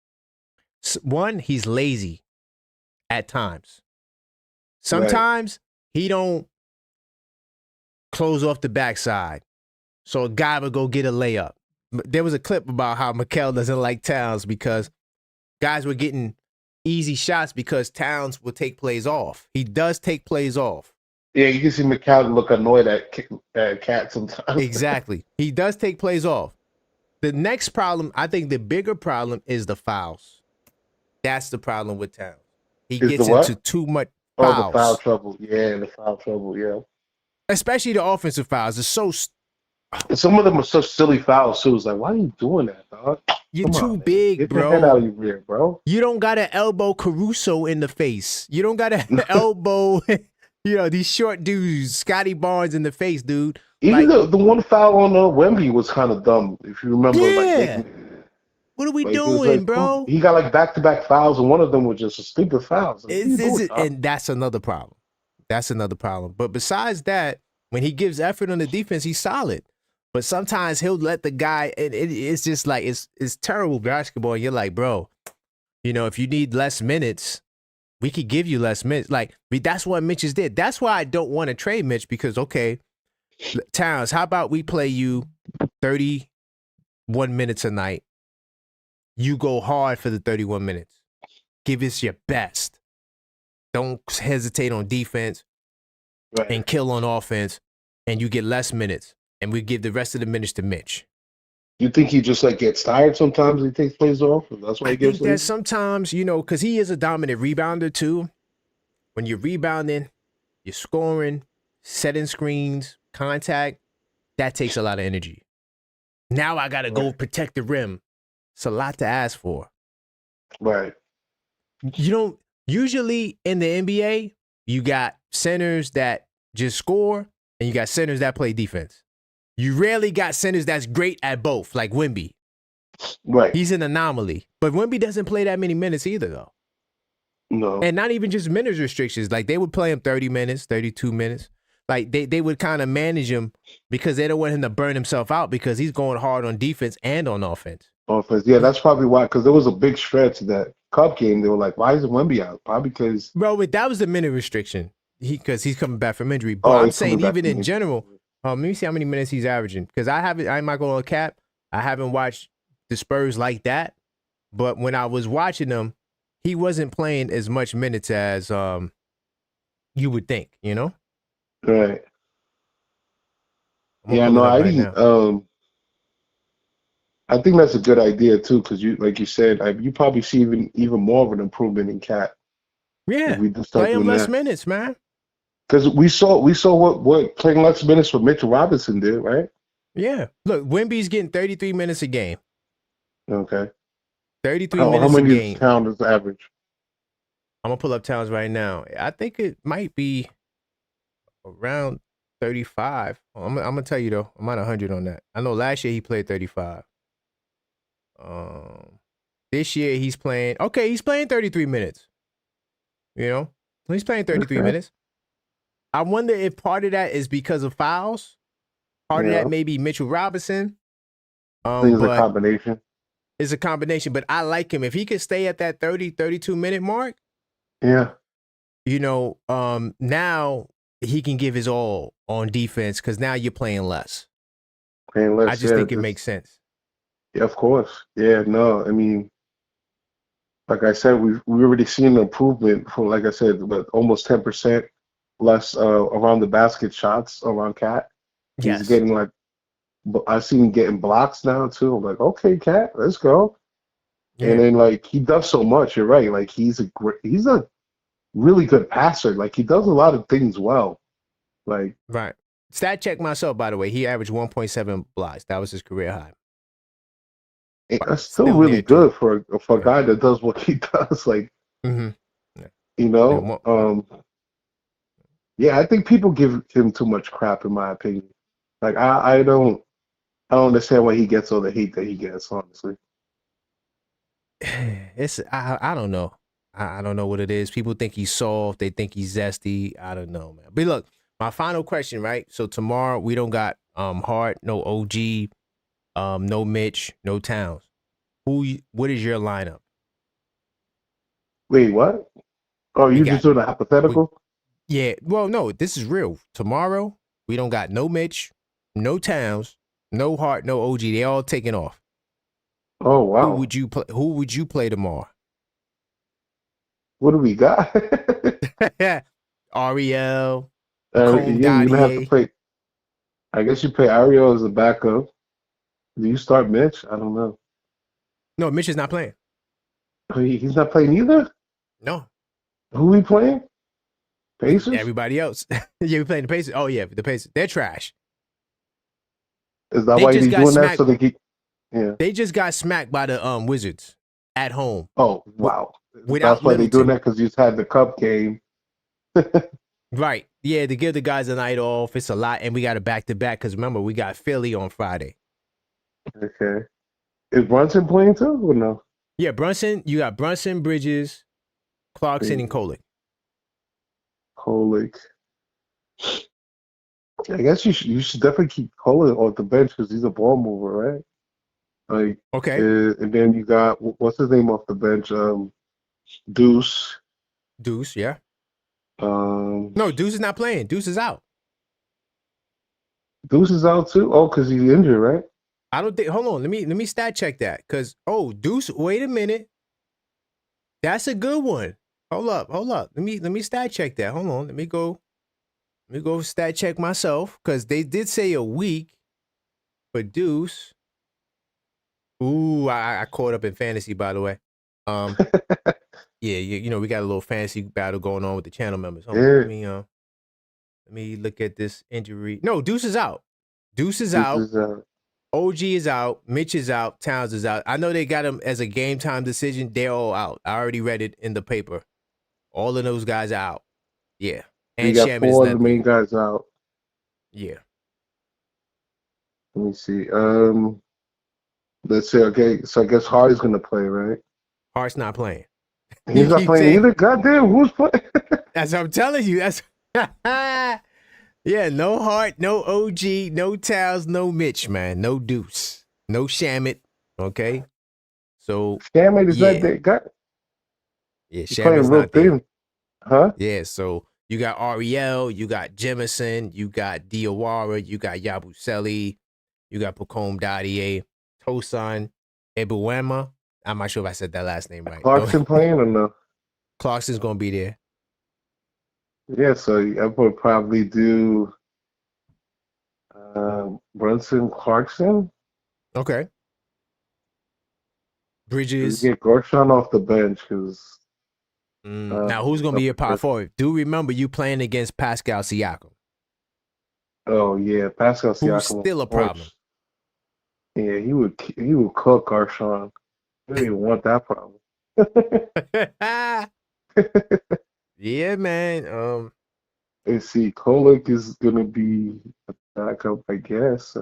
One, he's lazy at times. Sometimes he don't close off the backside, so a guy would go get a layup. There was a clip about how Mikel doesn't like Towns because guys were getting easy shots because Towns will take plays off. He does take plays off.
Yeah, you can see McCall look annoyed at Cat sometimes.
Exactly. He does take plays off. The next problem, I think the bigger problem is the fouls. That's the problem with Towns. He gets into too much fouls.
Oh, the foul trouble. Yeah, the foul trouble, yeah.
Especially the offensive fouls. It's so...
Some of them are such silly fouls, too. It's like, why are you doing that, dog?
You're too big,
Get
bro.
your head out of your rear, bro.
You don't got to elbow Caruso in the face. You don't got to elbow, these short dudes, Scotty Barnes in the face, dude.
Even the one foul on Wemby was kind of dumb, if you remember.
Yeah. What are we doing, bro?
He got like back-to-back fouls, and one of them was just a stupid foul.
And that's another problem. But besides that, when he gives effort on the defense, he's solid. But sometimes he'll let the guy, and it's just like, it's terrible basketball. And you're like, bro, if you need less minutes, we could give you less minutes. Like, that's what Mitch did. That's why I don't want to trade Mitch because, okay, Towns, how about we play you 31 minutes a night? You go hard for the 31 minutes. Give us your best. Don't hesitate on defense and kill on offense, and you get less minutes. And we give the rest of the minutes to Mitch.
You think he just gets tired sometimes and he takes plays off? That's why he gives.
I think that sometimes, because he is a dominant rebounder too. When you're rebounding, you're scoring, setting screens, contact, that takes a lot of energy. Now I got to go protect the rim. It's a lot to ask for.
Right.
Usually in the NBA, you got centers that just score and you got centers that play defense. You rarely got centers that's great at both, like Wemby.
Right.
He's an anomaly. But Wemby doesn't play that many minutes either, though.
No.
And not even just minutes restrictions. Like, they would play him 30 minutes, 32 minutes. Like they would kind of manage him because they don't want him to burn himself out because he's going hard on defense and on offense.
Offense. Yeah, that's probably why. Because there was a big stretch that Cup game. They were like, "Why isn't Wemby out?" Probably because
Bro, but that was the minute restriction. Because he's coming back from injury. But I'm
he's coming
saying
back
even
from
in
injury.
general, let me see how many minutes he's averaging. Because I'm not going to cap. I haven't watched the Spurs like that. But when I was watching them, he wasn't playing as much minutes as you would think, you know?
Right.
I'm gonna
Yeah,
pull
no,
it up
I
right
didn't.
now.
I think that's a good idea too, because like you said, you probably see even more of an improvement in Cat if
Yeah.
we just start
Play him
doing
less
that.
minutes, man.
Because we saw what playing less minutes for Mitchell Robinson did, right?
Yeah. Look, Wemby's getting 33 minutes a game.
Okay.
33
How
minutes a
many
game.
Towns average?
I'm going to pull up Towns right now. I think it might be around 35. I'm going to tell you, though. I'm at 100 on that. I know last year he played 35. This year he's playing 33 minutes. You know? He's playing 33
Okay.
minutes. I wonder if part of that is because of fouls. Part of
Yeah.
that may be Mitchell Robinson.
I think it's a
But
combination.
it's a combination. But I like him. If he could stay at that 30, 32-minute mark,
Yeah.
you know, now he can give his all on defense because now you're playing less.
Playing less.
I just think it makes sense.
Yeah, of course. Yeah, no, I mean, like I said, we already seen an improvement from, like I said, but almost 10% less around the basket shots around Cat.
Yes.
He's getting I see him getting blocks now too. I'm like, okay, Cat, let's go.
Yeah.
And then like he does so much. You're right. Like he's a really good passer. Like he does a lot of things well. Like
Right. Stat check myself, by the way. He averaged 1.7 blocks. That was his career high.
that's still really
there, too.
good for a guy that does what he does. Like
Mm-hmm.
you know, yeah, I think people give him too much crap, in my opinion. Like I don't understand why he gets all the hate that he gets. Honestly,
It's I don't know. I don't know what it is. People think he's soft. They think he's zesty. I don't know, man. But look, my final question, right? So tomorrow we don't got Hart, no OG, no Mitch, no Towns. What is your lineup?
wait, what? Oh, you just doing a hypothetical?
Yeah. Well, no, this is real. Tomorrow we don't got no Mitch, no Towns, no Hart, no OG. They all taking off.
Oh wow.
Who would you play tomorrow?
What do we got?
Ariel.
Yeah, you're gonna have to play. I guess you play Ariel as a backup. Do you start Mitch? I don't know.
No, Mitch is not playing.
He's not playing either?
No.
Who we playing? Pacers?
Everybody else. Yeah, we playing the Pacers. Oh, yeah, the Pacers. They're trash.
Is that why he's doing that? So they keep. Yeah.
They just got smacked by the Wizards at home.
Oh, wow.
Without
That's why they're doing
Middleton.
that, because you just had the Cup game.
Right. Yeah, to give the guys a night off. It's a lot. And we got a back-to-back because, remember, we got Philly on Friday.
Okay. Is Brunson playing too or no?
Yeah, Brunson. You got Brunson, Bridges, Clarkson, and Kolek.
Kolek. I guess you should definitely keep Kolek off the bench because he's a ball mover, right? Like,
okay.
And then you got, what's his name off the bench? Deuce.
Deuce, yeah.
No,
Deuce is not playing. Deuce is out.
Deuce is out too? Oh, because he's injured, right?
I don't think. Hold on. Let me stat check that. Because Deuce. Wait a minute. That's a good one. Hold up. Let me stat check that. Hold on. Let me go stat check myself because they did say a week for Deuce. Ooh, I caught up in fantasy, by the way. Yeah, you know we got a little fantasy battle going on with the channel members. Hold on, let me look at this injury. No, Deuce is out. Deuce is out. OG is out. Mitch is out. Towns is out. I know they got him as a game time decision. They're all out. I already read it in the paper. All of those guys are out. Yeah. And
you got
Shams
four of the main guys out.
Yeah.
Let me see. Let's see. Okay, so I guess Hardy's gonna play, right?
Hart's not playing.
He's not playing either. Goddamn, who's playing?
That's what I'm telling you. That's Yeah, no Hart, no OG, no Towels, no Mitch, man. No Deuce. No Shamit. Okay. So
Scamming is that
yeah.
they got?
Yeah,
He's playing
Shamit's
real
not there.
thin, huh?
Yeah, so you got Ariel, you got Jemison, you got Diawara, you got Yabusele, you got Pacome Dadier, Tosan, Ebuema. I'm not sure if I said that last name right. No,
Clarkson playing or no?
Clarkson's gonna be there.
Yeah, so I would probably do Brunson Clarkson.
Okay. Bridges.
Get Gershon off the bench because
Now, who's gonna be your power forward? Do remember you playing against Pascal Siakam,
oh yeah, Pascal
who's
Siakam.
still a problem.
Yeah, he would cook Gershon. You don't even want that problem.
Yeah, man.
Let's see, Kolek is gonna be a backup, I guess.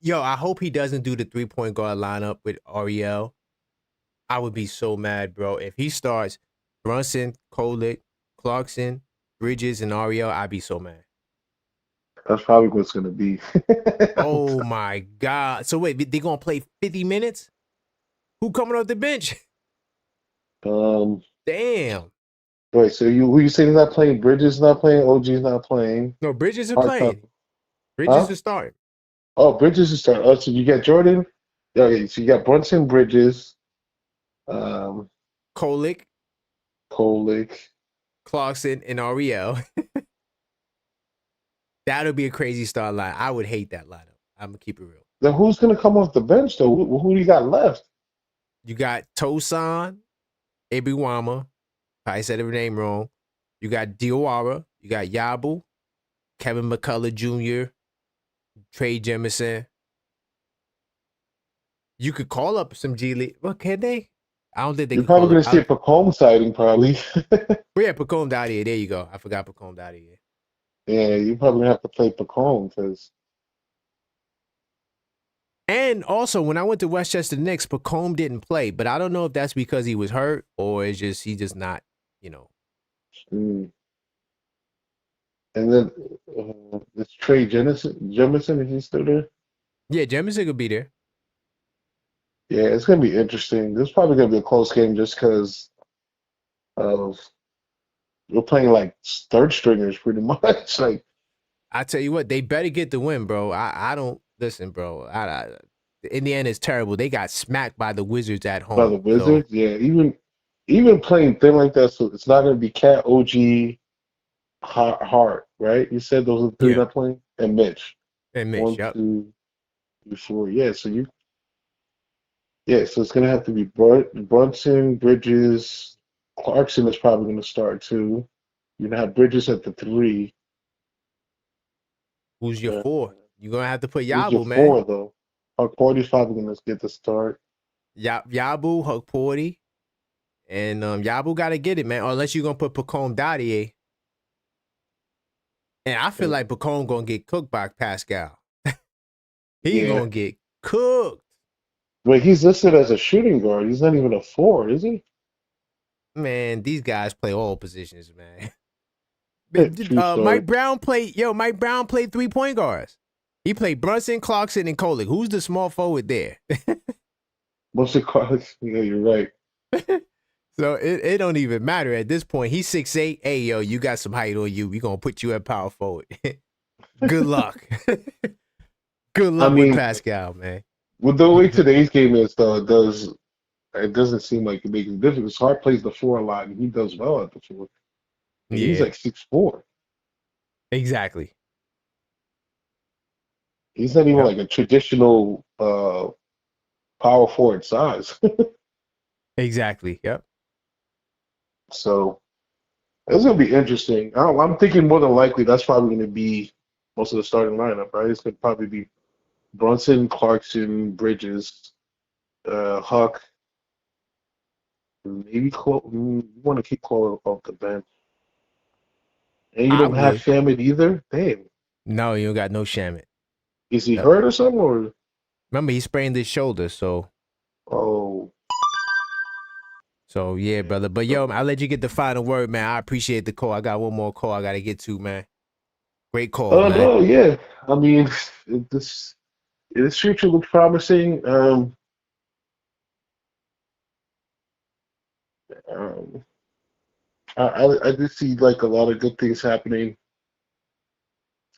Yo, I hope he doesn't do the 3-point guard lineup with Ariel. I would be so mad, bro. If he starts Brunson, Kolek, Clarkson, Bridges, and Ariel, I'd be so mad.
That's probably what's gonna be.
Oh my God. So wait, they gonna play 50 minutes? Who coming off the bench? Damn.
Wait, so who you saying not playing? Bridges not playing. OG's not playing.
No, Bridges is
Hard
playing.
time.
Bridges
Huh?
is starting.
Oh, Bridges is starting. Oh, so you got Jordan. Okay, so you got Brunson, Bridges,
Kolek,
Kolek.
Clarkson, and Ariel. That'll be a crazy start line. I would hate that lineup. I'm gonna keep it real.
Then who's gonna come off the bench though? Who do you got left?
You got Tosan, Ebiwama. I said every name wrong. You got Diawara. You got Yabu, Kevin McCullough Jr., Trey Jemison. You could call up some G League. Well, can they? I don't think they
You're
can call
probably
up.
gonna see a Pacome sighting, probably.
Yeah, Pacome Dadier. There you go. I forgot Pacome Dadier.
Yeah, you probably gonna have to play Pacome because
And also, when I went to Westchester Knicks, Pacome didn't play, but I don't know if that's because he was hurt or it's just he just not, you know.
And then this Trey Jemison, is he still there?
Yeah, Jemison could be there.
Yeah, it's gonna be interesting. This is probably gonna be a close game just because of we're playing like third stringers pretty much. Like
I tell you what, they better get the win, bro. I don't listen, bro. Indiana is terrible. They got smacked by the Wizards at home.
by the Wizards, yeah. Even playing thin like that, so it's not gonna be Cat, OG, Hart, right? You said those are the three
Yeah.
that playing, and Mitch.
And Mitch,
1,
yep.
2, 3, 4. Yeah, so it's gonna have to be Brunson, Bridges, Clarkson is probably gonna start too. You're gonna have Bridges at the 3.
Who's your 4? You're gonna have to put
Who's your
Yabu, man.
4 though? Party's probably gonna get the start.
Yabu, Huck Porty, and Yabu got to get it, man. Unless you're gonna put Pacome Dadier, and I feel like Pacome gonna get cooked by Pascal. He gonna get cooked.
Wait, he's listed as a shooting guard. He's not even a 4, is he?
Man, these guys play all positions, man.
True story.
Mike Brown played 3-point guards. He played Brunson, Clarkson, and Kolek. Who's the small forward there?
Most of college, yeah, you're right.
So it don't even matter at this point. He's 6'8". Hey, yo, you got some height on you. We gonna put you at power forward. Good luck. Good luck with Pascal, man.
With the way today's game is, though, it doesn't seem like it makes a difference. Hart plays the 4 a lot, and he does well at the 4. And he's like 6'4".
Exactly.
He's not even like a traditional power forward size.
Exactly. Yep.
So it's gonna be interesting. I'm thinking more than likely that's probably gonna be most of the starting lineup, right? It's gonna probably be Brunson, Clarkson, Bridges, Huck, maybe you want to keep Chloe off the bench. And you don't have Shamit either? Damn.
No, you don't got no Shamit.
Is he hurt or something? Or?
Remember, he sprained his shoulder, so So yeah, brother. But yo, I'll let you get the final word, man. I appreciate the call. I got one more call I gotta get to, man. Great call, man.
No, yeah. I mean, this future looks promising. I did see like a lot of good things happening.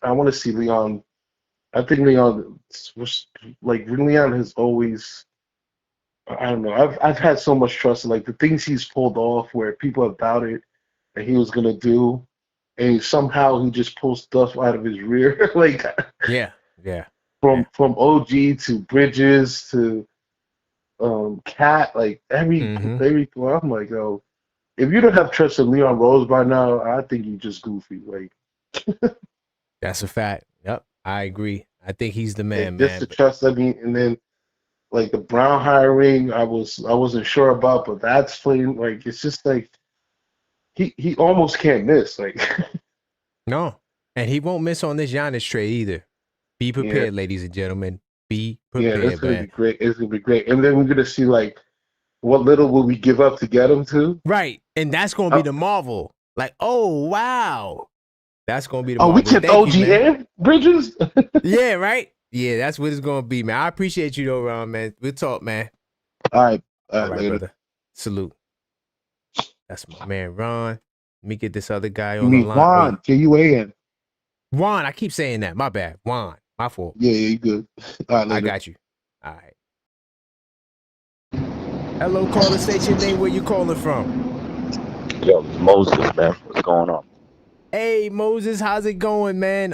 I want to see Leon. I think Leon was like Leon has always. I don't know. I've had so much trust in like the things he's pulled off where people have doubted that he was gonna do, and somehow he just pulls stuff out of his rear. Like
Yeah.
from OG to Bridges to Cat, like every I'm like, oh, if you don't have trust in Leon Rose by now, I think you just goofy. Like
That's a fact. Yep, I agree. I think he's the man,
just
man.
the trust. I mean, and then like the Brown hiring, I wasn't sure about, but that's playing like it's just like he almost can't miss. Like
No, and he won't miss on this Giannis trade either. Be prepared, ladies and gentlemen. Be prepared,
it's gonna
man.
be great. It's gonna be great, and then we're gonna see like what little will we give up to get him to.
Right, and that's gonna be the marvel. Like, oh wow, that's gonna be the marvel.
We kept
Thank
OG
you, man.
and Bridges.
Yeah, right. Yeah, that's what it's gonna be, man. I appreciate you though, Ron, man. We'll talk, man.
All right,
Later. Brother. Salute. That's my man, Ron. Let me get this other guy
You
on the
mean
line.
Juan? K-U-A-N.
Juan, I keep saying that. My bad. Juan. My fault.
Yeah, you good. All right,
I got you. All right. Hello, caller. State your name. Where you calling from?
Yo, Moses, man. What's going on?
Hey, Moses. How's it going, man?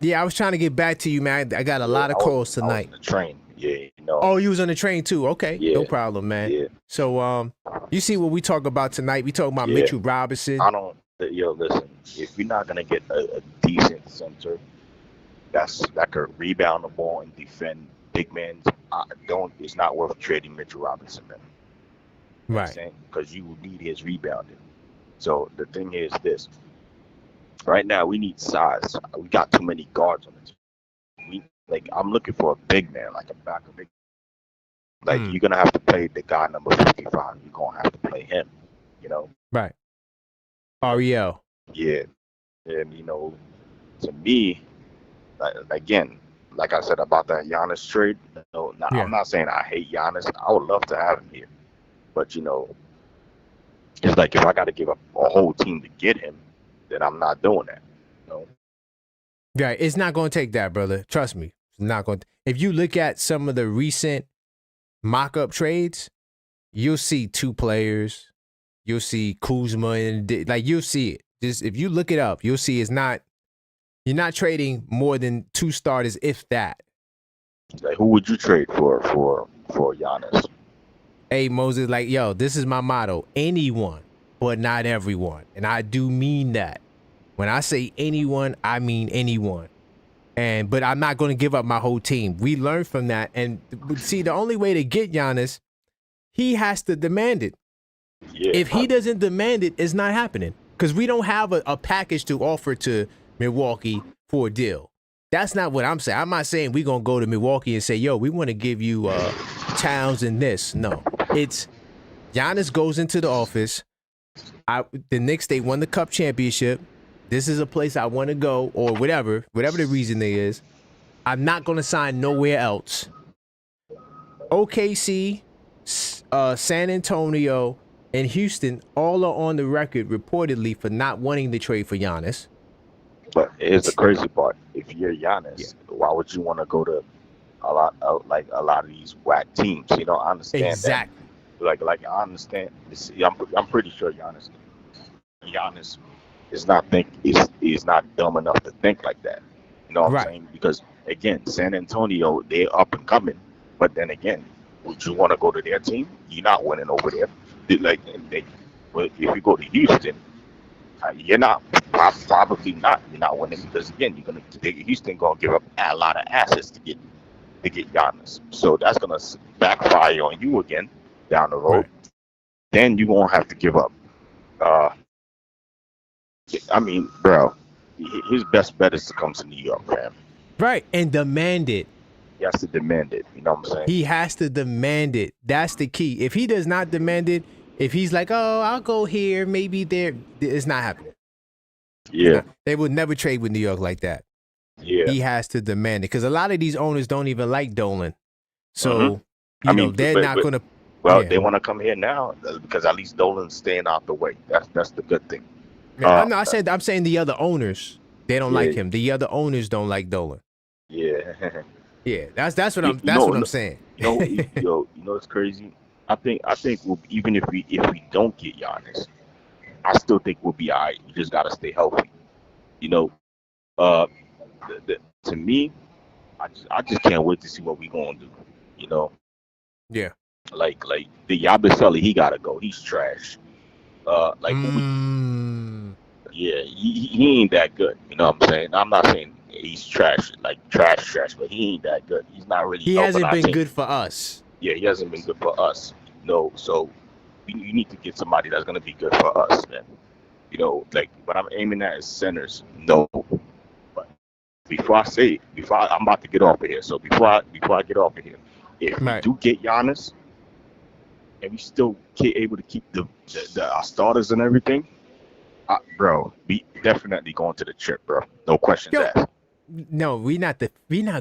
Yeah, I was trying to get back to you, man. I got a lot of calls tonight.
I was on the train. Yeah, you know.
Oh, you was on the train too. Okay,
Yeah.
no problem, man.
Yeah.
So, you see what we talk about tonight? We talk about Mitchell Robinson.
Yo, listen. If you're not gonna get a decent center that could rebound the ball and defend big men, it's not worth trading Mitchell Robinson, man.
Right.
Because you need his rebounding. So the thing is this. Right now, we need size. We got too many guards on the team. I'm looking for a big man, like a backer big. You're gonna have to play the guy number 55. You're gonna have to play him. You know.
Right. Ariel.
Yeah. And to me, again, like I said about that Giannis trade. I'm not saying I hate Giannis. I would love to have him here, but it's like if I got to give up a whole team to get him, then I'm not doing that.
Yeah, it's not going to take that, brother. Trust me. It's not going to. If you look at some of the recent mock-up trades, you'll see 2 players. You'll see Kuzma, and you'll see it. Just if you look it up, you'll see it's not. You're not trading more than 2 starters, if that.
Who would you trade for Giannis?
Hey, Moses, yo, this is my motto. Anyone, but not everyone. And I do mean that. When I say anyone, I mean anyone. But I'm not going to give up my whole team. We learned from that. And see, the only way to get Giannis, he has to demand it.
Yeah.
If he doesn't demand it, it's not happening. Because we don't have a package to offer to Milwaukee for a deal. That's not what I'm saying. I'm not saying we're going to go to Milwaukee and say, yo, we want to give you Towns and this. No. It's Giannis goes into the office. The Knicks, they won the Cup championship. This is a place I want to go, or whatever the reason is. I'm not going to sign nowhere else. OKC, San Antonio, and Houston all are on the record reportedly for not wanting to trade for Giannis.
But here's the crazy part: if you're Giannis, why would you want to go to a lot of these whack teams? I understand
exactly.
That. I understand. I'm pretty sure Giannis is not dumb enough to think like that. You know what I'm saying? Because again, San Antonio, they're up and coming. But then again, would you want to go to their team? You're not winning over there. If you go to Houston, you're not probably not. You're not winning because again, Houston gonna give up a lot of assets to get Giannis. So that's gonna backfire on you again down the road. Right. Then you're gonna have to give up. Bro, his best bet is to come to New York, man.
Right, and demand it.
He has to demand it. You know what I'm saying?
He has to demand it. That's the key. If he does not demand it, If he's like, oh, I'll go here, maybe there, it's not happening.
Yeah.
They would never trade with New York like that.
Yeah.
He has to demand it because a lot of these owners don't even like Dolan. So,
I mean,
they're
but-
not
but-
going to.
Well,
Yeah.
they want to come here now because at least Dolan's staying out the way. That's the good thing.
I'm saying the other owners, they don't like
Yeah.
him. The other owners don't like Dolan.
Yeah.
Yeah, that's what I'm saying.
You know it's crazy. I think even if we don't get Giannis, I still think we'll be all right. You just gotta stay healthy. You know, to me, I just can't wait to see what we gonna do. You know.
Yeah.
Like the Yabusele, he gotta go. He's trash. Yeah, he ain't that good. You know what I'm saying? I'm not saying he's trash, like trash, but he ain't that good. He's not really.
He hasn't been good for us.
Yeah, he hasn't been good for us. No, so you need to get somebody that's gonna be good for us, man. You know, like what I'm aiming at is centers. No, but I'm about to get off of here. So before I get off of here, if we do get Giannis, and we still able to keep our starters and everything, bro, we definitely going to the chip, bro. No questions asked.
No, we're not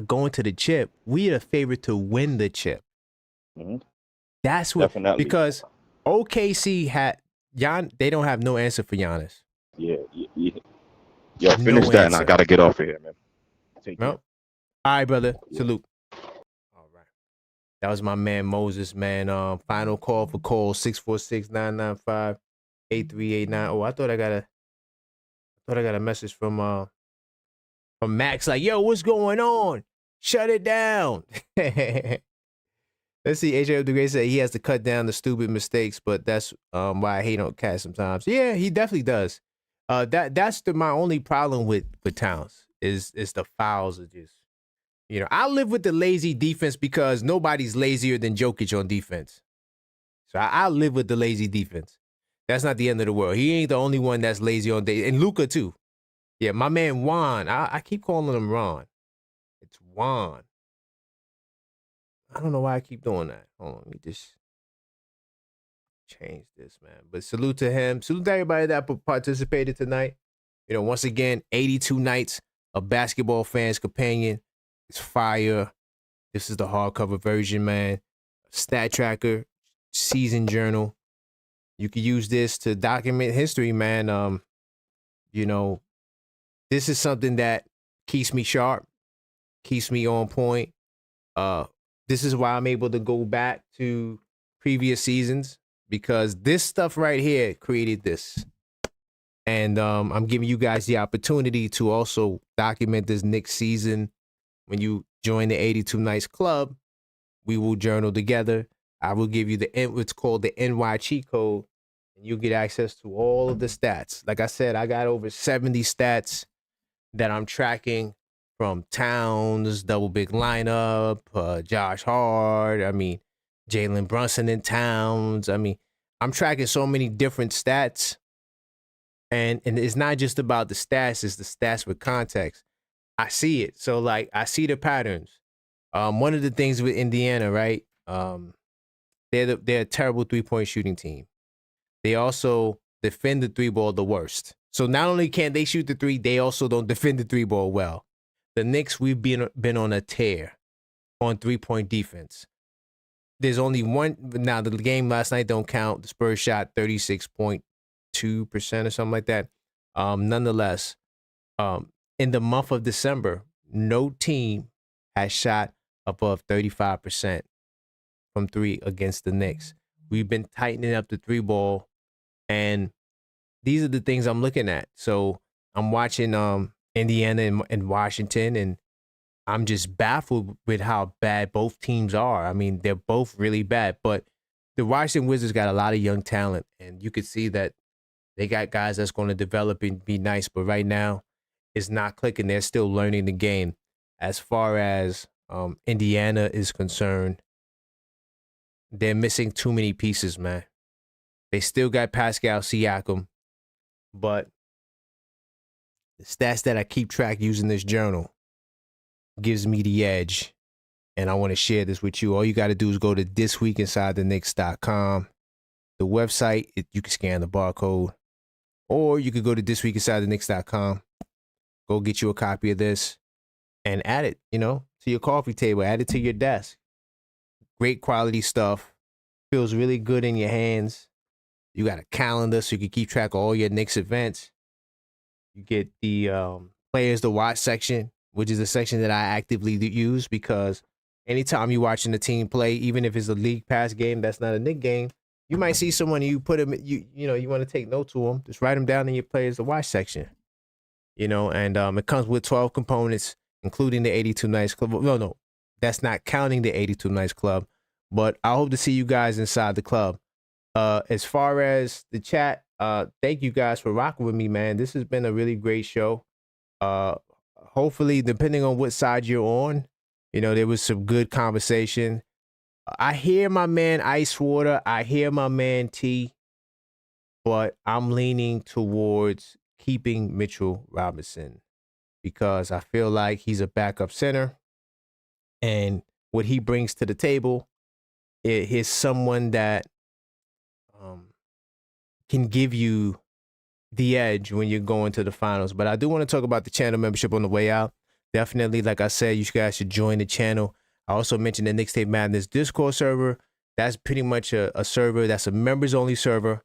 going to the chip. We are the favorite to win the chip.
Mm-hmm.
That's what
Definitely.
Because OKC they don't have no answer for Giannis.
Yeah. Yo, finish that, and I gotta get off of here, man. Take care.
All right, brother. Salute. All right. That was my man Moses, man. Final call for Cole 646-995-8389. Oh, I thought I got a message from Max like, yo, what's going on? Shut it down. Let's see. AJ the Great said he has to cut down the stupid mistakes, but that's why I hate on Cat sometimes. Yeah, he definitely does. That's my only problem with Towns is the fouls are just, I live with the lazy defense because nobody's lazier than Jokic on defense. So I live with the lazy defense. That's not the end of the world. He ain't the only one that's lazy on day, and Luka too. Yeah, my man Juan. I keep calling him Ron. It's Juan. I don't know why I keep doing that. Hold on, let me just change this, man. But salute to him. Salute to everybody that participated tonight. Once again, 82 nights of basketball fans companion. It's fire. This is the hardcover version, man. Stat tracker, season journal. You can use this to document history, man. This is something that keeps me sharp, keeps me on point. This is why I'm able to go back to previous seasons because this stuff right here created this. And I'm giving you guys the opportunity to also document this Knicks season. When you join the 82 Nights Club, we will journal together. I will give you what's called the NY cheat code, and you'll get access to all of the stats. Like I said, I got over 70 stats that I'm tracking from Towns, double big lineup, Josh Hart, Jalen Brunson in Towns. I'm tracking so many different stats. And it's not just about the stats, it's the stats with context. I see it. So, I see the patterns. One of the things with Indiana, right? They're a terrible three-point shooting team. They also defend the three ball the worst. So not only can't they shoot the three, they also don't defend the three ball well. The Knicks, we've been on a tear on 3-point defense. There's only one. Now, the game last night don't count. The Spurs shot 36.2% or something like that. Nonetheless, in the month of December, no team has shot above 35% from three against the Knicks. We've been tightening up the three ball, and these are the things I'm looking at. So I'm watching Indiana and Washington, and I'm just baffled with how bad both teams are. They're both really bad, but the Washington Wizards got a lot of young talent, and you could see that they got guys that's going to develop and be nice, but right now it's not clicking. They're still learning the game. As far as Indiana is concerned, they're missing too many pieces, man. They still got Pascal Siakam, but the stats that I keep track using this journal gives me the edge, and I want to share this with you. All you got to do is go to thisweekinsidetheknicks.com. the website. You can scan the barcode, or you could go to thisweekinsidetheknicks.com. Go get you a copy of this and add it, to your coffee table. Add it to your desk. Great quality stuff. Feels really good in your hands. You got a calendar so you can keep track of all your Knicks events. You get the players to watch section, which is a section that I actively use because anytime you're watching the team play, even if it's a league pass game that's not a Knicks game, you might see someone and you put them, you want to take note to them. Just write them down in your players to watch section. And it comes with 12 components, including the 82 Nights Club. No, that's not counting the 82 Nights Club. But I hope to see you guys inside the club. As far as the chat, thank you guys for rocking with me, man. This has been a really great show. Hopefully, depending on what side you're on, there was some good conversation. I hear my man Ice Water. I hear my man T. But I'm leaning towards keeping Mitchell Robinson because I feel like he's a backup center. And what he brings to the table is someone that can give you the edge when you're going to the finals. But I do want to talk about the channel membership on the way out. Definitely, like I said, you guys should join the channel. I also mentioned the Knicks Tape Madness Discord server. That's pretty much a server that's a members-only server.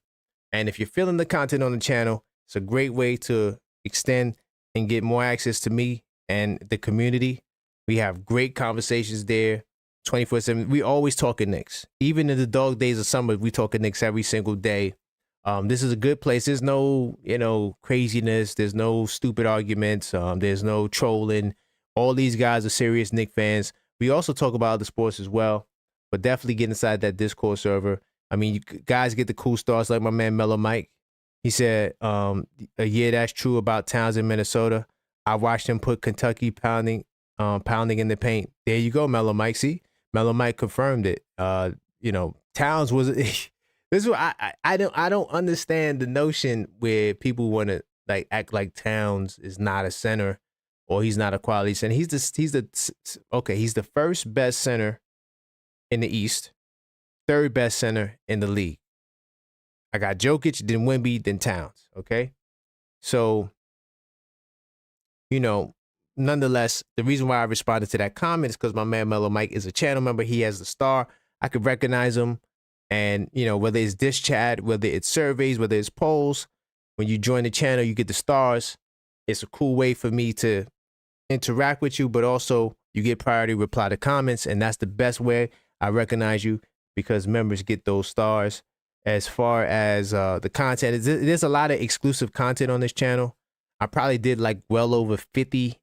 And if you're feeling the content on the channel, it's a great way to extend and get more access to me and the community. We have great conversations there, 24/7. We always talking Knicks. Even in the dog days of summer, we talking Knicks every single day. This is a good place. There's no, craziness. There's no stupid arguments. There's no trolling. All these guys are serious Knicks fans. We also talk about other sports as well, but definitely get inside that Discord server. I mean, you guys get the cool stars like my man Mellow Mike. He said, yeah, that's true about Towns in Minnesota. I watched him put Kentucky pounding in the paint. There you go, Mellow Mike. See, Mellow Mike confirmed it. Towns was this is what I don't understand the notion where people want to act like Towns is not a center or he's not a quality center. He's the first best center in the East, third best center in the league. I got Jokic, then Wemby, then Towns. Okay, so nonetheless, the reason why I responded to that comment is because my man Mellow Mike is a channel member. He has the star. I could recognize him. And, whether it's this chat, whether it's surveys, whether it's polls, when you join the channel, you get the stars. It's a cool way for me to interact with you, but also you get priority reply to comments. And that's the best way I recognize you because members get those stars. As far as the content, there's a lot of exclusive content on this channel. I probably did well over 50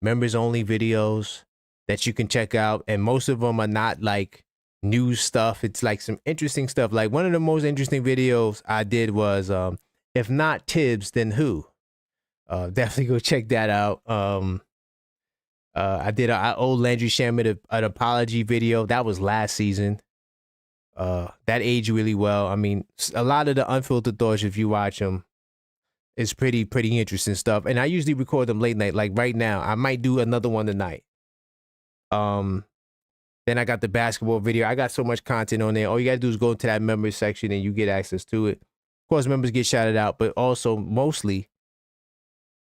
members only videos that you can check out. And most of them are not news stuff. It's some interesting stuff. One of the most interesting videos I did was if not Tibbs, then who? Definitely go check that out. I did I owe Landry Shamet an apology video. That was last season. That aged really well. I mean, a lot of the unfiltered thoughts, if you watch them, it's pretty interesting stuff. And I usually record them late night. Like right now, I might do another one tonight. Then I got the basketball video. I got so much content on there. All you got to do is go into that members section and you get access to it. Of course, members get shouted out, but also mostly,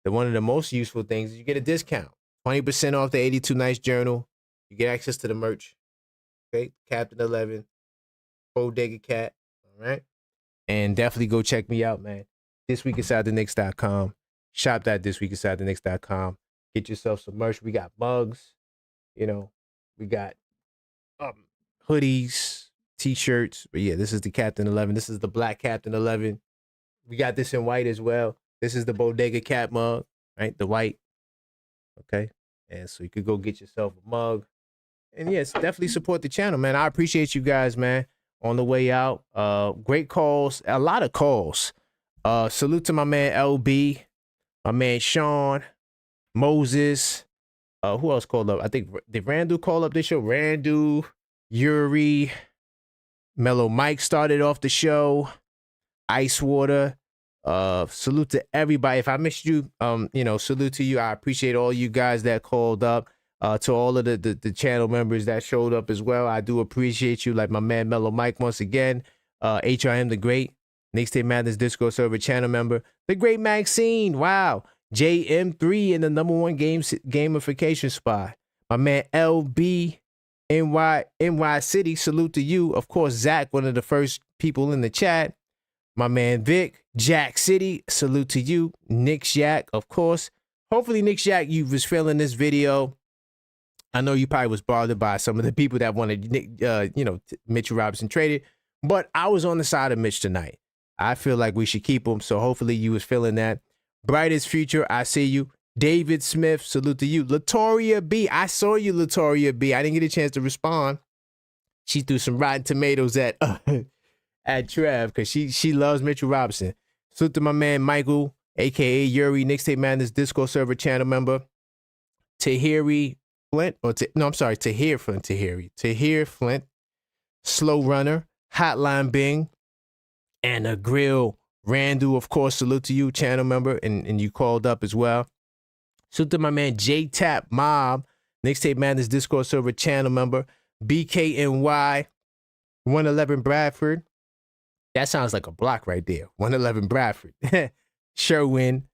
one of the most useful things is you get a discount. 20% off the 82 Nights Journal. You get access to the merch. Okay, Captain 11, Bodega Cat. All right. And definitely go check me out, man. thisweekinsidetheknicks.com. Shop.thisweekinsidetheknicks.com. Get yourself some merch. We got mugs. We got hoodies, t-shirts. But yeah, this is the Captain 11. This is the black Captain 11. We got this in white as well. This is the Bodega Cat mug, right? The white. Okay. And so you could go get yourself a mug. And yes, definitely support the channel, man. I appreciate you guys, man. On the way out. Great calls. A lot of calls. Salute to my man LB, my man Sean, Moses. Who else called up? I think did Randu call up this show? Randu, Yuri, Mellow Mike started off the show. Ice Water. Salute to everybody. If I missed you, salute to you. I appreciate all you guys that called up. To all of the channel members that showed up as well. I do appreciate you. Like my man Mellow Mike once again. HRM the Great, Knicks Tape Madness Discord server channel member, the Great Maxine, wow, JM3 in the #1 gamification spot. My man LB NY City, salute to you. Of course, Zach, one of the first people in the chat. My man Vic, Jack City, salute to you. Nick Jack, of course. Hopefully, Nick Jack, you was feeling this video. I know you probably was bothered by some of the people that wanted, Mitchell Robinson traded, but I was on the side of Mitch tonight. I feel like we should keep him, so hopefully you was feeling that. Brightest Future, I see you. David Smith, salute to you. Latoria B, I saw you, Latoria B. I didn't get a chance to respond. She threw some rotten tomatoes at Trev because she loves Mitchell Robinson. Salute to my man Michael, aka Yuri, Knicks Tape Madness Discord server channel member. Tahiri Flint, Tahir Flint, Slow Runner, Hotline Bing, and a Grill Randall, of course, salute to you, channel member, and you called up as well. Salute to my man J Tap Mob, Knicks Tape Madness Discord server channel member, BKNY, 111 Bradford. That sounds like a block right there. 111 Bradford. Sherwin.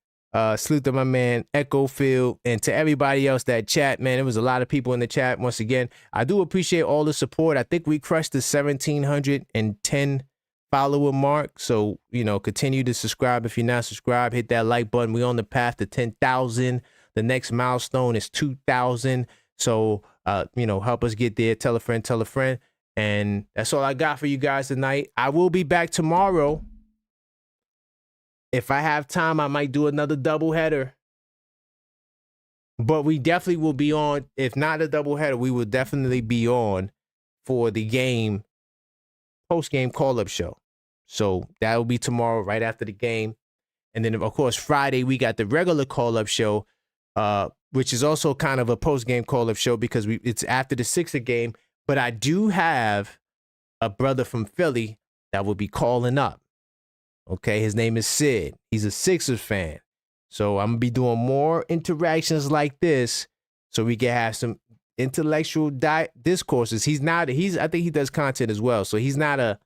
Salute to my man Echo Field, and to everybody else that chat, man. There was a lot of people in the chat. Once again, I do appreciate all the support. I think we crushed the 1,710 follower mark. So, continue to subscribe if you're not subscribed. Hit that like button. We're on the path to 10,000. The next milestone is 2,000. So, help us get there. Tell a friend, tell a friend. And that's all I got for you guys tonight. I will be back tomorrow. If I have time, I might do another doubleheader. But we definitely will be on. If not a doubleheader, we will definitely be on for the game, post-game call-up show. So that will be tomorrow, right after the game. And then, of course, Friday, we got the regular call-up show, which is also kind of a post-game call-up show because it's after the Sixer game. But I do have a brother from Philly that will be calling up. Okay, his name is Sid. He's a Sixers fan. So I'm going to be doing more interactions like this so we can have some intellectual discourses. I think he does content as well. So he's not a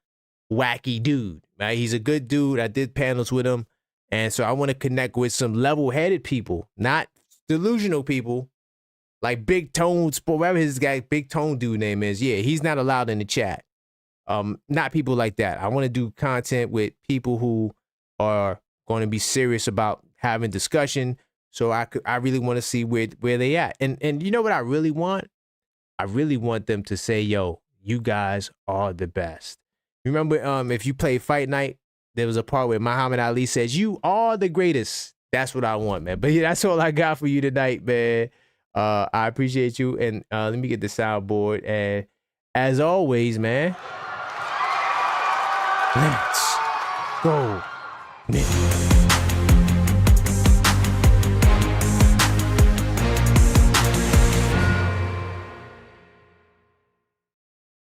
wacky dude, right? He's a good dude. I did panels with him. And so I want to connect with some level-headed people, not delusional people like Big Tone, whatever his guy, Big Tone dude name is. Yeah, he's not allowed in the chat. Not people like that. I want to do content with people who are going to be serious about having discussion. So I really want to see where they at. And you know what I really want? I really want them to say, yo, you guys are the best. Remember, if you play Fight Night, there was a part where Muhammad Ali says, you are the greatest. That's what I want, man. But yeah, that's all I got for you tonight, man. I appreciate you. And let me get the soundboard. And as always, man, let's go, Knicks.